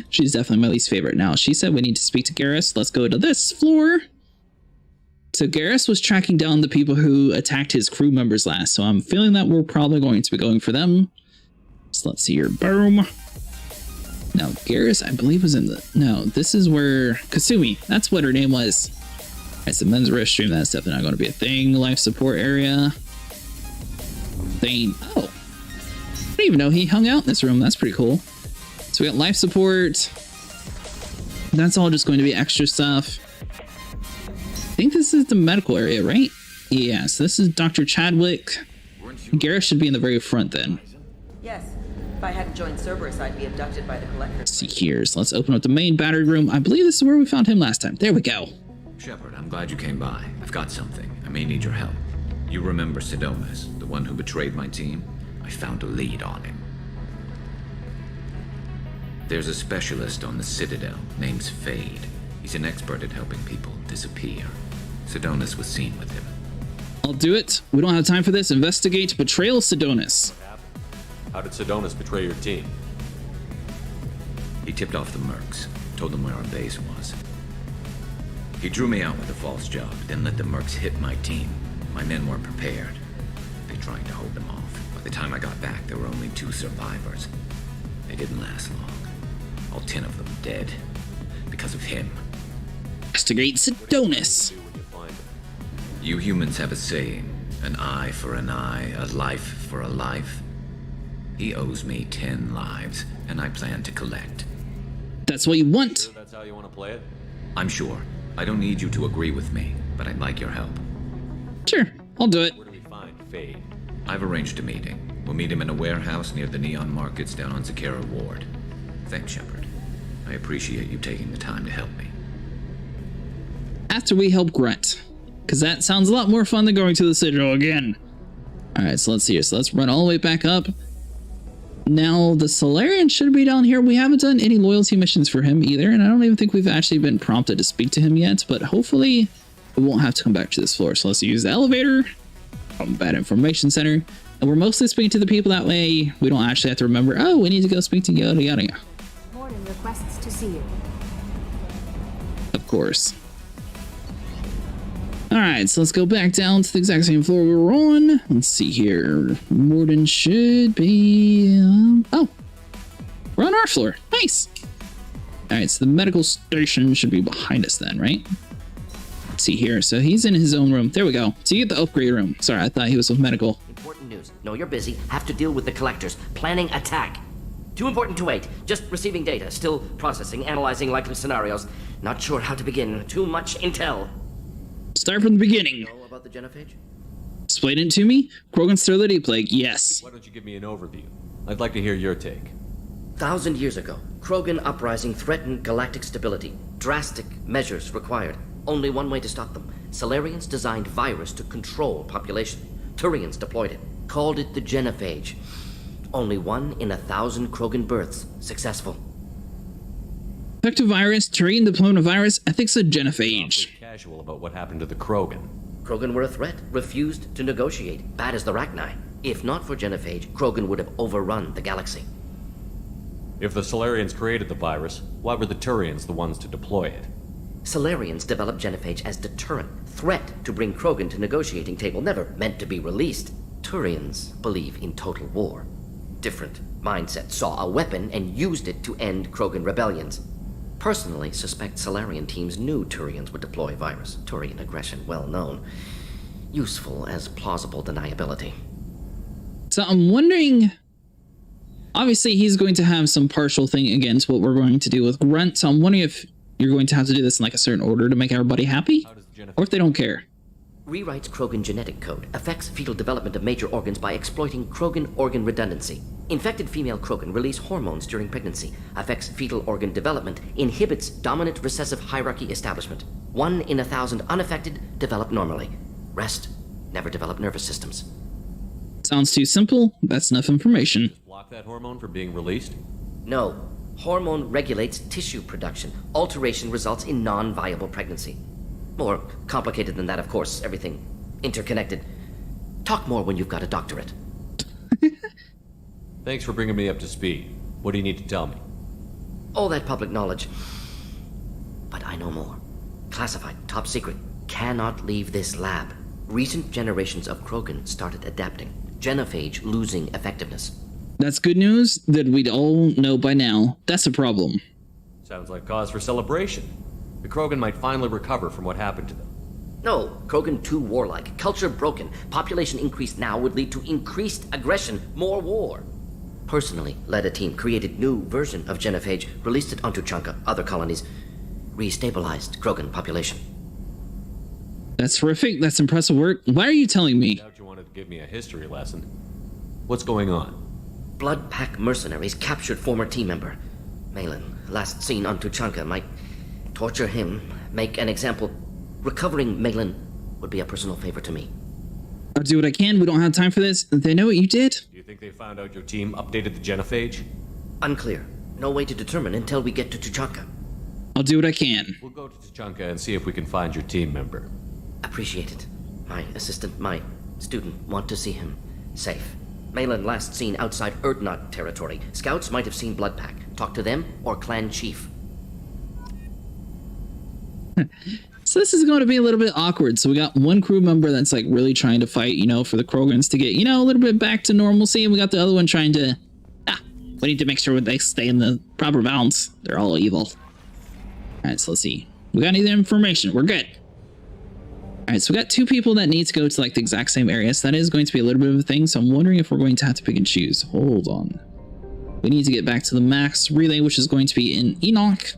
she's definitely my least favorite. Now, she said we need to speak to Garrus. Let's go to this floor. So Garrus was tracking down the people who attacked his crew members last, so I'm feeling that we're probably going to be going for them. So let's see here. Boom. Now, Garrus, I believe, was in the... No, this is where... Kasumi, that's what her name was. It's the men's restroom. That's definitely not going to be a thing. Life support area. Oh. I didn't even know he hung out in this room. That's pretty cool. So we got life support. That's all just going to be extra stuff. I think this is the medical area, right? Yeah, so this is Dr. Chadwick. Garrus should be in the very front then. Yes. If I hadn't joined Cerberus, I'd be abducted by the Collector. Let's see here. So let's open up the main battery room. I believe this is where we found him last time. There we go. Shepard, I'm glad you came by. I've got something. I may need your help. You remember Sidonis, the one who betrayed my team? I found a lead on him. There's a specialist on the Citadel named Fade. He's an expert at helping people disappear. Sidonis was seen with him. I'll do it. We don't have time for this. Investigate betrayal Sidonis. How did Sidonis betray your team? He tipped off the mercs, told them where our base was. He drew me out with a false job, then let the mercs hit my team. My men weren't prepared. They tried to hold them off. By the time I got back, there were only 2 survivors. They didn't last long. All 10 of them dead. Because of him. Investigate Sidonis. You humans have a saying, an eye for an eye, a life for a life. He owes me 10 lives, and I plan to collect. That's what you want. Sure that's how you want to play it? I'm sure. I don't need you to agree with me, but I'd like your help. Sure, I'll do it. Where do we find Fade? I've arranged a meeting. We'll meet him in a warehouse near the Neon Markets down on Zakera Ward. Thanks, Shepard. I appreciate you taking the time to help me. After we help Grunt. because that sounds a lot more fun than going to the Citadel again. Alright, so let's see here. So let's run all the way back up. Now, the Solarian should be down here. We haven't done any loyalty missions for him either, and I don't even think we've actually been prompted to speak to him yet, but hopefully we won't have to come back to this floor. So let's use the elevator, Combat Information Center, and we're mostly speaking to the people that way. We don't actually have to remember, oh, we need to go speak to yada yada yada. Morden requests to see you. Of course. Alright, so let's go back down to the exact same floor we were on. Let's see here. Morden should be... oh, we're on our floor. Nice. Alright, so the medical station should be behind us then, right? Let's see here. So he's in his own room. There we go. So you get the upgrade room. Sorry, I thought he was with medical. Important news. No, you're busy. Have to deal with the collectors. Planning attack. Too important to wait. Just receiving data. Still processing, analyzing likely scenarios. Not sure how to begin. Too much intel. Start from the beginning. Know about the genophage? Explain it to me? Krogan's sterility plague, yes. Why don't you give me an overview? I'd like to hear your take. 1,000 years ago, Krogan uprising threatened galactic stability. Drastic measures required. Only one way to stop them. Solarians designed virus to control population. Turians deployed it. Called it the genophage. Only 1 in 1,000 Krogan births successful. Effective virus, Turian deployment of virus, ethics of genophage. Casual about what happened to the Krogan. Krogan were a threat, refused to negotiate. Bad as the Rachni. If not for genophage, Krogan would have overrun the galaxy. If the Solarians created the virus, why were the Turians the ones to deploy it? Solarians developed genophage as deterrent, threat to bring Krogan to negotiating table, never meant to be released. Turians believe in total war. Different mindset, saw a weapon and used it to end Krogan rebellions. Personally suspect Solarian teams knew Turians would deploy virus. Turian aggression, well known. Useful as plausible deniability. So I'm wondering... obviously, he's going to have some partial thing against what we're going to do with Grunt, so I'm wondering if you're going to have to do this in like a certain order to make everybody happy? Or if they don't care. Rewrites Krogan genetic code. Affects fetal development of major organs by exploiting Krogan organ redundancy. Infected female Krogan release hormones during pregnancy. Affects fetal organ development. Inhibits dominant recessive hierarchy establishment. 1 in 1,000 unaffected develop normally. Rest never develop nervous systems. Sounds too simple. That's enough information. Block that hormone from being released? No. Hormone regulates tissue production. Alteration results in non-viable pregnancy. More complicated than that, of course. Everything interconnected. Talk more when you've got a doctorate. Thanks for bringing me up to speed. What do you need to tell me? All that public knowledge. But I know more. Classified, top secret. Cannot leave this lab. Recent generations of Krogan started adapting. Genophage losing effectiveness. That's good news that we'd all know by now. That's a problem. Sounds like cause for celebration. The Krogan might finally recover from what happened to them. No, Krogan too warlike. Culture broken. Population increase now would lead to increased aggression. More war. Personally led a team, created new version of genophage, released it onto Chunka, other colonies. Restabilized Krogan population. That's terrific. That's impressive work. Why are you telling me? I doubt you wanted to give me a history lesson. What's going on? Blood Pack mercenaries captured former team member. Malin, last seen on Tuchanka, might torture him, make an example. Recovering Malin would be a personal favor to me. I'll do what I can. We don't have time for this. They know what you did. Do you think they found out your team updated the genophage? Unclear. No way to determine until we get to Tuchanka. I'll do what I can. We'll go to Tuchanka and see if we can find your team member. Appreciate it. My assistant, my student, want to see him safe. Malin last seen outside Erdnot territory. Scouts might have seen Blood Pack. Talk to them or clan chief. So this is going to be a little bit awkward. So we got one crew member that's like really trying to fight, you know, for the Krogans to get, you know, a little bit back to normalcy. And we got the other one trying to, we need to make sure they stay in the proper balance. They're all evil. All right, so let's see. We got any information. We're good. All right, so we got 2 people that need to go to like the exact same area. So that is going to be a little bit of a thing. So I'm wondering if we're going to have to pick and choose. Hold on. We need to get back to the max relay, which is going to be in Enoch.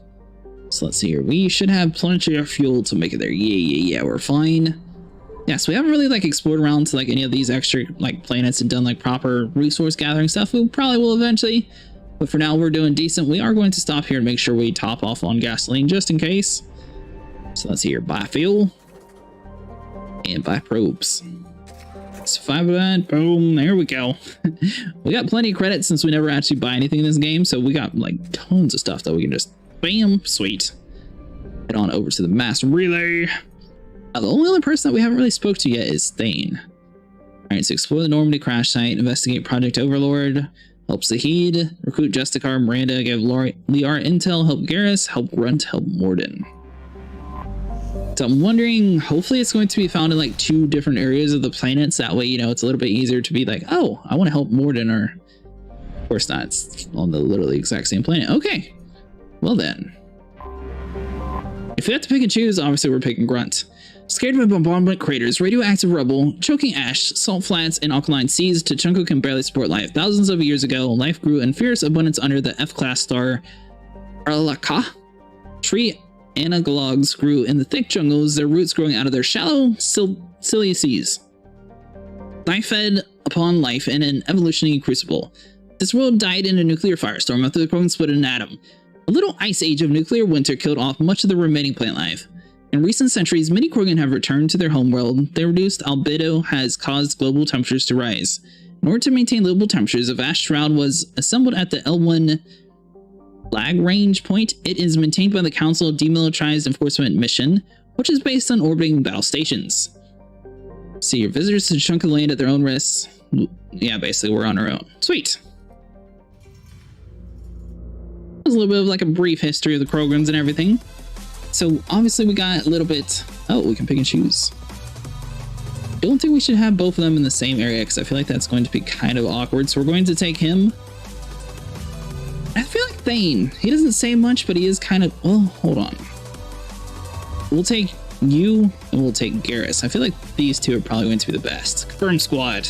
So let's see here. We should have plenty of fuel to make it there. Yeah, we're fine. Yeah, so we haven't really like explored around to like any of these extra like planets and done like proper resource gathering stuff. We probably will eventually, but for now we're doing decent. We are going to stop here and make sure we top off on gasoline just in case. So let's see here. Buy fuel. And 5 probes. So 5 of that. Boom. There we go. We got plenty of credits since we never actually buy anything in this game. So we got like tons of stuff that we can just bam. Sweet. Head on over to the mass relay. The only other person that we haven't really spoke to yet is Thane. Alright, so explore the Normandy crash site, investigate Project Overlord, help Zahid, recruit Justicar, Miranda, give Liara intel, help Garrus, help Grunt, help Morden. So I'm wondering, hopefully it's going to be found in like 2 different areas of the planets. That way, you know, it's a little bit easier to be like, oh, I want to help Morden, or of course not, it's on the literally exact same planet. Okay, well then. If we have to pick and choose, obviously we're picking Grunt. Scared of bombardment craters, radioactive rubble, choking ash, salt flats, and alkaline seas, Tuchanka can barely support life. Thousands of years ago, life grew in fierce abundance under the F-class star Arlaka. Tree analogs grew in the thick jungles, their roots growing out of their shallow, silly seas. Life fed upon life in an evolutionary crucible. This world died in a nuclear firestorm after the Krogan split in an atom. A little ice age of nuclear winter killed off much of the remaining plant life. In recent centuries, many Krogan have returned to their homeworld. Their reduced albedo has caused global temperatures to rise. In order to maintain livable temperatures, a vast shroud was assembled at the L1 Lagrange point. It is maintained by the Council Demilitarized Enforcement Mission, which is based on orbiting battle stations. See, your visitors to Tuchanka land at their own risks. Yeah, basically, we're on our own. Sweet. That was a little bit of like a brief history of the Krogans and everything. So obviously we got a little bit, oh, we can pick and choose. Don't think we should have both of them in the same area because I feel like that's going to be kind of awkward. So we're going to take him. I feel like Thane, he doesn't say much, but he is kind of, well, hold on. We'll take you and we'll take Garrus. I feel like these 2 are probably going to be the best. Confirm squad.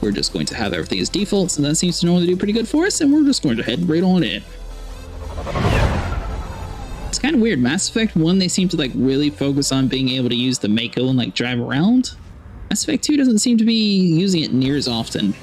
We're just going to have everything as default, so that seems to normally do pretty good for us, and we're just going to head right on in. It's kind of weird. Mass Effect 1, they seem to like really focus on being able to use the Mako and like drive around. Mass Effect 2 doesn't seem to be using it near as often.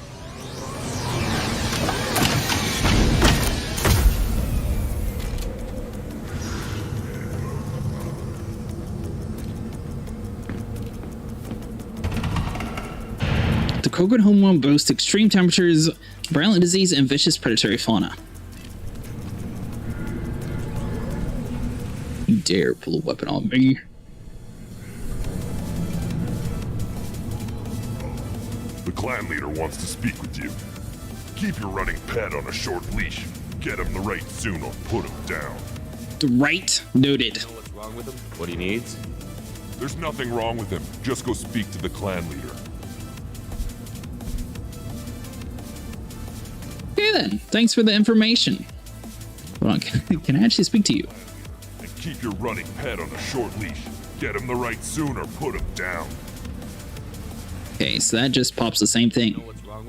The Krogan homeworld boasts extreme temperatures, violent disease, and vicious predatory fauna. You dare pull a weapon on me. The clan leader wants to speak with you. Keep your running pet on a short leash. Get him the right soon or put him down. The right? Noted. You know what's wrong with him? What he needs? There's nothing wrong with him. Just go speak to the clan leader. Okay then. Thanks for the information. Hold on. Can I actually speak to you? Keep your running pet on a short leash. Get him the right soon or put him down. Okay, so that just pops the same thing.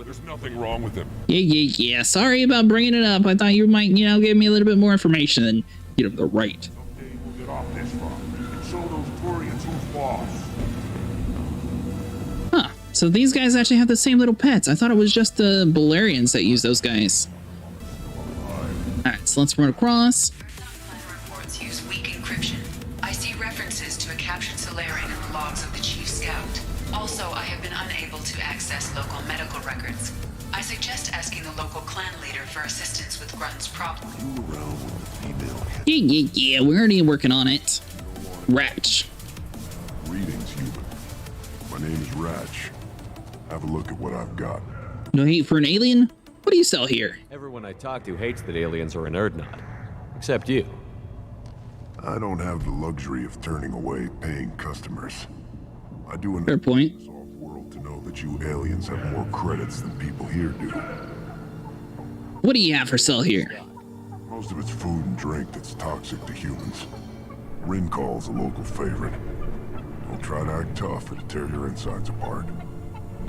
There's nothing wrong with him. Yeah. Sorry about bringing it up. I thought you might, you know, give me a little bit more information and get him the right. Someday we'll get off this rock and show those Turians who's boss. Huh. So these guys actually have the same little pets. I thought it was just the Balerians that use those guys. Alright, so let's run across. Reports use weak encryption. I see references to a captured Solarian in the logs of the Chief Scout. Also, I have been unable to access local medical records. I suggest asking the local clan leader for assistance with Grunt's problem. Yeah, we're already working on it. Ratch. Greetings, human. My name is Ratch. Have a look at what I've got. No hate for an alien? What do you sell here? Everyone I talk to hates that aliens are an Erdnot. Except you. I don't have the luxury of turning away paying customers. I do Fair point. In this off-world to know that you aliens have more credits than people here do. What do you have for sale here? Most of it's food and drink that's toxic to humans. Rincall's a local favorite. Don't try to act tough or to tear your insides apart.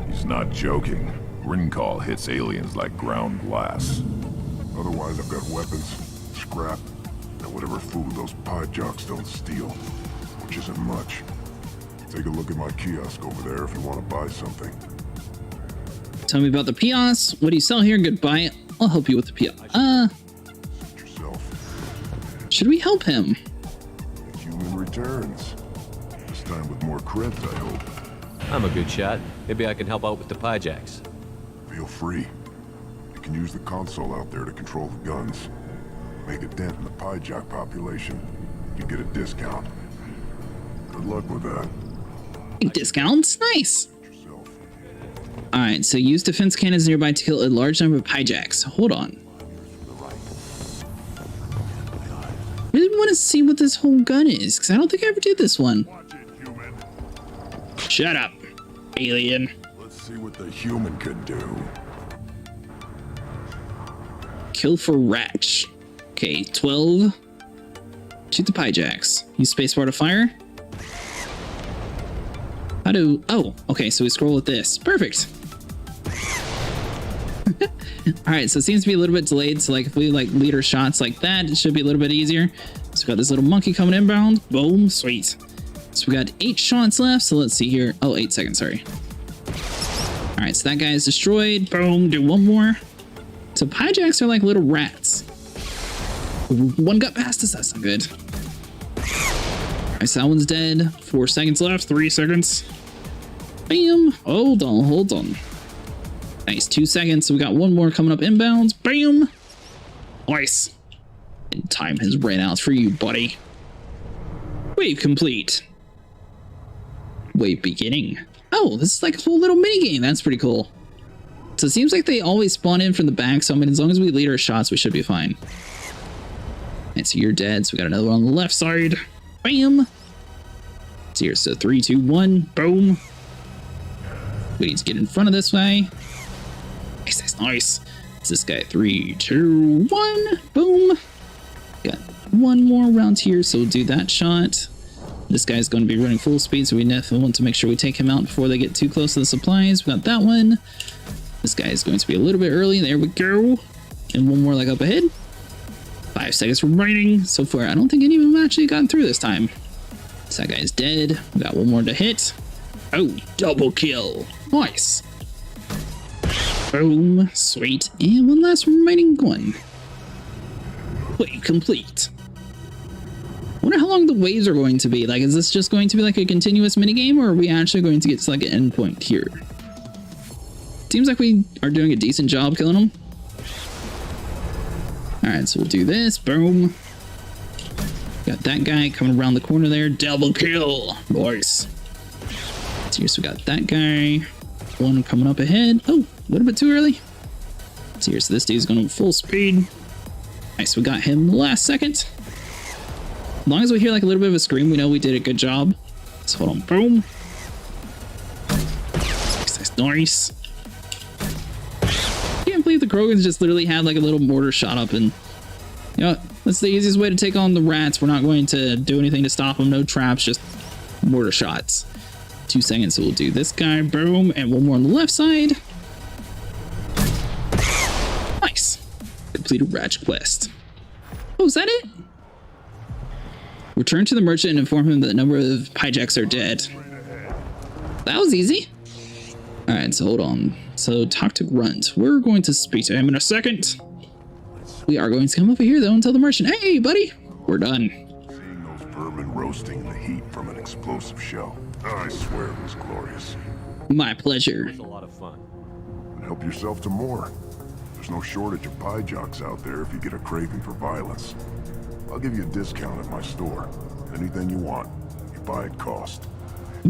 He's not joking. Rincall hits aliens like ground glass. Otherwise, I've got weapons, scrap, and whatever food those pie jocks don't steal, which isn't much. Take a look at my kiosk over there if you want to buy something. Tell me about the kiosk. What do you sell here? Goodbye. I'll help you with the kiosk. Yourself. Should we help him? Human returns. Just time with more creds, I hope. I'm a good shot. Maybe I can help out with the Pyjacks. Feel free. You can use the console out there to control the guns. Make a dent in the Pyjack population. You get a discount. Good luck with that. Discounts? Nice. Alright, so use defense cannons nearby to kill a large number of Pyjacks. Hold on. Really want to see what this whole gun is, because I don't think I ever did this one. Shut up, alien. Let's see what the human can do. Kill for Ratch. Okay, 12. Shoot the Pyjacks. Use spacebar to fire. How do... Oh, okay, so we scroll with this. Perfect. Alright, so it seems to be a little bit delayed, so like if we like leader shots like that, it should be a little bit easier. So we got this little monkey coming inbound. Boom, sweet. So we got 8 shots left, so let's see here. Oh, 8 seconds, sorry. Alright, so that guy is destroyed. Boom, do one more. So Pyjacks are like little rats. One got past us, that's not good. Alright, so that one's dead. 4 seconds left, 3 seconds. Bam! Hold on, hold on. Nice, 2 seconds, so we got one more coming up inbounds. Bam! Nice. And time has ran out for you, buddy. Wave complete. Wave beginning. Oh, this is like a whole little mini game. That's pretty cool. So it seems like they always spawn in from the back, so I mean, as long as we lead our shots, we should be fine. And so you're dead, so we got another one on the left side. Bam! So here, so 3, 2, 1, boom. We need to get in front of this guy. Nice, nice, nice. It's this guy, 3, 2, 1, boom. Got one more round here, so we'll do that shot. This guy's going to be running full speed, so we definitely want to make sure we take him out before they get too close to the supplies. We got that one. This guy is going to be a little bit early. There we go. And one more like up ahead. 5 seconds remaining. So far, I don't think any of them actually gotten through this time. So that guy's dead. We got one more to hit. Oh, double kill. Nice. Boom. Sweet. And one last remaining one. Wave complete. I wonder how long the waves are going to be. Like, is this just going to be like a continuous minigame, or are we actually going to get to like an endpoint here? Seems like we are doing a decent job killing them. Alright, so we'll do this. Boom. Got that guy coming around the corner there. Double kill. Nice. So here's we got that guy. One coming up ahead. Oh, a little bit too early. So here's this dude's going full speed. Nice, we got him last second. As long as we hear like a little bit of a scream, we know we did a good job. So hold on. Boom. Nice, nice. I can't believe the Krogans just literally had like a little mortar shot up, and you know, that's the easiest way to take on the rats. We're not going to do anything to stop them. No traps, just mortar shots. 2 seconds, so we'll do this guy. Boom. And one more on the left side. Nice. Completed Ratchet quest. Oh, is that it? Return to the merchant and inform him that the number of Pyjacks are dead. That was easy. Alright, so hold on. So talk to Grunt. We're going to speak to him in a second. We are going to come over here though and tell the merchant, hey buddy, we're done. Seeing those vermin roasting in the heat from an explosive shell, I swear it was glorious. My pleasure. It was a lot of fun. And help yourself to more. There's no shortage of Pyjacks out there if you get a craving for violence. I'll give you a discount at my store. Anything you want, you buy at cost.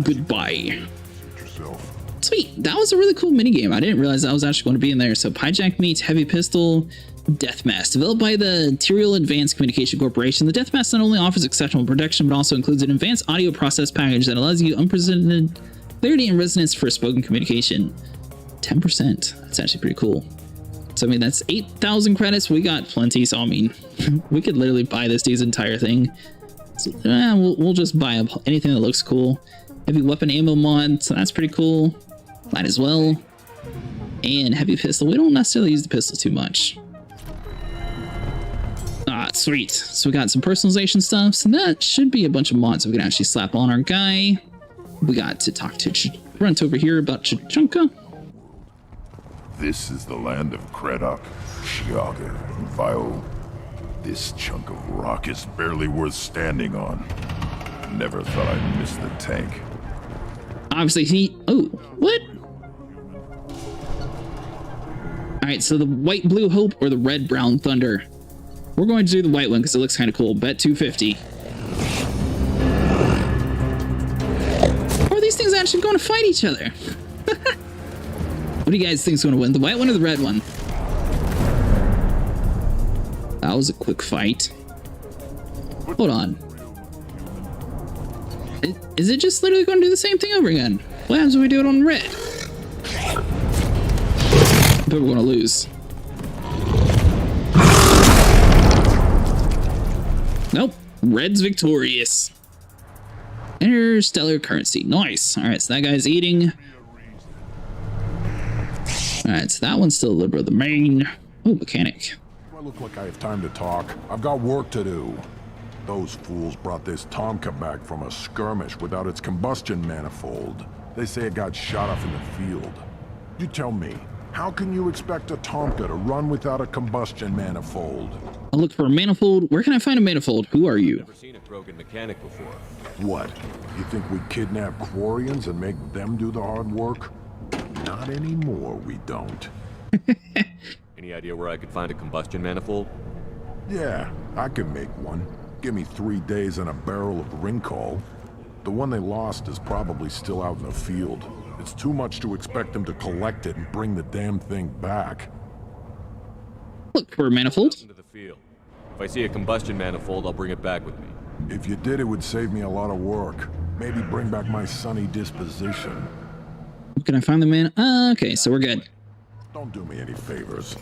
Goodbye. Suit yourself. Sweet, that was a really cool minigame. I didn't realize that was actually going to be in there. So Pyjack meets Heavy Pistol Death Mask. Developed by the Tyrael Advanced Communication Corporation, the Death Mask not only offers exceptional protection, but also includes an advanced audio process package that allows you unprecedented clarity and resonance for spoken communication. 10%. That's actually pretty cool. So, I mean, that's 8,000 credits. We got plenty, so, I mean, we could literally buy this dude's entire thing. So, we'll just buy up anything that looks cool. Heavy weapon ammo mod, so that's pretty cool. Might as well. And heavy pistol. We don't necessarily use the pistol too much. Ah, sweet. So we got some personalization stuff. So that should be a bunch of mods that we can actually slap on our guy. We got to talk to Grunt over here about Chachunka. This is the land of Kredok, Shiaga, and Vio. This chunk of rock is barely worth standing on. Never thought I'd miss the tank. Obviously he... Oh, what? Alright, so the white blue hope or the red brown thunder? We're going to do the white one because it looks kind of cool. Bet 250. Are these things actually going to fight each other? What do you guys think is going to win? The white one or the red one? That was a quick fight. Hold on. Is it just literally going to do the same thing over again? What happens when we do it on red? But we're going to lose. Nope. Red's victorious. Interstellar currency. Nice. Alright, so that guy's eating. Alright, so that one's still a little bit of the main. Oh, mechanic. I look like I have time to talk. I've got work to do. Those fools brought this Tomka back from a skirmish without its combustion manifold. They say it got shot off in the field. You tell me, how can you expect a Tomka to run without a combustion manifold? I'll look for a manifold. Where can I find a manifold? Who are you? Never seen a Krogan mechanic before. What? You think we kidnap Quarians and make them do the hard work? Not anymore, we don't. Any idea where I could find a combustion manifold? Yeah, I can make one. Give me 3 days and a barrel of Ringcall. The one they lost is probably still out in the field. It's too much to expect them to collect it and bring the damn thing back. Look for a manifold. Into the field. If I see a combustion manifold, I'll bring it back with me. If you did, it would save me a lot of work. Maybe bring back my sunny disposition. Can I find the man? Okay, so we're good. Don't do me any favors.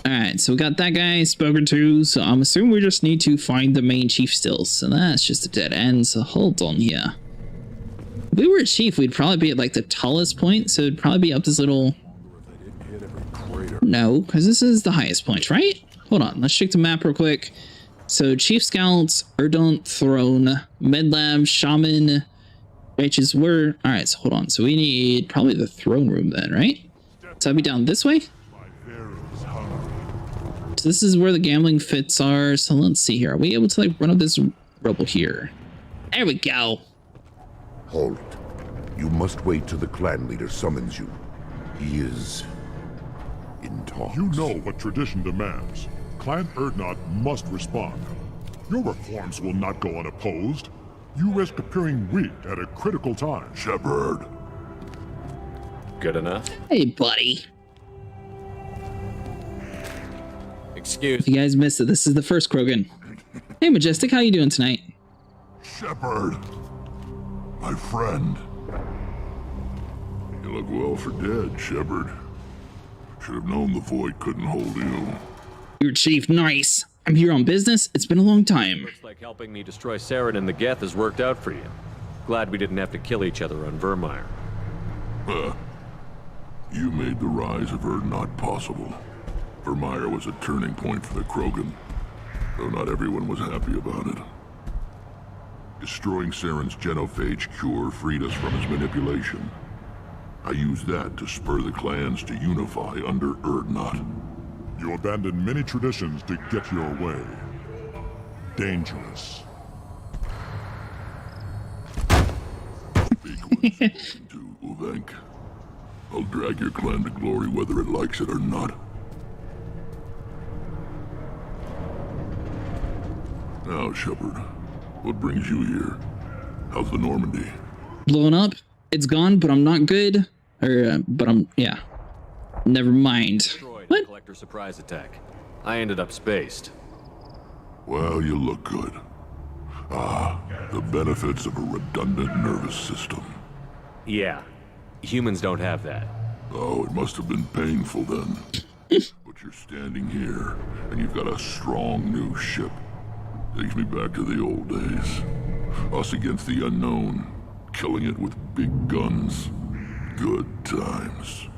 Alright, so we got that guy spoken to, so I'm assuming we just need to find the main chief still. So that's just a dead end, so hold on here. If we were a chief, we'd probably be at like the tallest point, so it'd probably be up this little... No, because this is the highest point, right? Hold on, let's check the map real quick. So Chief Scouts, Erdont, Throne, Medlab, Shaman, Righteous Word. Alright, so hold on, so we need probably the throne room then, right? So I'd be down this way? So this is where the gambling fits are. So let's see here. Are we able to like run up this rubble here? There we go. Hold. You must wait till the clan leader summons you. He is in talks. You know what tradition demands. Clan Erdnot must respond. Your reforms will not go unopposed. You risk appearing weak at a critical time. Shepard. Good enough. Hey, buddy. Excuse me. You guys missed it. This is the first Krogan. Hey, Majestic, how you doing tonight? Shepard. My friend. You look well for dead, Shepard. Should have known the void couldn't hold you. Your chief, nice. I'm here on business. It's been a long time. Looks like helping me destroy Saren and the Geth has worked out for you. Glad we didn't have to kill each other on Vermeer. Huh. You made the rise of Erdnot possible. Vermeer was a turning point for the Krogan, though not everyone was happy about it. Destroying Saren's genophage cure freed us from his manipulation. I used that to spur the clans to unify under Erdnot. You abandoned many traditions to get your way. Dangerous. To Uvenk. I'll drag your clan to glory whether it likes it or not. Now, Shepard, what brings you here? How's the Normandy? Blowing up. It's gone, but I'm not good. But I'm, yeah. Never mind. What? Collector surprise attack. I ended up spaced. Well, you look good. Ah, the benefits of a redundant nervous system. Yeah. Humans don't have that. Oh, it must have been painful then. But you're standing here, and you've got a strong new ship. Takes me back to the old days. Us against the unknown, killing it with big guns. Good times.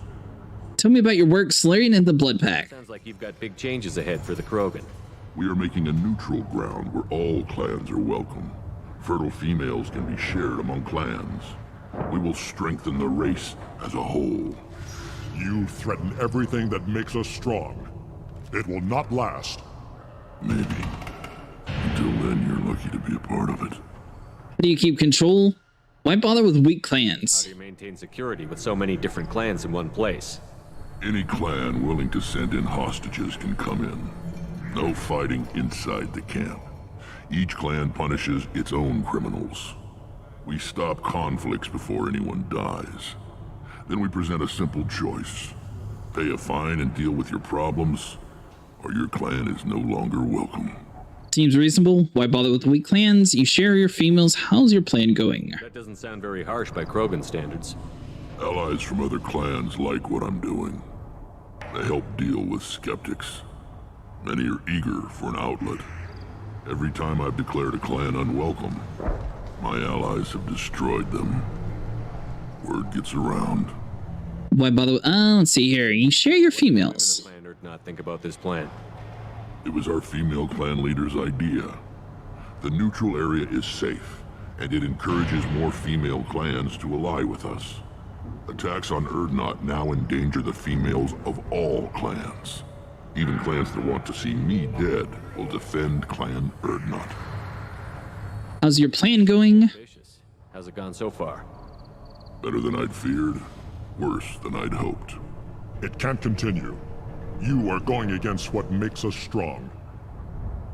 Tell me about your work slurring in the blood pack. Sounds like you've got big changes ahead for the Krogan. We are making a neutral ground where all clans are welcome. Fertile females can be shared among clans. We will strengthen the race as a whole. You threaten everything that makes us strong. It will not last. Maybe. Until then, you're lucky to be a part of it. Do you keep control? Why bother with weak How clans? do you maintain security with so many different clans in one place? Any clan willing to send in hostages can come in. No fighting inside the camp. Each clan punishes its own criminals. We stop conflicts before anyone dies. Then we present a simple choice. Pay a fine and deal with your problems, or your clan is no longer welcome. Seems reasonable. Why bother with weak clans? You share your females. How's your plan going? That doesn't sound very harsh by Krogan standards. Allies from other clans like what I'm doing. They help deal with skeptics. Many are eager for an outlet. Every time I've declared a clan unwelcome, my allies have destroyed them. Word gets around. Why bother? Let's see here. You share your females. Clan or not think about this plan. It was our female clan leader's idea. The neutral area is safe, and it encourages more female clans to ally with us. Attacks on Erdnot now endanger the females of all clans. Even clans that want to see me dead will defend Clan Erdnot. How's your plan going? How's it gone so far? Better than I'd feared, worse than I'd hoped. It can't continue. You are going against what makes us strong.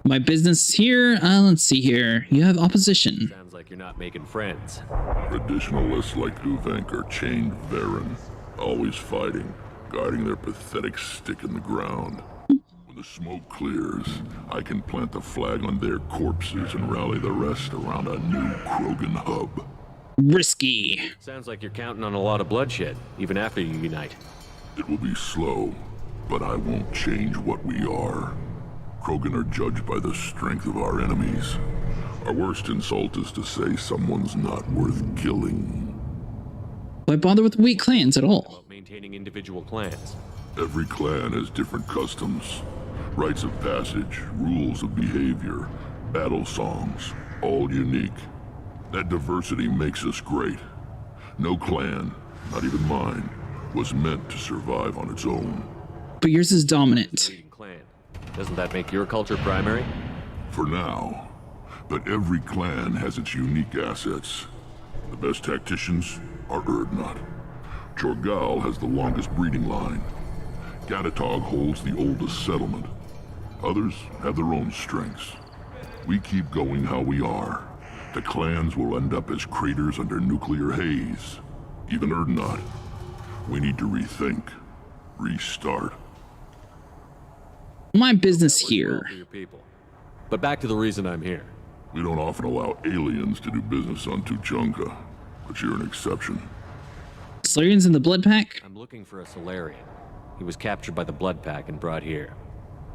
My business here. Let's see here. You have opposition. Sounds like you're not making friends. Traditionalists like Uvenk are chained Varen, always fighting, guarding their pathetic stick in the ground. When the smoke clears, I can plant the flag on their corpses and rally the rest around a new Krogan hub. Risky. Sounds like you're counting on a lot of bloodshed, even after you unite. It will be slow, but I won't change what we are. Krogan are judged by the strength of our enemies. Our worst insult is to say someone's not worth killing. Why bother with weak clans at all? About maintaining individual clans. Every clan has different customs, rites of passage, rules of behavior, battle songs, all unique. That diversity makes us great. No clan, not even mine, was meant to survive on its own. But yours is dominant. Clan. Doesn't that make your culture primary? For now. But every clan has its unique assets. The best tacticians are Erdnot. Chorgal has the longest breeding line. Gatatog holds the oldest settlement. Others have their own strengths. We keep going how we are. The clans will end up as craters under nuclear haze. Even Erdnot. We need to rethink. Restart. My business here. For your people. But back to the reason I'm here. We don't often allow aliens to do business on Tuchanka, but you're an exception. Solarians in the Blood Pack? I'm looking for a Solarian. He was captured by the Blood Pack and brought here.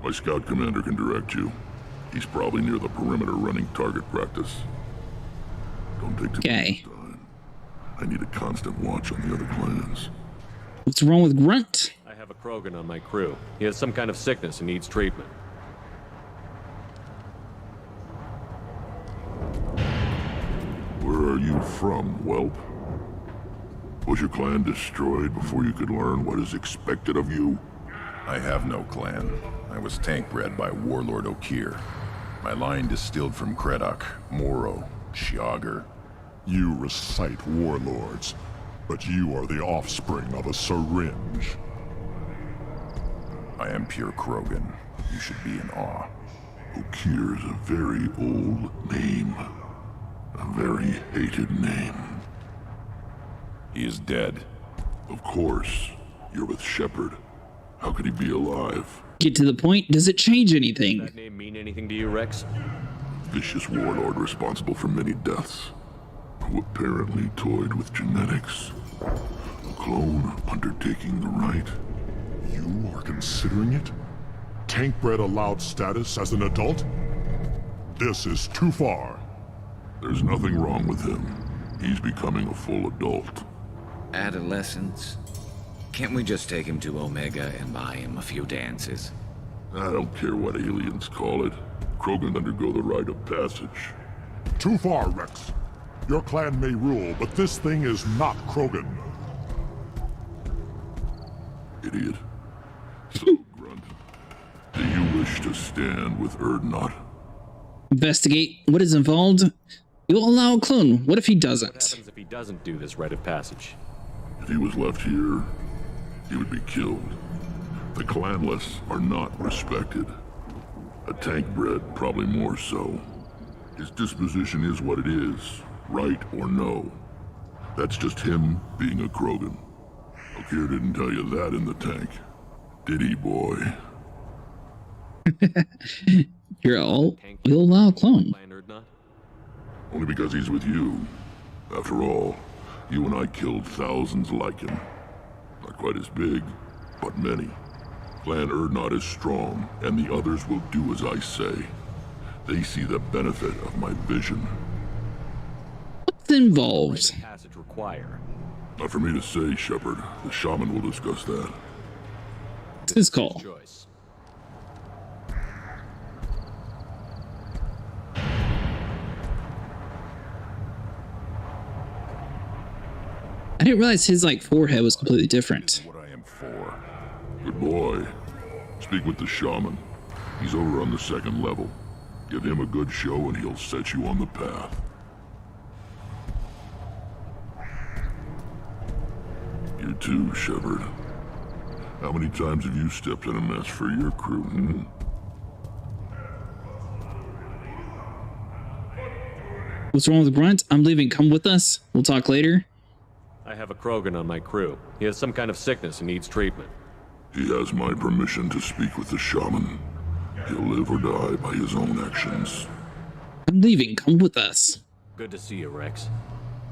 My scout commander can direct you. He's probably near the perimeter running target practice. Don't take too much time. I need a constant watch on the other clans. What's wrong with Grunt? I have a Krogan on my crew. He has some kind of sickness and needs treatment. Where are you from, whelp? Was your clan destroyed before you could learn what is expected of you? I have no clan. I was tank bred by Warlord Okir. My line distilled from Kredok, Moro, Shiagar. You recite warlords, but you are the offspring of a syringe. I am pure Krogan. You should be in awe. Okir is a very old name. A very hated name. He is dead. Of course. You're with Shepard. How could he be alive? Get to the point. Does it change anything? Does that name mean anything to you, Rex? Vicious warlord responsible for many deaths. Who apparently toyed with genetics. A clone undertaking the rite. You are considering it? Tank-bred allowed status as an adult? This is too far. There's nothing wrong with him. He's becoming a full adult. Adolescence? Can't we just take him to Omega and buy him a few dances? I don't care what aliens call it. Krogan undergo the rite of passage. Too far, Rex. Your clan may rule, but this thing is not Krogan. Idiot. So, Grunt, do you wish to stand with Erdnot? Investigate what is involved. You'll allow a clone. What if he doesn't? What happens if he doesn't do this rite of passage? If he was left here, he would be killed. The clanless are not respected. A tank bred, probably more so. His disposition is what it is, right or no. That's just him being a Krogan. Okir didn't tell you that in the tank. Did he, boy? You'll allow a clone. Only because he's with you. After all, you and I killed thousands like him. Not quite as big, but many. Clan Urdnot is strong, and the others will do as I say. They see the benefit of my vision. What's involved? Passage require. Not for me to say, Shepard. The shaman will discuss that. It's his call. Choice. I didn't realize his forehead was completely different. What I am for. Good boy. Speak with the shaman. He's over on the second level. Give him a good show and he'll set you on the path. You too, Shepard. How many times have you stepped in a mess for your crew, What's wrong with Grunt? I'm leaving. Come with us. We'll talk later. I have a Krogan on my crew. He has some kind of sickness and needs treatment. He has my permission to speak with the shaman. He'll live or die by his own actions. I'm leaving. Come with us. Good to see you, Rex.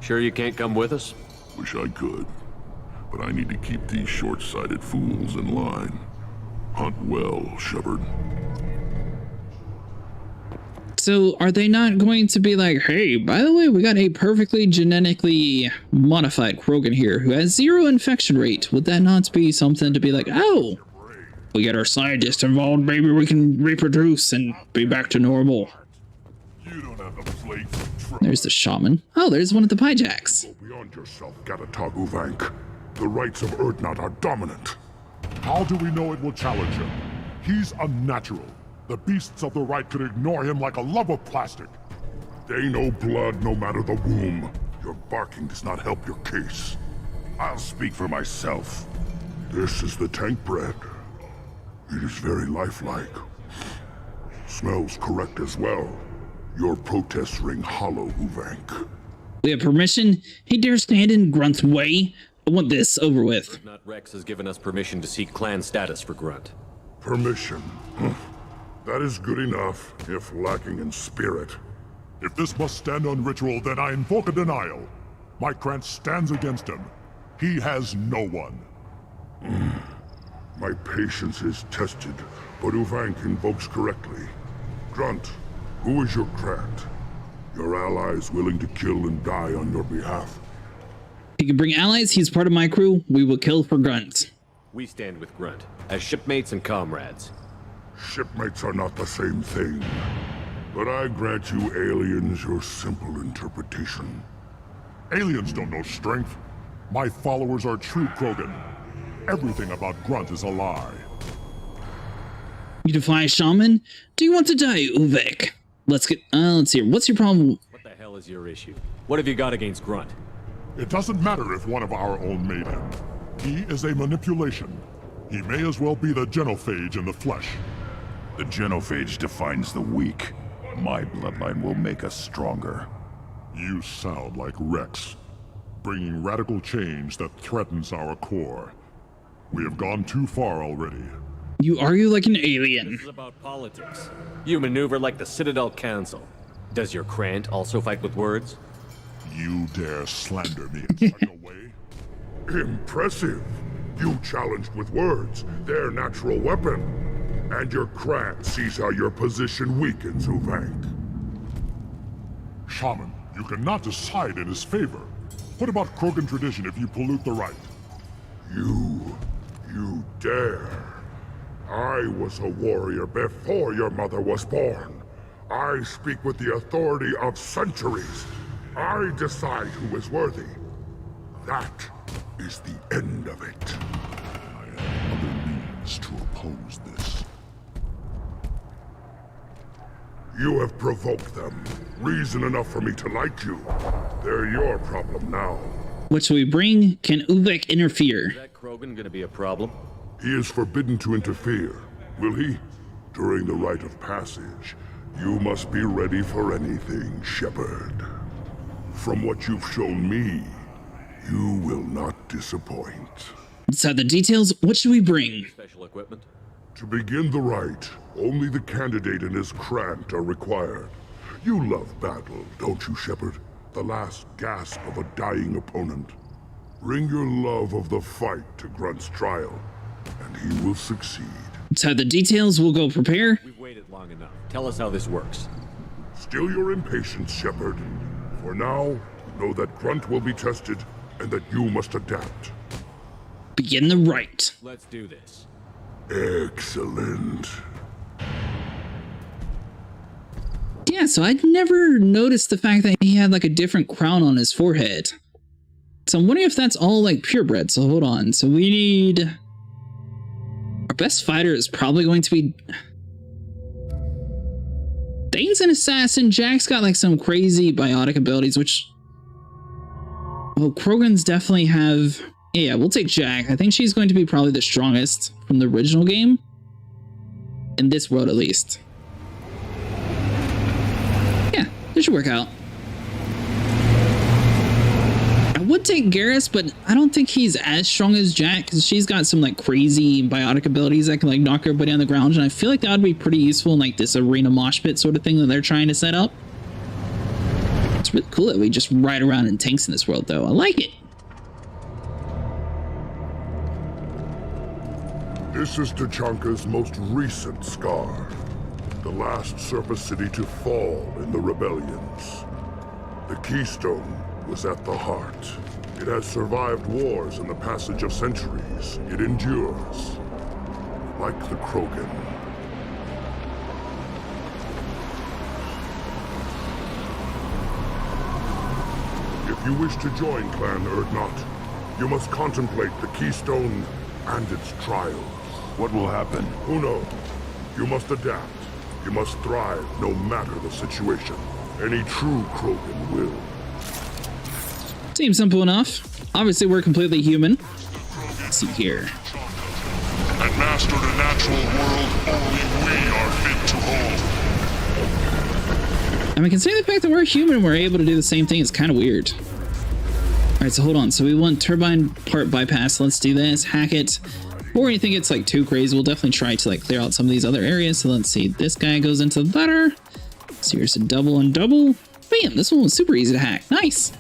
Sure you can't come with us? Wish I could. But I need to keep these short-sighted fools in line. Hunt well, Shepard. So are they not going to be like, hey, by the way, we got a perfectly genetically modified Krogan here who has 0 infection rate? Would that not be something to be like, oh, we get our scientists involved, maybe we can reproduce and be back to normal? There's the shaman. Oh, there's one of the Pyjaks. Go beyond yourself, Gatatog Uvank. The rights of Urdnot are dominant. How do we know it will challenge him? He's unnatural. The beasts of the right could ignore him like a lump of plastic. They know blood no matter the womb. Your barking does not help your case. I'll speak for myself. This is the tank bread. It is very lifelike. Smells correct as well. Your protests ring hollow, Uvank. We have permission? He dares stand in Grunt's way? I want this over with. Not Rex has given us permission to seek clan status for Grunt. Permission? That is good enough, if lacking in spirit. If this must stand on ritual, then I invoke a denial. My Krantz stands against him. He has no one. My patience is tested, but Uvank invokes correctly. Grunt, who is your Krant? Your allies willing to kill and die on your behalf? He can bring allies, he's part of my crew. We will kill for Grunt. We stand with Grunt, as shipmates and comrades. Shipmates are not the same thing. But I grant you aliens your simple interpretation. Aliens don't know strength. My followers are true Krogan. Everything about Grunt is a lie. You defy a shaman? Do you want to die, Uvek? Let's see. What's your problem? What the hell is your issue? What have you got against Grunt? It doesn't matter if one of our own made him. He is a manipulation. He may as well be the genophage in the flesh. The genophage defines the weak. My bloodline will make us stronger. You sound like Rex, bringing radical change that threatens our core. We have gone too far already. You argue like an alien. This is about politics. You maneuver like the Citadel Council. Does your Krant also fight with words? You dare slander me in such a way? Impressive. You challenged with words, their natural weapon. And your Krant sees how your position weakens, Uvank. Shaman, you cannot decide in his favor. What about Krogan tradition if you pollute the rite? You dare. I was a warrior before your mother was born. I speak with the authority of centuries. I decide who is worthy. That is the end of it. I have other means to oppose this. You have provoked them. Reason enough for me to like you. They're your problem now. What shall we bring? Can Uvek interfere? Is that Krogan gonna be a problem? He is forbidden to interfere, will he? During the rite of passage, you must be ready for anything, Shepard. From what you've shown me, you will not disappoint. So the details, what should we bring? Special equipment? To begin the rite, only the candidate and his Krant are required. You love battle, don't you, Shepard? The last gasp of a dying opponent. Bring your love of the fight to Grunt's trial, and he will succeed. So the details, we'll go prepare. We've waited long enough. Tell us how this works. Still your impatience, Shepard. For now, know that Grunt will be tested, and that you must adapt. Begin the rite. Let's do this. Excellent. Yeah, so I'd never noticed the fact that he had like a different crown on his forehead. So I'm wondering if that's all like purebred. So hold on. So we need... Our best fighter is probably going to be... Dane's an assassin. Jack's got like some crazy biotic abilities, which... Well, Krogans definitely have... Yeah, we'll take Jack. I think she's going to be probably the strongest from the original game. In this world, at least. Yeah, this should work out. I would take Garrus, but I don't think he's as strong as Jack, because she's got some like crazy biotic abilities that can like knock everybody on the ground, and I feel like that would be pretty useful in like this arena mosh pit sort of thing that they're trying to set up. It's really cool that we just ride around in tanks in this world, though. I like it. This is Tachanka's most recent scar. The last surface city to fall in the rebellions. The Keystone was at the heart. It has survived wars and the passage of centuries. It endures. Like the Krogan. If you wish to join Clan Urdnot, you must contemplate the Keystone and its trials. What will happen? Who knows? You must adapt. You must thrive no matter the situation. Any true Krogan will. Seems simple enough. Obviously, we're completely human. Let's see here. And master the natural world only we are fit to hold. I mean, considering the fact that we're human and we're able to do the same thing is kind of weird. Alright, so hold on. So we want turbine part bypass. Let's do this. Hack it. Or anything gets like too crazy, we'll definitely try to like clear out some of these other areas. So let's see. This guy goes into the ladder. So here's a double and double. Bam! This one was super easy to hack. Nice.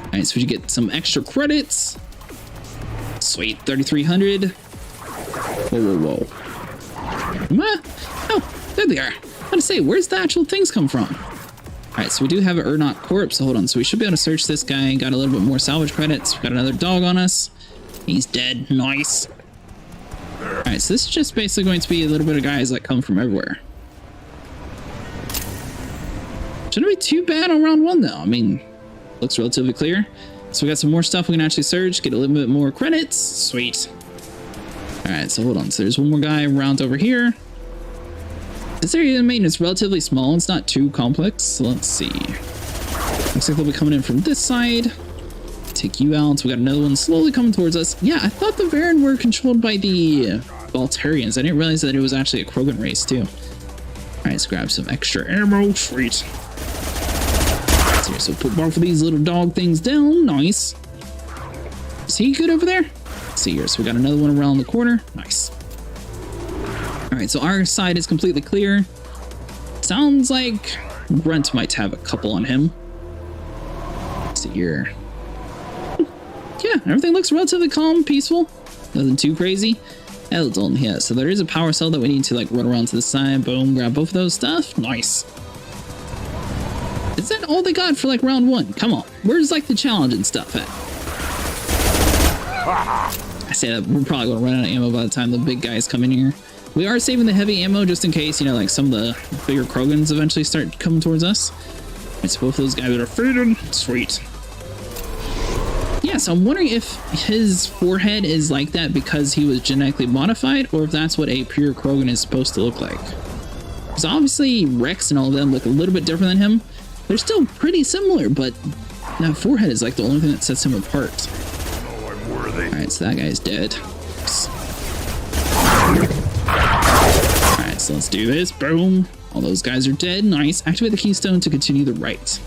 Alright, so we get some extra credits. Sweet. 3,300. Whoa, whoa, whoa. Oh, there they are. I was gonna say, where's the actual things come from? Alright, so we do have an Urdnot corpse. So hold on. So we should be able to search this guy. Got a little bit more salvage credits. We've got another dog on us. He's dead. Nice. Alright, so this is just basically going to be a little bit of guys that come from everywhere. Shouldn't be too bad on round one, though. I mean, looks relatively clear. So we got some more stuff we can actually search, get a little bit more credits. Sweet. Alright, so hold on. So there's one more guy around over here. This area of maintenance is relatively small. It's not too complex. So let's see. Looks like they'll be coming in from this side. Take you out. So we got another one slowly coming towards us. Yeah, I thought the Varen were controlled by the Baltarians. I didn't realize that it was actually a Krogan race, too. Alright, let's grab some extra ammo. Sweet. So put both of these little dog things down. Nice. Is he good over there? Let's see here. So we got another one around the corner. Nice. Alright, so our side is completely clear. Sounds like Grunt might have a couple on him. Let's see here. Yeah, everything looks relatively calm, peaceful. Nothing too crazy. Eldon, yeah, so there is a power cell that we need to like run around to the side. Boom, grab both of those stuff. Nice. Is that all they got for like round one? Come on. Where's like the challenge and stuff at? I say that we're probably going to run out of ammo by the time the big guys come in here. We are saving the heavy ammo just in case, you know, like some of the bigger Krogans eventually start coming towards us. It's both those guys that are faded. Sweet. Yeah, so I'm wondering if his forehead is like that because he was genetically modified, or if that's what a pure Krogan is supposed to look like. Because obviously Rex and all of them look a little bit different than him. They're still pretty similar, but that forehead is like the only thing that sets him apart. Alright, so that guy's dead. Alright, so let's do this. Boom. All those guys are dead. Nice. Activate the keystone to continue the right.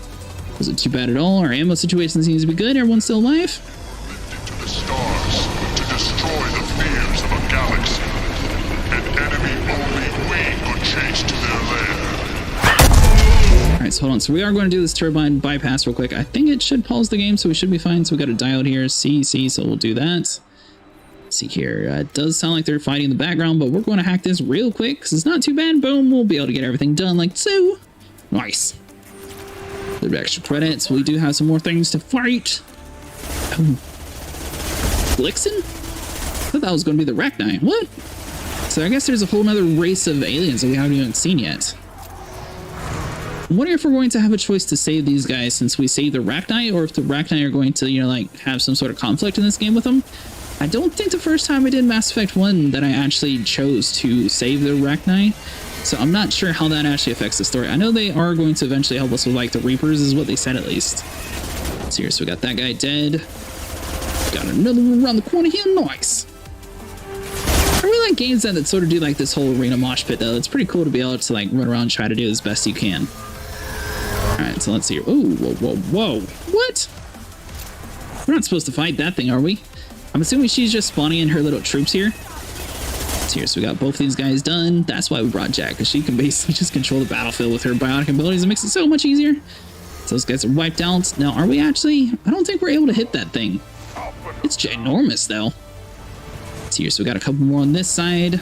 Wasn't too bad at all. Our ammo situation seems to be good. Everyone's still alive. To the stars to destroy the fears of a galaxy. An enemy only we could chase to their lair. Alright, so hold on. So we are going to do this turbine bypass real quick. I think it should pause the game, so we should be fine. So we got a diode here. C, so we'll do that. Let's see here. It does sound like they're fighting in the background, but we're going to hack this real quick because it's not too bad. Boom. We'll be able to get everything done like so. Nice. A little bit extra credits. We do have some more things to fight. Oh. Blixen? I thought that was going to be the Rachni. What? So I guess there's a whole other race of aliens that we haven't even seen yet. I'm wondering if we're going to have a choice to save these guys since we saved the Rachni, or if the Rachni are going to, you know, like have some sort of conflict in this game with them. I don't think the first time I did Mass Effect 1 that I actually chose to save the Rachni. So I'm not sure how that actually affects the story. I know they are going to eventually help us with like the Reapers is what they said at least. So here, so we got that guy dead. Got another one around the corner here. Nice. I really like games that sort of do like this whole arena mosh pit though. It's pretty cool to be able to like run around and try to do as best you can. Alright, so let's see here. Oh, whoa. What? We're not supposed to fight that thing, are we? I'm assuming she's just spawning in her little troops here. So here, so we got both these guys done. That's why we brought Jack, because she can basically just control the battlefield with her biotic abilities. It makes it so much easier. So those guys are wiped out. Now, are we actually... I don't think we're able to hit that thing. It's ginormous, though. So here, so we got a couple more on this side.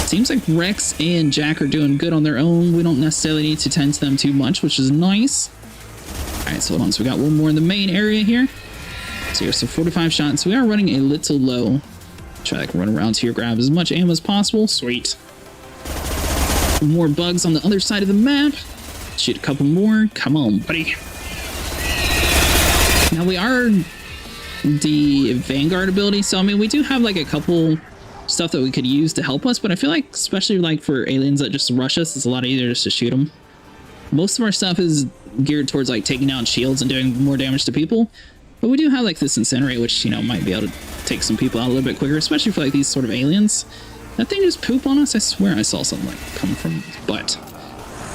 Seems like Rex and Jack are doing good on their own. We don't necessarily need to tend to them too much, which is nice. Alright, so hold on. So we got one more in the main area here. So here's some 45 shots. We are running a little low. Try to run around here, grab as much ammo as possible. Sweet. More bugs on the other side of the map. Shoot a couple more. Come on, buddy. Now we are the Vanguard ability, so I mean we do have like a couple stuff that we could use to help us, but I feel like especially like for aliens that just rush us, it's a lot easier just to shoot them. Most of our stuff is geared towards like taking down shields and doing more damage to people. But we do have like this incinerate, which, you know, might be able to take some people out a little bit quicker, especially for like these sort of aliens. That thing just poop on us. I swear I saw something like coming from his butt.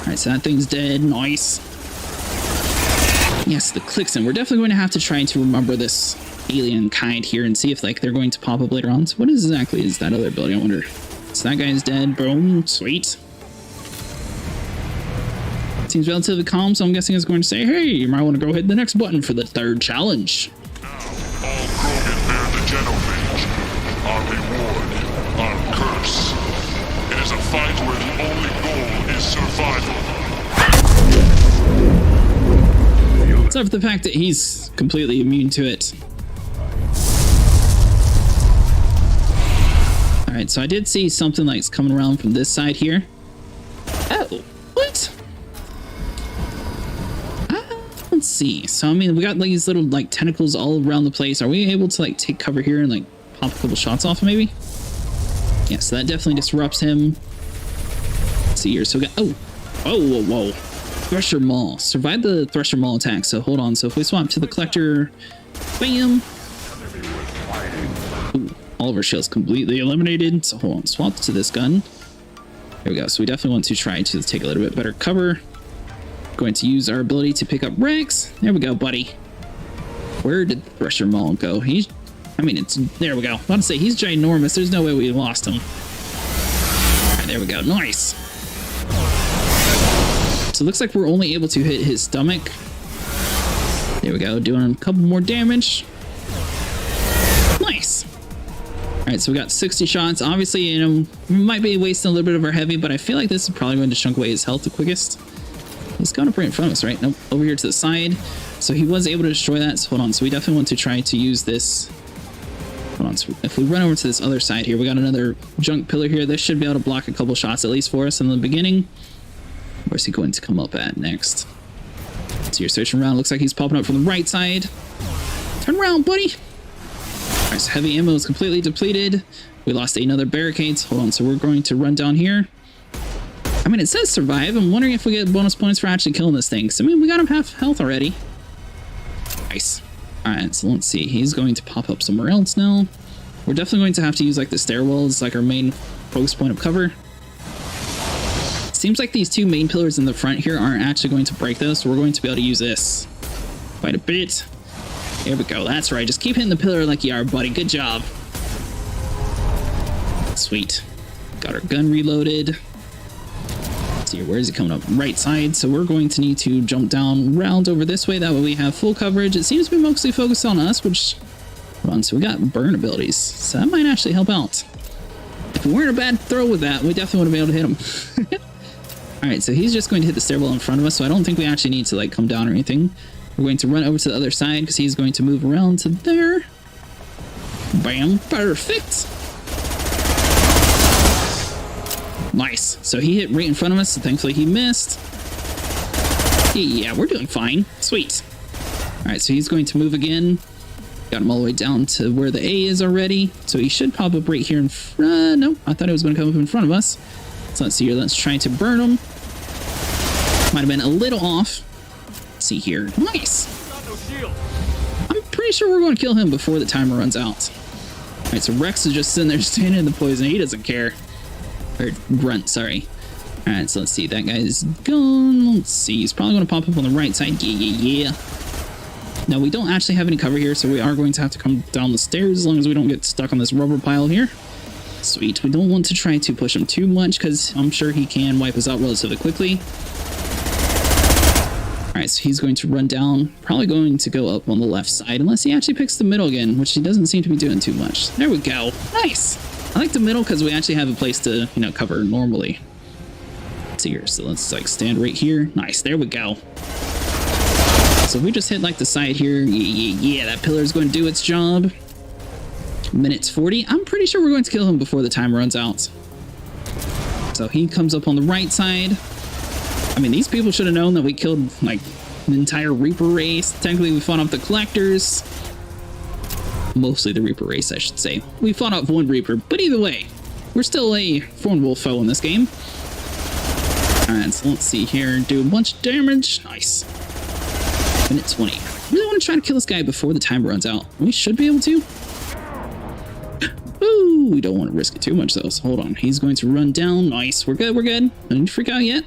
Alright, so that thing's dead. Nice. Yes, the Clixon. We're definitely going to have to try to remember this alien kind here and see if like they're going to pop up later on. So what exactly is that other ability? I wonder. So that guy's dead. Boom. Sweet. Seems relatively calm, so I'm guessing it's going to say, hey, you might want to go hit the next button for the third challenge. Now, all Krogan bear the genophage. Our reward, our curse. It is a fight where the only goal is survival. Except for the fact that he's completely immune to it. Alright, so I did see something like coming around from this side here. Oh, what? Let's see. So, I mean, we got like these little like tentacles all around the place. Are we able to like take cover here and like pop a couple shots off maybe? Yeah, so that definitely disrupts him. Let's see here. So we got, whoa. Thresher Maul. Survived the Thresher Maul attack. So hold on. So if we swap to the collector, bam. Ooh, all of our shields completely eliminated. So hold on. Swap to this gun. There we go. So we definitely want to try to take a little bit better cover. Going to use our ability to pick up Rex. There we go, buddy. Where did Thresher Maul go? There we go. I was about to say, he's ginormous. There's no way we lost him. All right, there we go. Nice. So it looks like we're only able to hit his stomach. There we go. Doing a couple more damage. Nice. All right, so we got 60 shots. Obviously, you know, we might be wasting a little bit of our heavy, but I feel like this is probably going to chunk away his health the quickest. He's going up right in front of us, right? Nope, over here to the side. So he was able to destroy that. So hold on. So we definitely want to try to use this. Hold on. So if we run over to this other side here, we got another junk pillar here. This should be able to block a couple shots at least for us in the beginning. Where's he going to come up at next? So you're searching around. Looks like he's popping up from the right side. Turn around, buddy. All right, so heavy ammo is completely depleted. We lost another barricade. Hold on. So we're going to run down here. I mean, it says survive. I'm wondering if we get bonus points for actually killing this thing. So, I mean, we got him half health already. Nice. Alright, so let's see. He's going to pop up somewhere else now. We're definitely going to have to use, like, the stairwell as, like, our main focus point of cover. Seems like these two main pillars in the front here aren't actually going to break those, so we're going to be able to use this quite a bit. There we go. That's right. Just keep hitting the pillar like you are, buddy. Good job. Sweet. Got our gun reloaded. Let's see, where is it coming up? Right side. So we're going to need to jump down round over this way. That way we have full coverage. It seems to be mostly focused on us, which... Hold on. So we got burn abilities. So that might actually help out. If we weren't a bad throw with that, we definitely would have been able to hit him. Alright, so he's just going to hit the stairwell in front of us, so I don't think we actually need to, like, come down or anything. We're going to run over to the other side, because he's going to move around to there. Bam. Perfect. Nice. So he hit right in front of us, so thankfully he missed. Yeah, we're doing fine. Sweet. Alright, so he's going to move again. Got him all the way down to where the A is already, so he should pop up right here in front. Nope, I thought it was going to come up in front of us. So let's see here. Let's try to burn him. Might have been a little off. Let's see here. Nice. I'm pretty sure we're going to kill him before the timer runs out. All right, so Rex is just sitting there standing in the poison. He doesn't care. Or Grunt, sorry. All right, so let's see. That guy's gone. Let's see. He's probably going to pop up on the right side. Yeah. Now, we don't actually have any cover here, so we are going to have to come down the stairs as long as we don't get stuck on this rubber pile here. Sweet. We don't want to try to push him too much because I'm sure he can wipe us out relatively quickly. Alright, so he's going to run down. Probably going to go up on the left side unless he actually picks the middle again, which he doesn't seem to be doing too much. There we go. Nice. I like the middle because we actually have a place to, you know, cover normally. Let's see here. So let's like stand right here. Nice. There we go. So if we just hit like the side here. Yeah, that pillar is going to do its job. Minutes 40. I'm pretty sure we're going to kill him before the time runs out. So he comes up on the right side. I mean, these people should have known that we killed like an entire Reaper race. Technically, we fought off the collectors. Mostly the Reaper race, I should say. We fought off one Reaper, but either way, we're still a formidable foe in this game. Alright, so let's see here. Do a bunch of damage. Nice. Minute 20. I really want to try to kill this guy before the timer runs out. We should be able to. Ooh, we don't want to risk it too much though, so hold on. He's going to run down. Nice, we're good, we're good. Don't need to freak out yet.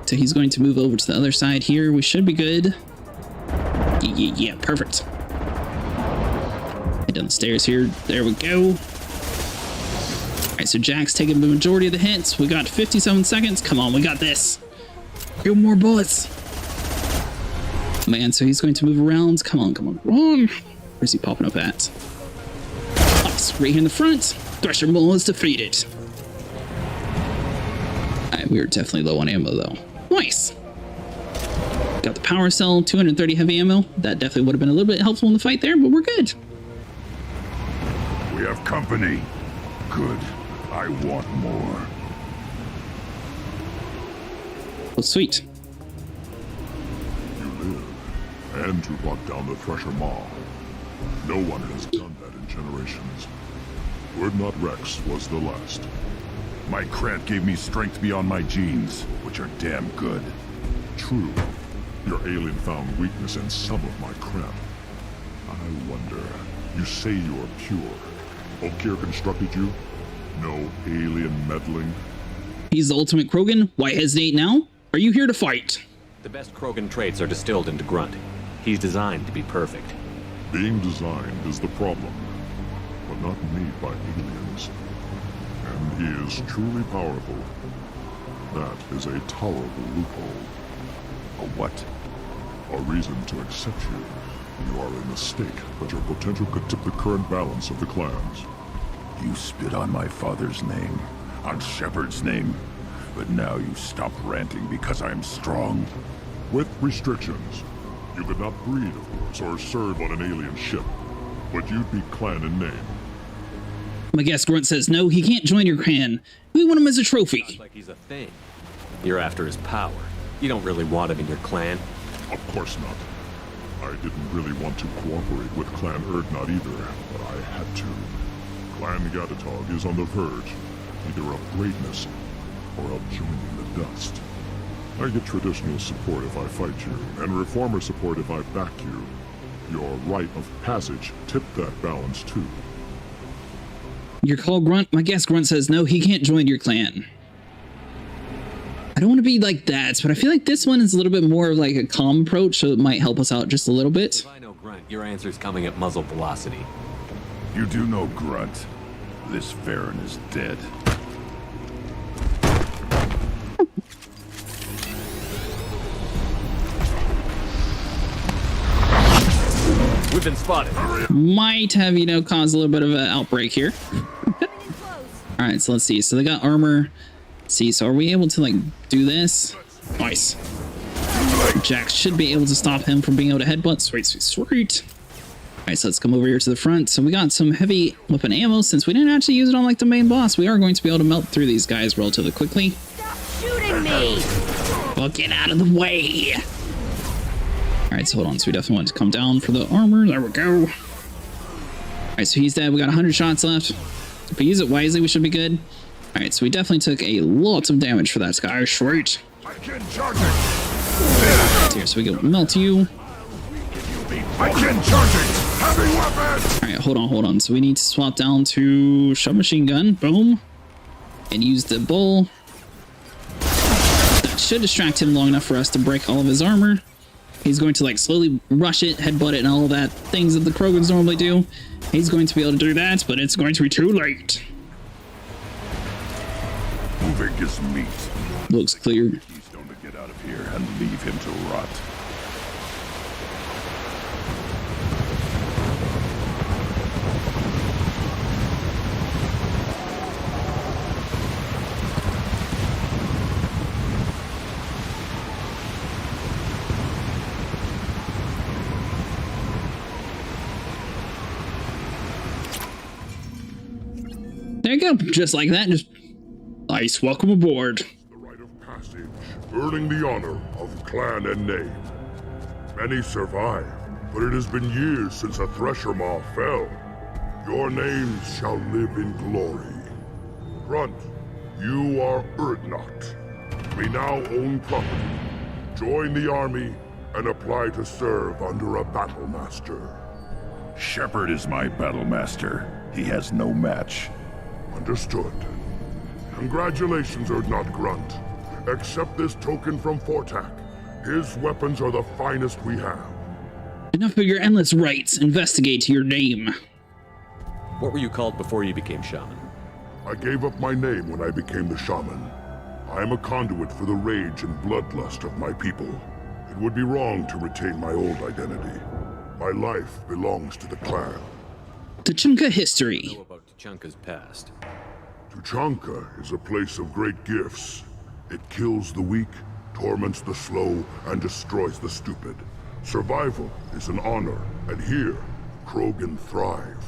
So he's going to move over to the other side here. We should be good. Yeah, perfect. Head down the stairs here. There we go. Alright, so Jack's taking the majority of the hits. We got 57 seconds. Come on, we got this. Few more bullets. Man, so he's going to move around. Come on. Where's he popping up at? Right here in the front. Thresher Mole is defeated. Alright, we were definitely low on ammo though. Nice. Got the power cell, 230 heavy ammo. That definitely would have been a little bit helpful in the fight there, but we're good. We have company. Good. I want more. Oh, sweet. You live, and to lock down the Thresher Maw. No one has done that in generations. Urdnot Rex was the last. My Krant gave me strength beyond my genes, which are damn good. True. Your alien found weakness in some of my Krant. I wonder, you say you're pure. Okeer constructed you? No alien meddling? He's the ultimate Krogan. Why hesitate now? Are you here to fight? The best Krogan traits are distilled into Grunt. He's designed to be perfect. Being designed is the problem, but not made by aliens. And he is truly powerful. That is a tolerable loophole. A what? A reason to accept you. You are a mistake, but your potential could tip the current balance of the clans. You spit on my father's name, on Shepard's name, but now you stop ranting because I'm strong. With restrictions. You could not breed, of course, or serve on an alien ship, but you'd be clan in name. My guest Grunt says no, he can't join your clan. We want him as a trophy. Sounds like he's a thing. You're after his power. You don't really want him in your clan. Of course not. I didn't really want to cooperate with Clan Urdnot either, but I had to. Clan Gatatog is on the verge, either of greatness or of joining the dust. I get traditional support if I fight you, and reformer support if I back you. Your rite of passage tipped that balance too. Your call, Grunt? My guess, Grunt says no, he can't join your clan. I don't want to be like that, but I feel like this one is a little bit more of like a calm approach, so it might help us out just a little bit. If I know Grunt, your answer's coming at muzzle velocity. You do know Grunt. This Farron is dead. We've been spotted. Might have, you know, caused a little bit of an outbreak here. All right, so let's see. So they got armor. Let's see, so are we able to like do this? Nice. Jack should be able to stop him from being able to headbutt. Sweet, sweet, sweet. All right, so let's come over here to the front. So we got some heavy weapon ammo. Since we didn't actually use it on like the main boss, we are going to be able to melt through these guys relatively quickly. Stop shooting me! Well, get out of the way. All right, so hold on. So we definitely want to come down for the armor. There we go. All right, so he's dead. We got 100 shots left. If we use it wisely, we should be good. All right, so we definitely took a lot of damage for that guy. Sweet. Here, so we go melt you. I can charge it! Heavy weapon! All right, hold on. So we need to swap down to submachine gun. Boom. And use the bull. That should distract him long enough for us to break all of his armor. He's going to like slowly rush it, headbutt it, and all that things that the Krogans normally do. He's going to be able to do that, but it's going to be too late. Moving is meat. Looks clear. Keystone to get out of here and leave him to rot. There you go, just like that. Just nice. Welcome aboard. The rite of passage, earning the honor of clan and name. Many survive, but it has been years since a thresher maw fell. Your names shall live in glory. Grunt, you are Urdnot. We now own property. Join the army and apply to serve under a battle master. Shepard is my battle master. He has no match. Understood. Congratulations, Urdnot Grunt. Accept this token from Fortak. His weapons are the finest we have. Enough of your endless rites. Investigate your name. What were you called before you became shaman? I gave up my name when I became the shaman. I am a conduit for the rage and bloodlust of my people. It would be wrong to retain my old identity. My life belongs to the clan. Tuchanka history. Know about Tuchanka's past. Tuchanka is a place of great gifts. It kills the weak, torments the slow, and destroys the stupid. Survival is an honor, and here, Krogan thrive.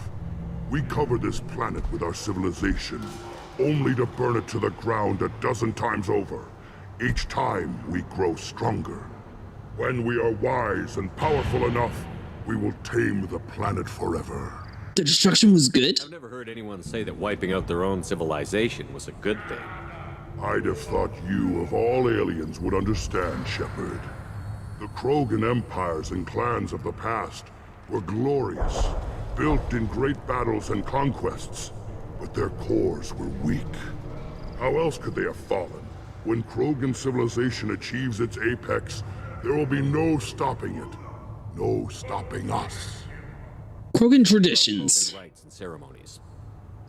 We cover this planet with our civilization, only to burn it to the ground a dozen times over. Each time, we grow stronger. When we are wise and powerful enough, we will tame the planet forever. The destruction was good? I've never heard anyone say that wiping out their own civilization was a good thing. I'd have thought you, of all aliens, would understand, Shepard. The Krogan empires and clans of the past were glorious, built in great battles and conquests, but their cores were weak. How else could they have fallen? When Krogan civilization achieves its apex, there will be no stopping it. No stopping us. Krogan traditions. Rites and ceremonies.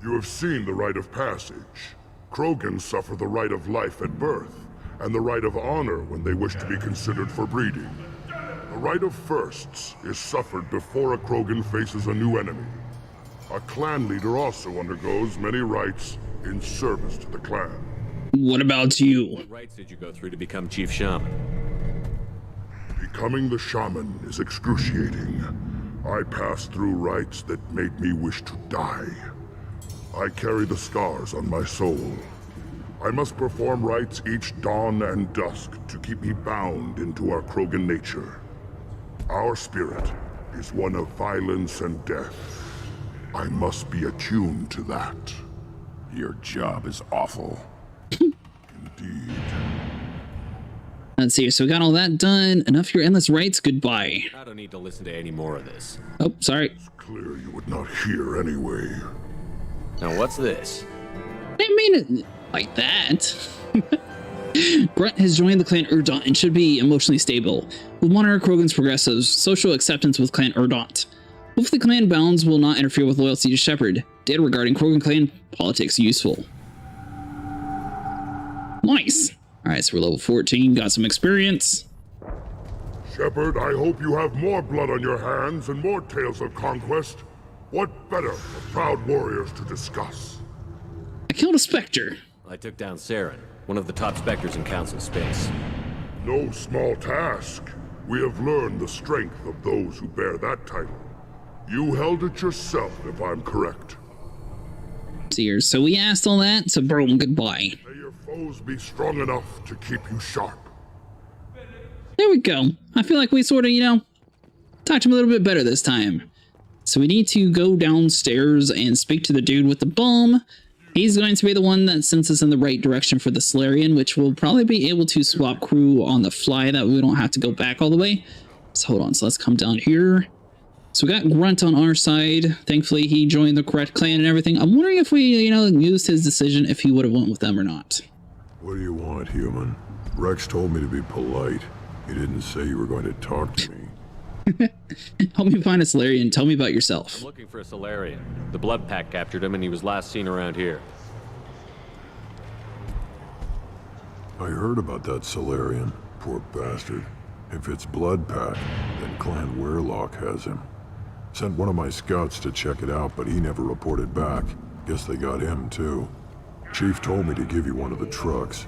You have seen the rite of passage. Krogans suffer the rite of life at birth, and the rite of honor when they wish to be considered for breeding. The rite of firsts is suffered before a Krogan faces a new enemy. A clan leader also undergoes many rites in service to the clan. What about you? What rites did you go through to become Chief Shaman? Becoming the shaman is excruciating. I passed through rites that made me wish to die. I carry the scars on my soul. I must perform rites each dawn and dusk to keep me bound into our Krogan nature. Our spirit is one of violence and death. I must be attuned to that. Your job is awful. Indeed. Let's see. So we got all that done. Enough of your endless rights. Goodbye. I don't need to listen to any more of this. Oh, sorry. It's clear you would not hear anyway. Now what's this? I didn't mean it like that. Grunt has joined the clan Urdant and should be emotionally stable. We'll monitor Krogan's progressive social acceptance with clan Urdant. Hopefully clan bounds will not interfere with loyalty to Shepard. Data regarding Krogan clan politics useful. Nice. Alright, so we're level 14, got some experience. Shepard, I hope you have more blood on your hands and more tales of conquest. What better for proud warriors to discuss? I killed a Spectre. I took down Saren, one of the top Spectres in Council space. No small task. We have learned the strength of those who bear that title. You held it yourself, if I'm correct. Seers, so we asked all that, so boom, goodbye. May your foes be strong enough to keep you sharp. There we go. I feel like we sort of, talked to him a little bit better this time. So we need to go downstairs and speak to the dude with the bomb. He's going to be the one that sends us in the right direction for the Solarian, which will probably be able to swap crew on the fly. That way we don't have to go back all the way. So hold on, so let's come down here. So we got Grunt on our side. Thankfully, he joined the correct clan and everything. I'm wondering if we, used his decision, if he would have went with them or not. What do you want, human? Rex told me to be polite. He didn't say you were going to talk to me. Help me find a Solarian. Tell me about yourself. I'm looking for a Solarian. The Blood Pack captured him and he was last seen around here. I heard about that Solarian. Poor bastard. If it's Blood Pack, then Clan Weirlock has him. Sent one of my scouts to check it out, but he never reported back. Guess they got him too. Chief told me to give you one of the trucks.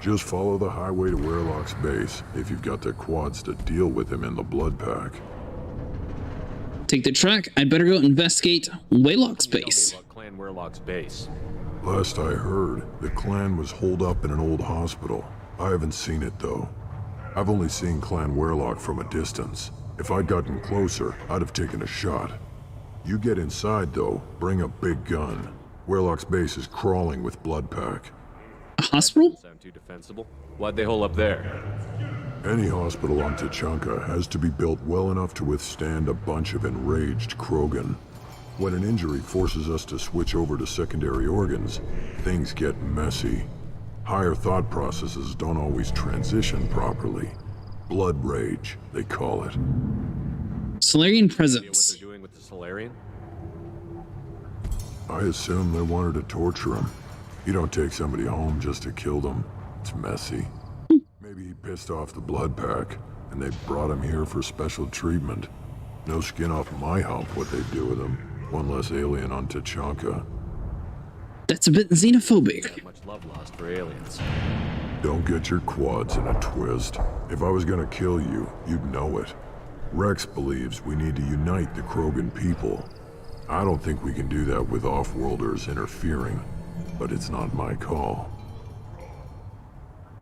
Just follow the highway to Weirlock's base if you've got the quads to deal with him in the Blood Pack. Take the truck. I'd better go investigate Weirlock's base. Clan Weirlock's base. Last I heard, the clan was holed up in an old hospital. I haven't seen it though. I've only seen Clan Weirlock from a distance. If I'd gotten closer, I'd have taken a shot. You get inside though, bring a big gun. Weirlock's base is crawling with Blood Pack. A hospital? Sound too defensible? Why'd they hole up there? Any hospital on Tuchanka has to be built well enough to withstand a bunch of enraged Krogan. When an injury forces us to switch over to secondary organs, things get messy. Higher thought processes don't always transition properly. Blood rage, they call it. Solarian What presence. they're doing with the Solarian? I assume they wanted to torture him. You don't take somebody home just to kill them. It's messy. Maybe he pissed off the Blood Pack, and they brought him here for special treatment. No skin off my hump what they do with him. One less alien on Tuchanka. That's a bit xenophobic. Not much love lost for aliens. Don't get your quads in a twist. If I was gonna kill you, you'd know it. Rex believes we need to unite the Krogan people. I don't think we can do that with off-worlders interfering, but it's not my call.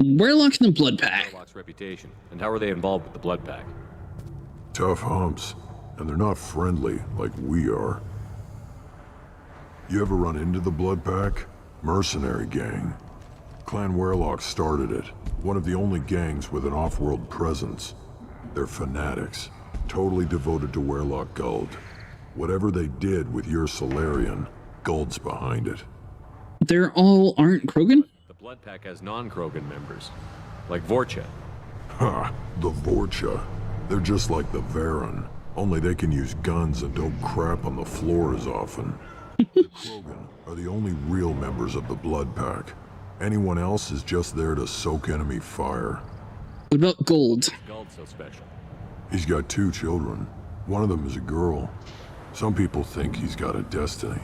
Weirlock and the Blood Pack. Weirlock's reputation, and how are they involved with the Blood Pack? Tough humps, and they're not friendly like we are. You ever run into the Blood Pack? Mercenary gang. Clan Weirlock started it, one of the only gangs with an off-world presence. They're fanatics, totally devoted to Weirlock Guld. Whatever they did with your Solarian, Guld's behind it. They're all aren't Krogan? The Blood Pack has non-Krogan members, like Vorcha. Ha! The Vorcha. They're just like the Varen, only they can use guns and don't crap on the floor as often. The Krogan are the only real members of the Blood Pack. Anyone else is just there to soak enemy fire. What about Guld? Guld's so special. He's got 2 children. One of them is a girl. Some people think he's got a destiny.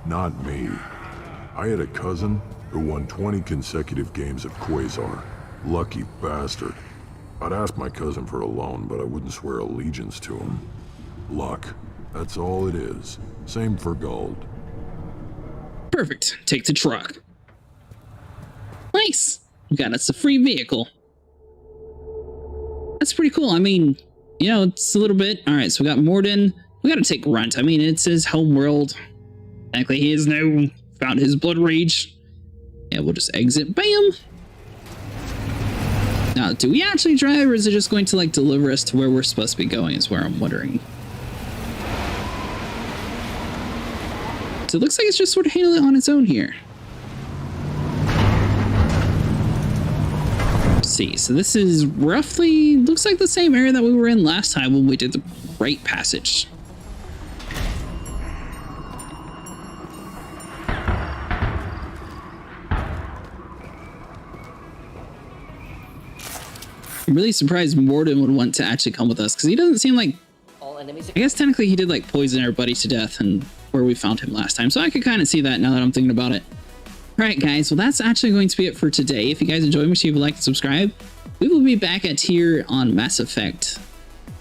Not me. I had a cousin who won 20 consecutive games of Quasar. Lucky bastard. I'd ask my cousin for a loan, but I wouldn't swear allegiance to him. Luck. That's all it is. Same for Guld. Perfect. Take the truck. Nice. We got us a free vehicle. That's pretty cool. I mean, it's a little bit. All right, so we got Morden. We got to take Grunt. I mean, it's his home world. Thankfully, he has now found his blood rage. Yeah, we'll just exit. Bam. Now, do we actually drive, or is it just going to like deliver us to where we're supposed to be going is where I'm wondering. So it looks like it's just sort of handling it on its own here. Let's see, so this is roughly, looks like the same area that we were in last time when we did the Rite Passage. I'm really surprised Morden would want to actually come with us, because he doesn't seem like... I guess technically he did like poison everybody to death and where we found him last time, so I could kind of see that now that I'm thinking about it. Alright guys, well that's actually going to be it for today. If you guys enjoyed, make sure you like and subscribe. We will be back at here on Mass Effect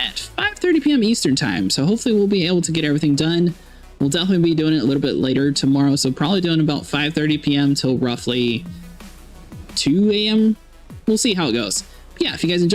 at 5:30 p.m. Eastern time, so hopefully we'll be able to get everything done. We'll definitely be doing it a little bit later tomorrow, so probably doing about 5:30 p.m. till roughly 2 a.m. We'll see how it goes. But yeah, if you guys enjoyed,